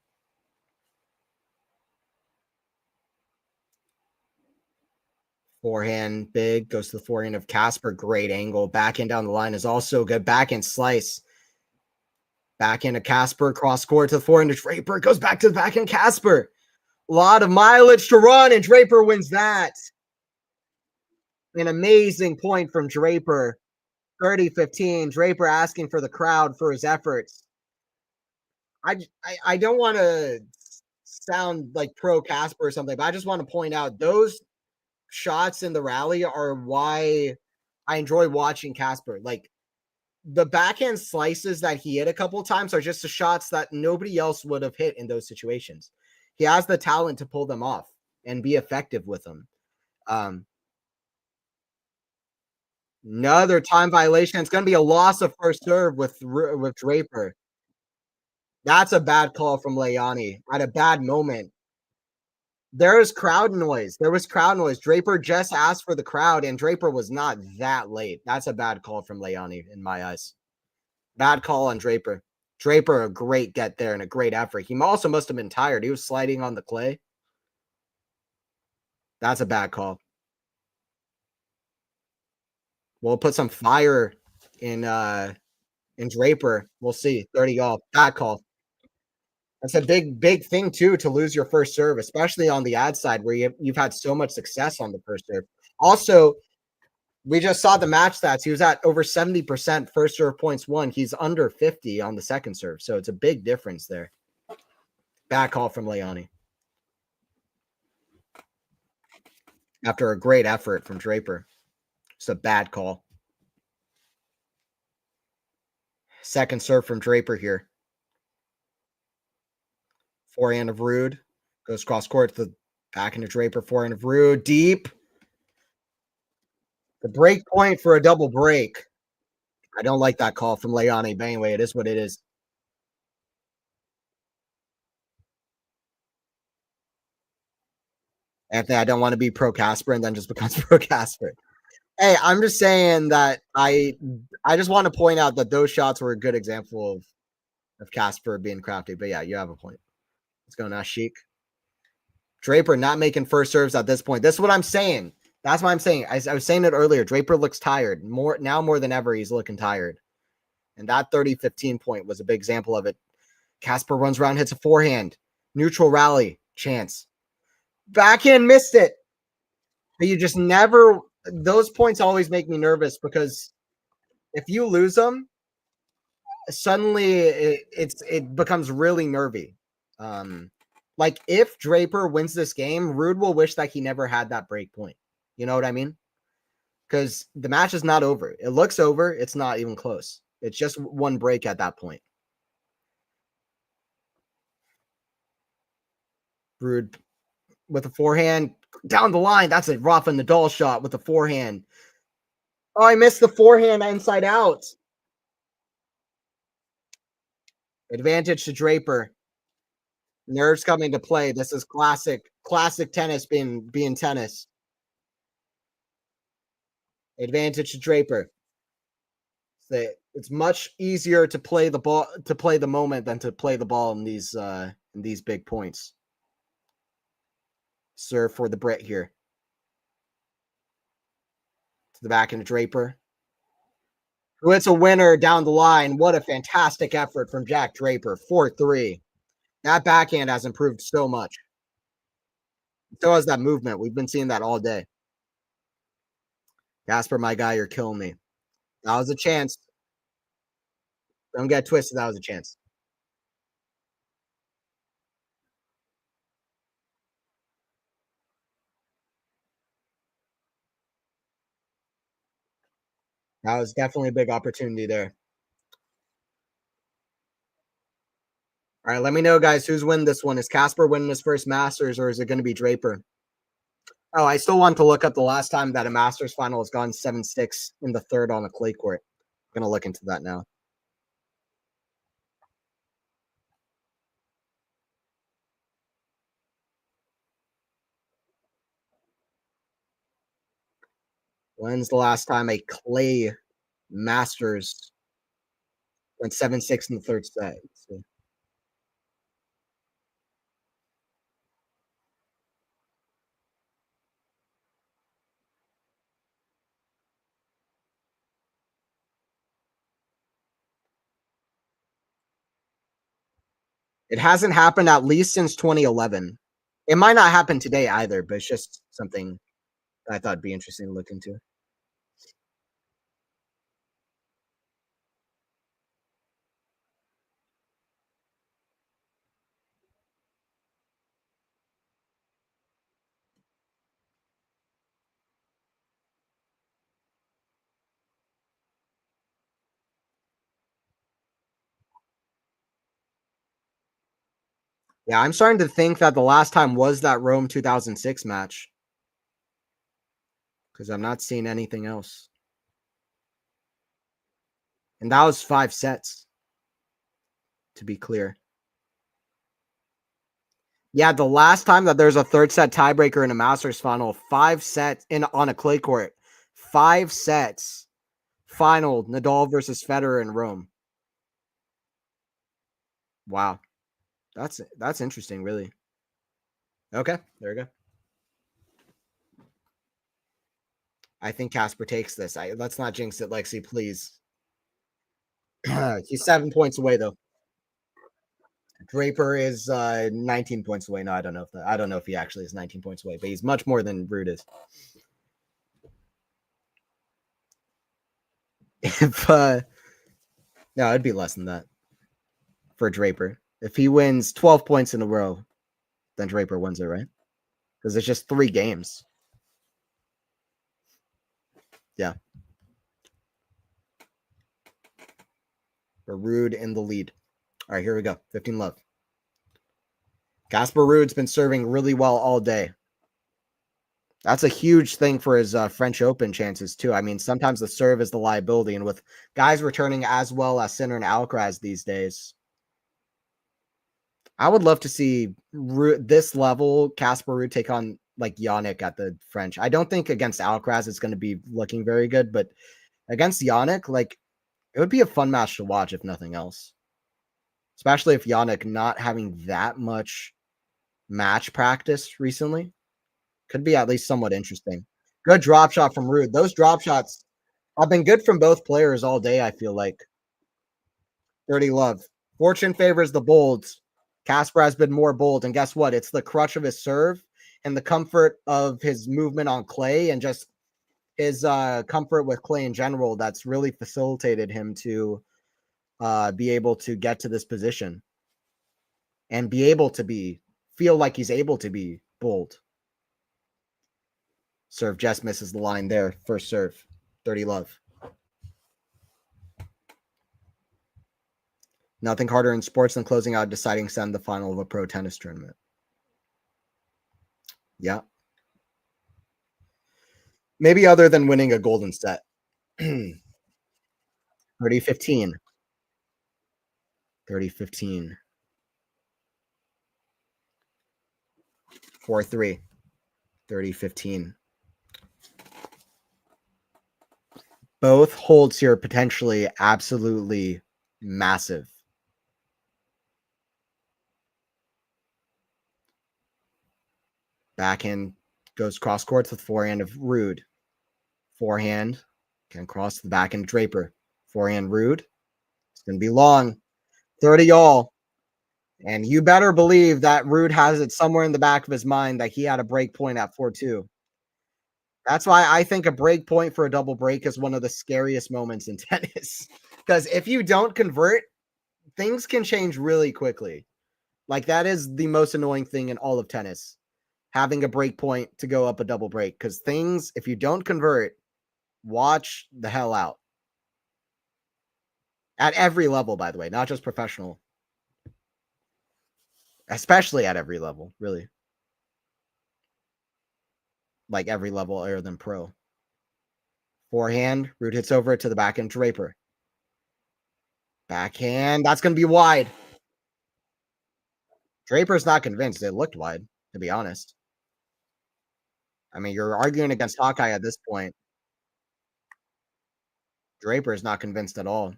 Forehand big, goes to the forehand of Casper. Great angle. Backhand down the line is also good. Backhand slice. Backhand of Casper. Cross court to the forehand of Draper. Goes back to the backhand Casper. A lot of mileage to run, and Draper wins that. An amazing point from Draper. 30-15. Draper asking for the crowd for his efforts. I don't want to sound like pro Casper or something, but I just want to point out those shots in the rally are why I enjoy watching Casper. Like the backhand slices that he hit a couple of times are just the shots that nobody else would have hit in those situations. He has the talent to pull them off and be effective with them. Um, Another time violation. It's going to be a loss of first serve with Draper. That's a bad call from Leani at a bad moment. There was crowd noise. There was crowd noise. Draper just asked for the crowd, and Draper was not that late. That's a bad call from Leani in my eyes. Bad call on Draper. Draper, a great get there and a great effort. He also must have been tired. He was sliding on the clay. That's a bad call. We'll put some fire in Draper. We'll see. 30 off. Bad call. That's a big thing too to lose your first serve, especially on the ad side where you've had so much success on the first serve. Also, we just saw the match stats. He was at over 70% first serve points won. He's under 50 on the second serve. So it's a big difference there. Bad call from Leani. After a great effort from Draper. It's a bad call. Second serve from Draper here. Forehand of Ruud. Goes cross court to the back into Draper. Forehand of Ruud. Deep. The break point for a double break. I don't like that call from Leani, but anyway, it is what it is. Anthony, I don't want to be pro Casper and then just becomes pro Casper. Hey, I'm just saying that I just want to point out that those shots were a good example of Casper being crafty. But yeah, you have a point. Let's go now, Sheik. Draper not making first serves at this point. This is what I'm saying. That's what I'm saying. I was saying it earlier. Draper looks tired. More than ever, he's looking tired. And that 30-15 point was a big example of it. Casper runs around, hits a forehand. Neutral rally. Chance. Backhand missed it. But you just never, those points always make me nervous because if you lose them, suddenly it becomes really nervy. Like if Draper wins this game, Ruud will wish that he never had that break point. You know what I mean? Because the match is not over. It looks over. It's not even close. It's just one break at that point. Ruud with a forehand down the line. That's a Rafa Nadal shot with a forehand. Oh, I missed the forehand inside out. Advantage to Draper. Nerves coming to play. This is classic tennis being tennis. Advantage to Draper. It's much easier to play the ball, to play the moment than to play the ball in these big points. Serve for the Brit here. To the back into Draper. Who hits a winner down the line. What a fantastic effort from Jack Draper. 4-3. That backhand has improved so much. So has that movement. We've been seeing that all day. Casper, my guy, you're killing me. That was a chance. Don't get twisted. That was a chance. That was definitely a big opportunity there. All right, let me know, guys, who's winning this one. Is Casper winning his first Masters, or is it going to be Draper? Oh, I still want to look up the last time that a Masters final has gone 7-6 in the third on a clay court. I'm going to look into that now. When's the last time a clay Masters went 7-6 in the third set? So it hasn't happened at least since 2011. It might not happen today either, but it's just something I thought would be interesting to look into. Yeah, I'm starting to think that the last time was that Rome 2006 match because I'm not seeing anything else. And that was 5 sets, to be clear. Yeah, the last time that there's a third set tiebreaker in a Masters final, 5 sets in on a clay court. 5 sets. Final Nadal versus Federer in Rome. Wow. That's interesting, really. Okay, there we go. I think Casper takes this. Let's not jinx it, Lexi, please. He's 7 points away though. Draper is 19 points away. No, I don't know if he actually is 19 points away, but he's much more than Ruud is. If no, it'd be less than that for Draper. If he wins 12 points in a row, then Draper wins it, right? Because it's just 3 games. Yeah. For Ruud in the lead. All right, here we go. 15 love. Casper Ruud's been serving really well all day. That's a huge thing for his French Open chances, too. I mean, sometimes the serve is the liability, and with guys returning as well as Sinner and Alcaraz these days, I would love to see this level Casper Ruud take on like Yannick at the French. I don't think against Alcaraz it's going to be looking very good, but against Yannick, like it would be a fun match to watch if nothing else. Especially if Yannick not having that much match practice recently could be at least somewhat interesting. Good drop shot from Ruud. Those drop shots have been good from both players all day, I feel like. 30 love. Fortune favors the bolds. Casper has been more bold, and guess what? It's the crutch of his serve and the comfort of his movement on clay and just his comfort with clay in general that's really facilitated him to be able to get to this position and be able to feel like he's able to be bold. Serve just misses the line there. First serve. 30 love. Nothing harder in sports than closing out deciding set in the final of a pro tennis tournament. Yeah. Maybe other than winning a golden set. 30-15. 30-15. 4-3. 30-15. Both holds here potentially absolutely massive. Backhand goes cross courts with forehand of Ruud. Forehand can cross the backhand Draper. Forehand Ruud. It's going to be long. 30 all. And you better believe that Ruud has it somewhere in the back of his mind that he had a break point at 4-2. That's why I think a break point for a double break is one of the scariest moments in tennis. Because if you don't convert, things can change really quickly. Like that is the most annoying thing in all of tennis. Having a break point to go up a double break. Because things, if you don't convert, watch the hell out. At every level, by the way, not just professional. Especially at every level, really. Like every level other than pro. Forehand, Ruud hits over it to the backhand Draper. Backhand, that's going to be wide. Draper's not convinced. It looked wide, to be honest. I mean, you're arguing against Hawkeye at this point. Draper's not convinced at all.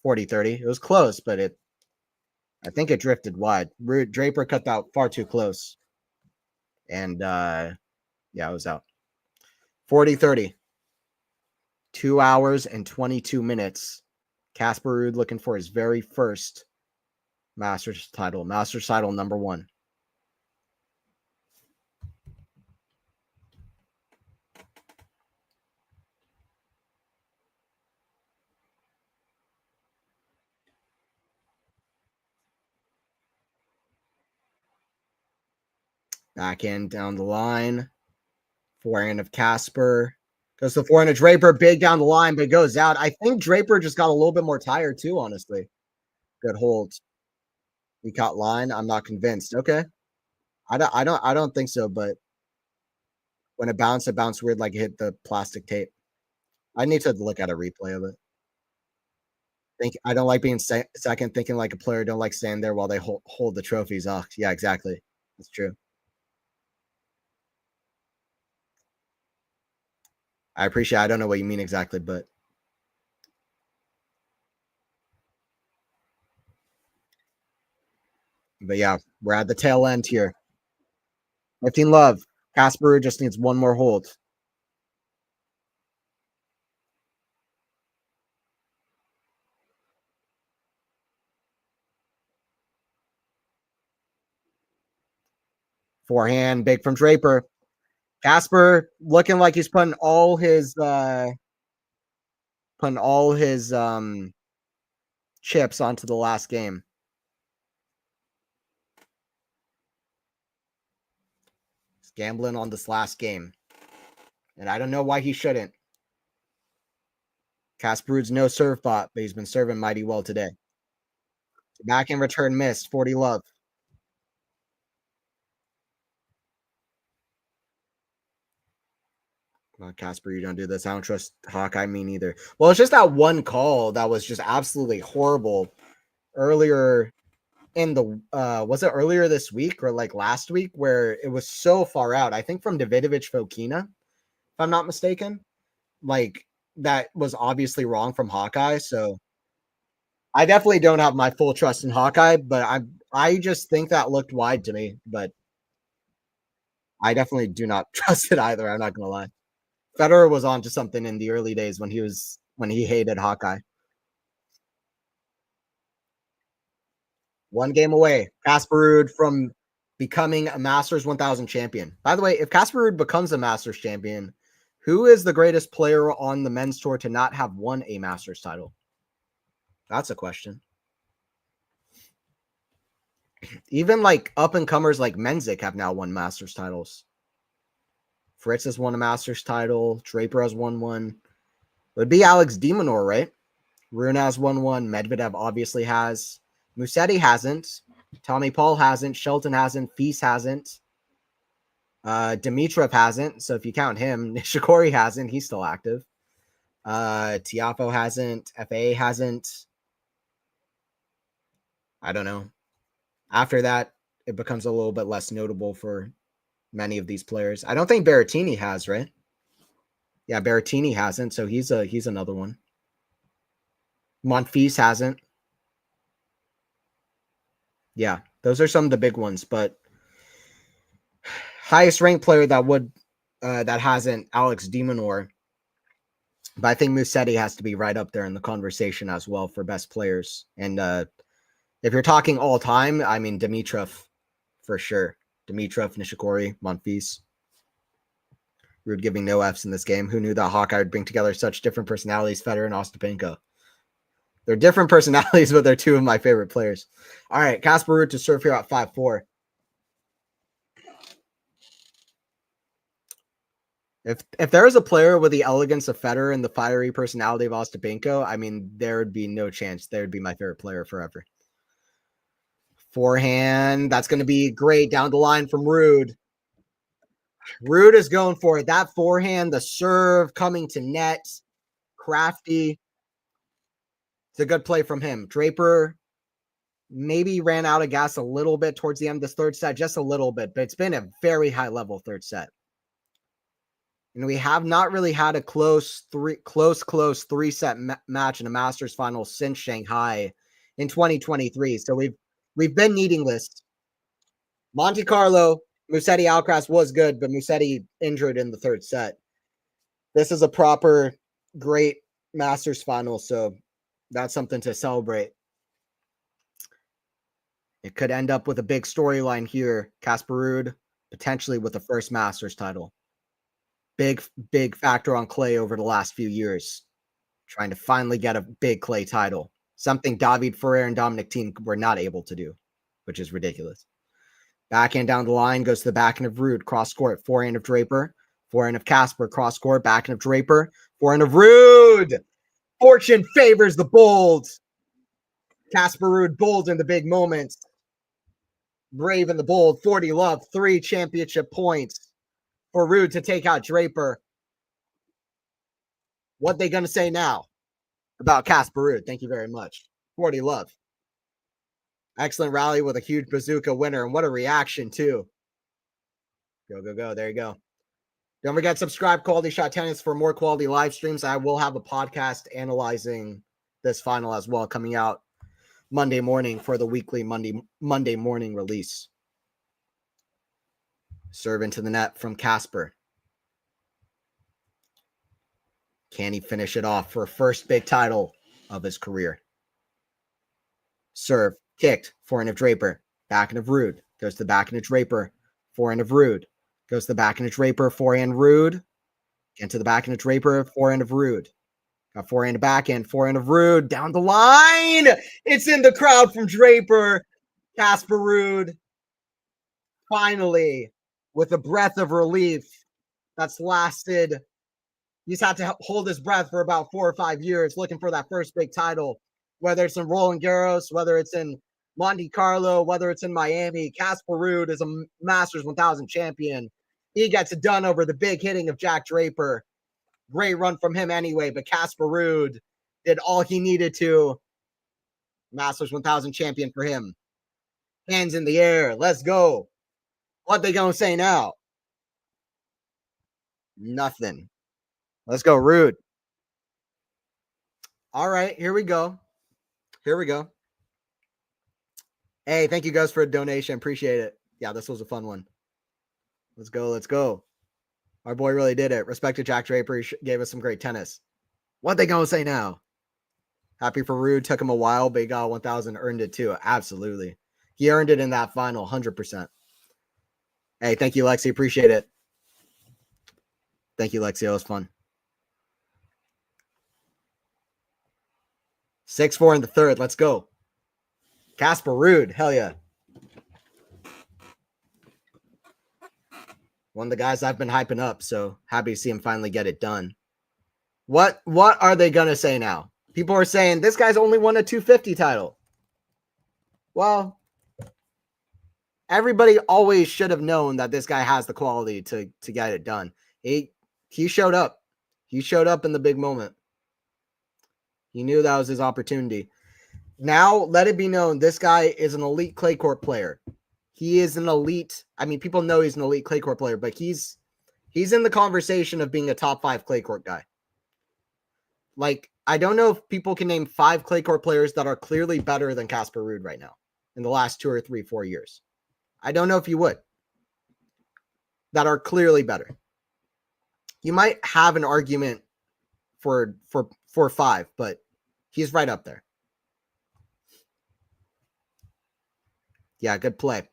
40-30. It was close, but I think it drifted wide. Draper cut that far too close. And yeah, it was out. 40-30. 2 hours and 22 minutes. Casper Ruud looking for his very first Masters title number 1. Backhand down the line. Forehand of Casper. Goes to the forehand of Draper. Big down the line, but goes out. I think Draper just got a little bit more tired too, honestly. Good hold. He caught line. I'm not convinced. Okay. I don't think so, but when it bounced weird like it hit the plastic tape. I need to look at a replay of it. I don't like being second, thinking like a player don't like standing there while they hold the trophies. Oh, yeah, exactly. That's true. I appreciate. I don't know what you mean exactly, but yeah, we're at the tail end here. 15 love. Casper just needs one more hold. Forehand, big from Draper. Casper looking like he's putting all his chips onto the last game. He's gambling on this last game. And I don't know why he shouldn't. Casper Ruud's no serve bot, but he's been serving mighty well today. Back in return missed, 40 love. Come on, Casper, you don't do this. I don't trust Hawkeye, me neither. Well, it's just that one call that was just absolutely horrible earlier in the was it earlier this week or like last week where it was so far out? I think from Davidovich Fokina, if I'm not mistaken. Like that was obviously wrong from Hawkeye. So I definitely don't have my full trust in Hawkeye, but I just think that looked wide to me. But I definitely do not trust it either. I'm not gonna lie. Federer was on to something in the early days when he hated Hawkeye. One game away. Casper Ruud from becoming a Masters 1000 champion. By the way, if Casper Ruud becomes a Masters champion, who is the greatest player on the men's tour to not have won a Masters title? That's a question. Even like up and comers like Menzik have now won Masters titles. Fritz has won a Masters title. Draper has won one. It would be Alex de Minaur, right? Rune has won one. Medvedev obviously has. Musetti hasn't. Tommy Paul hasn't. Shelton hasn't. Feast hasn't. Dimitrov hasn't. So if you count him, Nishikori hasn't. He's still active. Tiafoe hasn't. FA hasn't. I don't know. After that, it becomes a little bit less notable for many of these players. I don't think Berrettini has, right? Yeah, Berrettini hasn't, so he's another one. Monfils hasn't. Yeah, those are some of the big ones, but highest ranked player that hasn't, Alex de Minaur. But I think Musetti has to be right up there in the conversation as well for best players. And if you're talking all time, I mean Dimitrov for sure. Dimitrov, Nishikori, Monfils. Ruud giving no Fs in this game. Who knew that Hawkeye would bring together such different personalities, Federer and Ostapenko? They're different personalities, but they're two of my favorite players. All right, Casper Ruud to serve here at 5-4. If there was a player with the elegance of Federer and the fiery personality of Ostapenko, I mean, there would be no chance. There would be my favorite player forever. Forehand, that's going to be great down the line from Ruud. Ruud is going for it. That forehand, the serve coming to net, crafty. It's a good play from him. Draper maybe ran out of gas a little bit towards the end of this third set, just a little bit, but it's been a very high level third set. And we have not really had a close three set match in a Masters final since Shanghai in 2023. So we've been needing this. Monte Carlo, Musetti Alcaraz was good, but Musetti injured in the third set. This is a proper great Masters final, so that's something to celebrate. It could end up with a big storyline here. Casper Ruud potentially with the first Masters title. Big factor on clay over the last few years, trying to finally get a big clay title. Something David Ferrer and Dominic Thiem were not able to do, which is ridiculous. Backhand down the line, goes to the backhand of Ruud, cross court, forehand of Draper, forehand of Casper, cross court, backhand of Draper, forehand of Ruud. Fortune favors the bold. Casper Ruud bold in the big moments. Brave and the bold, 40 love, 3 championship points for Ruud to take out Draper. What they going to say now about Casper Ruud? Thank you very much. 40 love. Excellent rally with a huge bazooka winner, and what a reaction, too. Go, go, go. There you go. Don't forget to subscribe, Quality Shot Tennis, for more quality live streams. I will have a podcast analyzing this final as well, coming out Monday morning for the weekly Monday morning release. Serve into the net from Casper. Can he finish it off for first big title of his career? Serve, kicked, forehand of Draper, backhand of Ruud, goes to the backhand of Draper, forehand of Ruud, goes to the backhand of Draper, forehand Ruud, and to the backhand of Draper, forehand of Ruud. Got forehand to backhand, forehand of Ruud, down the line. It's in the crowd from Draper. Casper Ruud, finally, with a breath of relief that's lasted. He's had to hold his breath for about 4 or 5 years looking for that first big title, whether it's in Roland Garros, whether it's in Monte Carlo, whether it's in Miami. Casper Ruud is a Masters 1000 champion. He gets it done over the big hitting of Jack Draper. Great run from him anyway, but Casper Ruud did all he needed to. Masters 1000 champion for him. Hands in the air. Let's go. What they gonna say now? Nothing. Let's go, Ruud. All right, here we go. Here we go. Hey, thank you guys for a donation. Appreciate it. Yeah, this was a fun one. Let's go. Let's go. Our boy really did it. Respect to Jack Draper. He gave us some great tennis. What they gonna say now? Happy for Ruud. Took him a while, but he got 1000. Earned it too. Absolutely. He earned it in that final, 100%. Hey, thank you, Lexi. Appreciate it. Thank you, Lexi. It was fun. 6-4 in the third. Let's go. Casper Ruud. Hell yeah. One of the guys I've been hyping up, so happy to see him finally get it done. What are they going to say now? People are saying this guy's only won a 250 title. Well, everybody always should have known that this guy has the quality to get it done. He showed up. He showed up in the big moment. He knew that was his opportunity. Now, let it be known, this guy is an elite clay court player. He is an elite. I mean, people know he's an elite clay court player, but he's in the conversation of being a top 5 clay court guy. Like, I don't know if people can name 5 clay court players that are clearly better than Casper Ruud right now in the last 2 or 3, 4 years. I don't know if you would. That are clearly better. You might have an argument for 5, but he's right up there. Yeah, good play.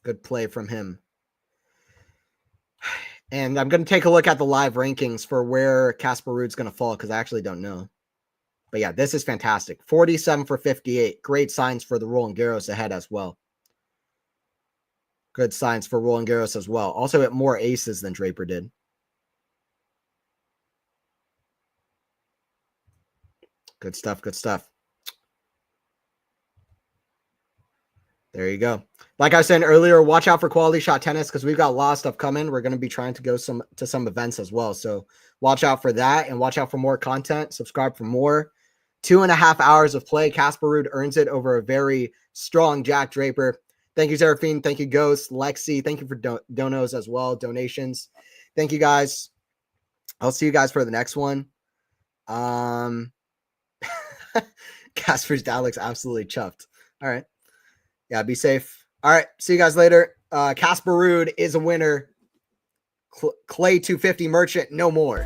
Good play from him. And I'm going to take a look at the live rankings for where Casper Ruud's going to fall because I actually don't know. But yeah, this is fantastic. 47 for 58. Great signs for the Roland Garros ahead as well. Good signs for Roland Garros as well. Also hit more aces than Draper did. Good stuff. Good stuff. There you go. Like I was saying earlier, watch out for Quality Shot Tennis because we've got a lot of stuff coming. We're going to be trying to go to some events as well. So watch out for that and watch out for more content. Subscribe for more. 2.5 hours of play. Casper Ruud earns it over a very strong Jack Draper. Thank you, Seraphine. Thank you, Ghost. Lexi. Thank you for donos as well. Donations. Thank you, guys. I'll see you guys for the next one. Casper's dad looks absolutely chuffed. All right. Yeah, be safe. All right, see you guys later. Casper Ruud is a winner. Clay 250 merchant, no more.